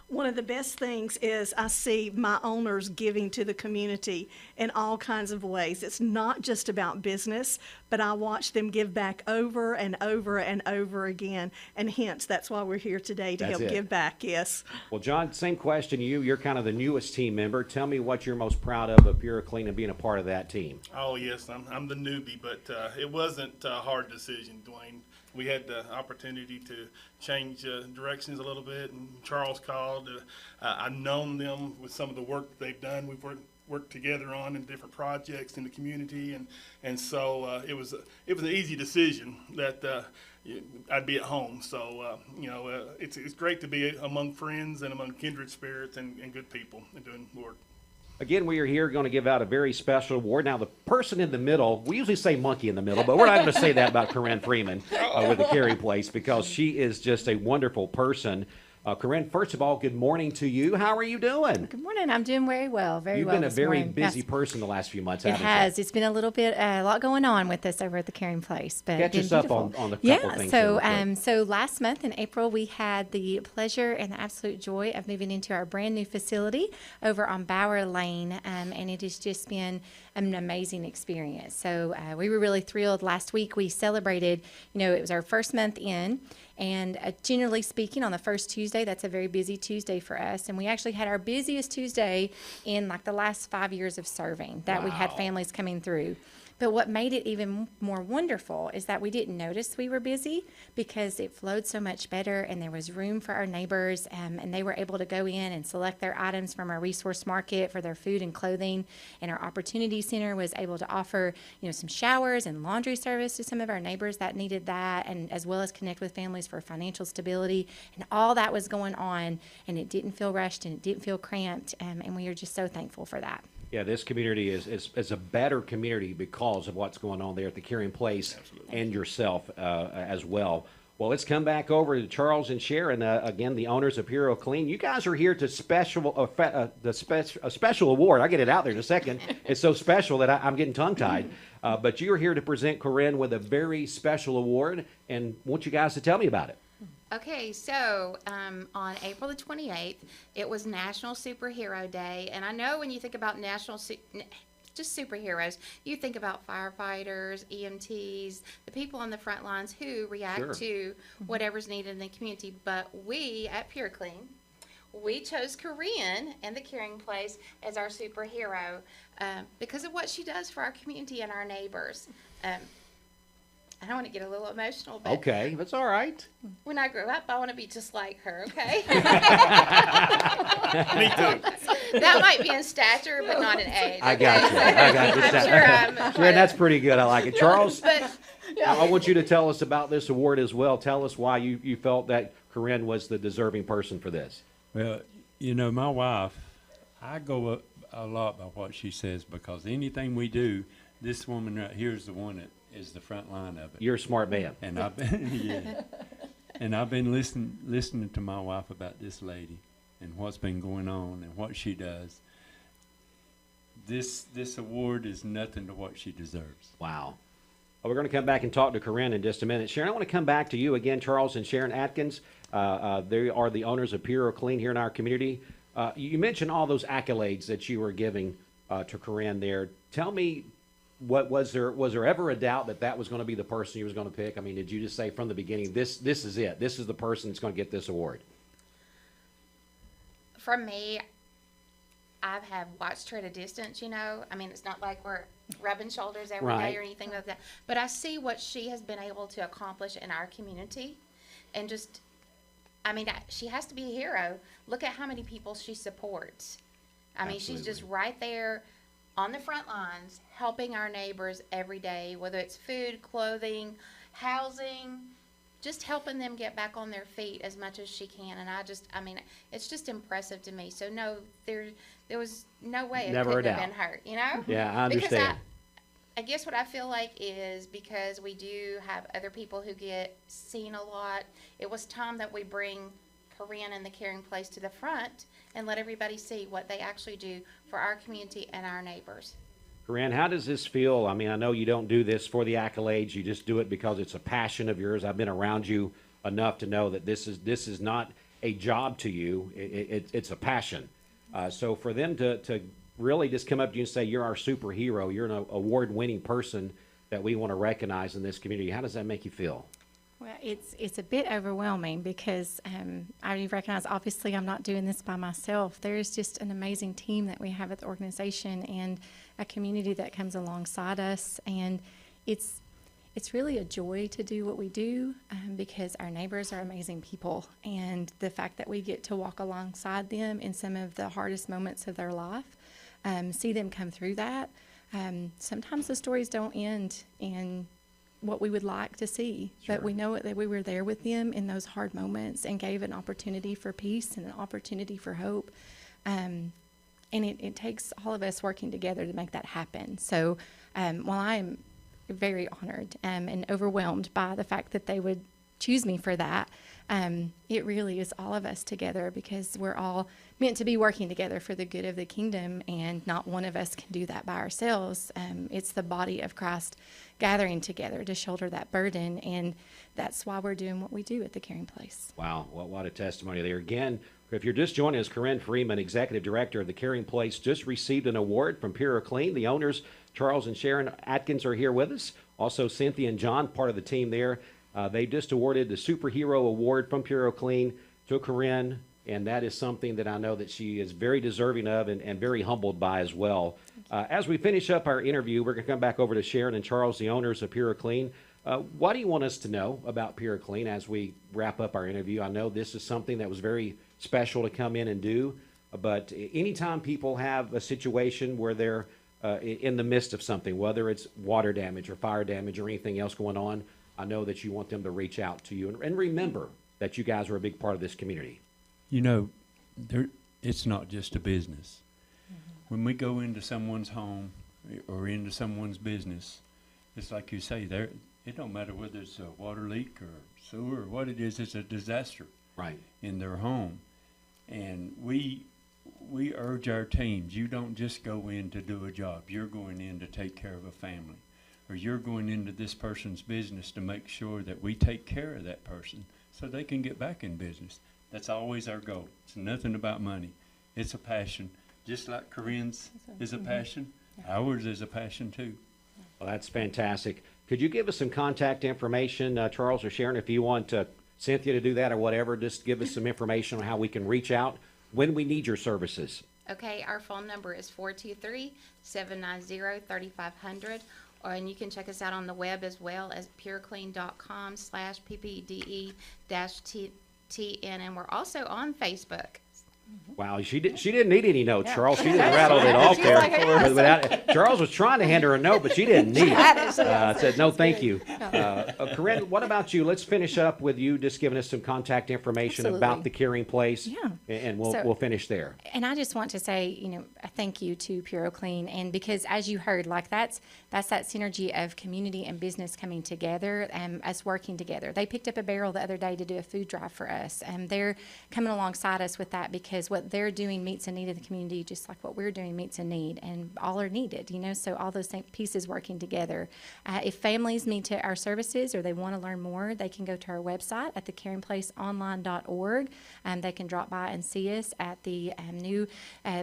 One of the best things is I see my owners giving to the community in all kinds of ways. It's not just about business, but I watch them give back over and over and over again. And hence, that's why we're here today to help give back, yes. Well, John, same question to you. You're kind of the newest team member. Tell me what you're most proud of Puro Clean and being a part of that team. Oh, yes, I'm the newbie, but it wasn't a hard decision, Dwayne. We had the opportunity to change directions a little bit, and Charles called. I've known them with some of the work that they've done. We've worked together on in different projects in the community, and so it was an easy decision that I'd be at home. So it's great to be among friends and among kindred spirits and good people and doing work. Again, we are here going to give out a very special award. Now, the person in the middle, we usually say monkey in the middle, but we're not going to say that about Geren Freeman with the Carey Place because she is just a wonderful person. Geren, first of all, good morning to you. How are you doing? Good morning. I'm doing very well. You've well. You've been a very morning. busy person the last few months, haven't you? It has. It's been a little bit, a lot going on with us over at the Carey Place. But catch us up on the couple things. So last month in April, we had the pleasure and the absolute joy of moving into our brand new facility over on Bower Lane, and it has just been an amazing experience. So we were really thrilled. Last week we celebrated, it was our first month in. And generally speaking, on the first Tuesday, that's a very busy Tuesday for us. And we actually had our busiest Tuesday in like the last 5 years of serving that we had families coming through. But what made it even more wonderful is that we didn't notice we were busy because it flowed so much better and there was room for our neighbors, and they were able to go in and select their items from our resource market for their food and clothing. And our opportunity center was able to offer, some showers and laundry service to some of our neighbors that needed that, and as well as connect with families for financial stability. And all that was going on, and it didn't feel rushed and it didn't feel cramped, and we are just so thankful for that. Yeah, this community is a better community because of what's going on there at the Carey Place. Absolutely. And yourself as well. Well, let's come back over to Charles and Sharon, again, the owners of Puro Clean. You guys are here to a special award. I'll get it out there in a second. It's so special that I'm getting tongue-tied. But you're here to present Geren with a very special award, and I want you guys to tell me about it. Okay, so on April the 28th, it was National Superhero Day, and I know when you think about just superheroes, you think about firefighters, EMTs, the people on the front lines who react to whatever's needed in the community. But we at Puro Clean, we chose Geren and the Caring Place as our superhero because of what she does for our community and our neighbors. I don't want to get a little emotional, but Okay, that's all right. when I grow up, I want to be just like her, okay? Me too. That might be in stature, but not in age. I got you. I got you. I'm sure I'm Sharon, that's pretty good. I like it. Charles, But, I want you to tell us about this award as well. Tell us why you felt that Geren was the deserving person for this. Well, you know, my wife, I go up a lot by what she says because anything we do, this woman right here is the one that is the front line of it. You're a smart man. And I've been, yeah. And I've been listening to my wife about this lady and what's been going on and what she does. This award is nothing to what she deserves. Wow. Well, we're going to come back and talk to Geren in just a minute. Sharon, I want to come back to you again, Charles and Sharon Atkins. They are the owners of Puro Clean here in our community. You mentioned all those accolades that you were giving to Geren there. Tell me, what was there ever a doubt that was going to be the person you was going to pick? I mean, did you just say from the beginning, this is it? This is the person that's going to get this award? for me, I have watched her at a distance, you know. I mean, it's not like we're rubbing shoulders every Right. day or anything like that. But I see what she has been able to accomplish in our community. And just, I mean, she has to be a hero. Look at how many people she supports. I mean, she's just right there on the front lines, helping our neighbors every day, whether it's food, clothing, housing, just helping them get back on their feet as much as she can. And I mean, it's just impressive to me. So no, there was no way it Never a couldn't have doubt. been her, you know? Yeah, I understand. Because I guess what I feel like is because we do have other people who get seen a lot, it was time that we bring Geren and the Caring Place to the front and let everybody see what they actually do for our community and our neighbors. Geren, how does this feel? I mean, I know you don't do this for the accolades. You just do it because it's a passion of yours. I've been around you enough to know that this is not a job to you. It's a passion. So for them to really just come up to you and say, you're our superhero, you're an award-winning person that we want to recognize in this community, how does that make you feel? Well, it's a bit overwhelming because I recognize, obviously, I'm not doing this by myself. There's just an amazing team that we have at the organization and a community that comes alongside us. And it's really a joy to do what we do because our neighbors are amazing people. And the fact that we get to walk alongside them in some of the hardest moments of their life, see them come through that. Sometimes the stories don't end in what we would like to see, but we know that we were there with them in those hard moments and gave an opportunity for peace and an opportunity for hope. And it takes all of us working together to make that happen. So while I am very honored and overwhelmed by the fact that they would choose me for that, it really is all of us together because we're all meant to be working together for the good of the kingdom, and not one of us can do that by ourselves. It's the body of Christ gathering together to shoulder that burden, and that's why we're doing what we do at the Caring Place. Wow, what a testimony there. Again, if you're just joining us, Geren Freeman, Executive Director of the Caring Place, just received an award from Puro Clean. The owners, Charles and Sharon Atkins, are here with us. Also, Cynthia and John, part of the team there. They just awarded the Superhero Award from Puro Clean to Geren, and that is something that I know that she is very deserving of and very humbled by as well. As we finish up our interview, we're going to come back over to Sharon and Charles, the owners of Puro Clean. What do you want us to know about Puro Clean as we wrap up our interview? I know this is something that was very special to come in and do, but anytime people have a situation where they're in the midst of something, whether it's water damage or fire damage or anything else going on, I know that you want them to reach out to you and remember that you guys are a big part of this community. You know, it's not just a business. When we go into someone's home or into someone's business, it's like you say, it don't matter whether it's a water leak or sewer or what it is, it's a disaster in their home. And we urge our teams, you don't just go in to do a job, you're going in to take care of a family. Or you're going into this person's business to make sure that we take care of that person so they can get back in business. That's always our goal. It's nothing about money. It's a passion. Just like Geren's is a passion, ours is a passion too. Well, that's fantastic. Could you give us some contact information, Charles or Sharon, if you want Cynthia to do that or whatever, just give us some information on how we can reach out when we need your services. Okay, our phone number is 423-790-3500, and you can check us out on the web as well as pureclean.com/ppe-tn, and we're also on Facebook. Wow, she didn't need any notes, Charles. She just rattled it off there. Charles was trying to hand her a note, but she didn't need it. Said no, thank you. Geren, what about you? Let's finish up with you just giving us some contact information about the Caring Place, and we'll finish there. And I just want to say, a thank you to Puro Clean, and because as you heard, like that's that synergy of community and business coming together and us working together. They picked up a barrel the other day to do a food drive for us, and they're coming alongside us with that because what they're doing meets a need of the community, just like what we're doing meets a need, and all are needed, so all those pieces working together. If families need our services or they want to learn more, they can go to our website at thecaringplaceonline.org. They can drop by and see us at the new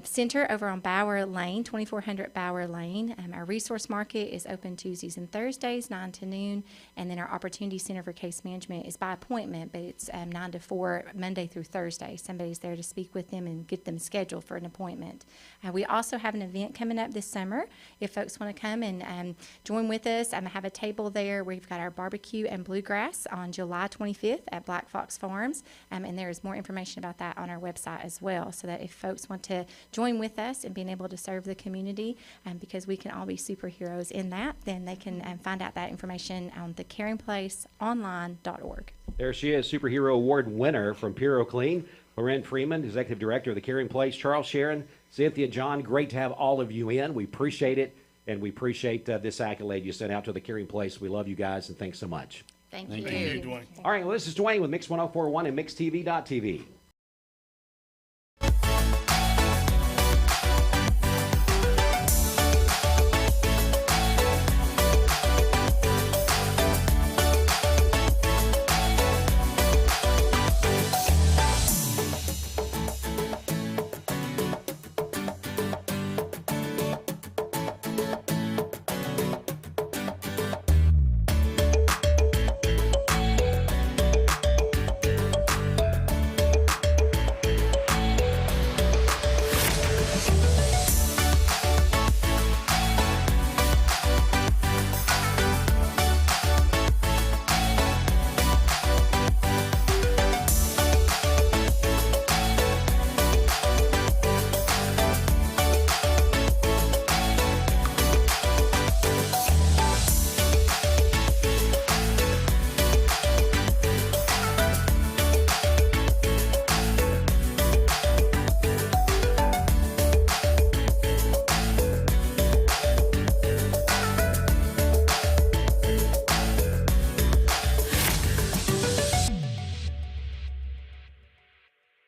center over on Bower Lane, 2400 Bower Lane. Our resource market is open Tuesdays and Thursdays, 9 to noon, and then our Opportunity Center for Case Management is by appointment, but it's 9 to 4, Monday through Thursday. Somebody's there to speak with them and get them scheduled for an appointment. We also have an event coming up this summer. If folks want to come and join with us, I have a table there. We've got our barbecue and bluegrass on July 25th at Black Fox Farms, and there is more information about that on our website as well, so that if folks want to join with us and being able to serve the community, because we can all be superheroes in that, then they can find out that information on thecaringplaceonline.org. There she is, Superhero Award winner from Puro Clean, Geren Freeman, Executive Director of the Caring Place. Charles, Sharon, Cynthia, John, great to have all of you in. We appreciate it, and we appreciate this accolade you sent out to the Caring Place. We love you guys, and thanks so much. Thank you. Thank you, Dwayne. All right, well, this is Dwayne with Mix 1041 and MixTV.tv.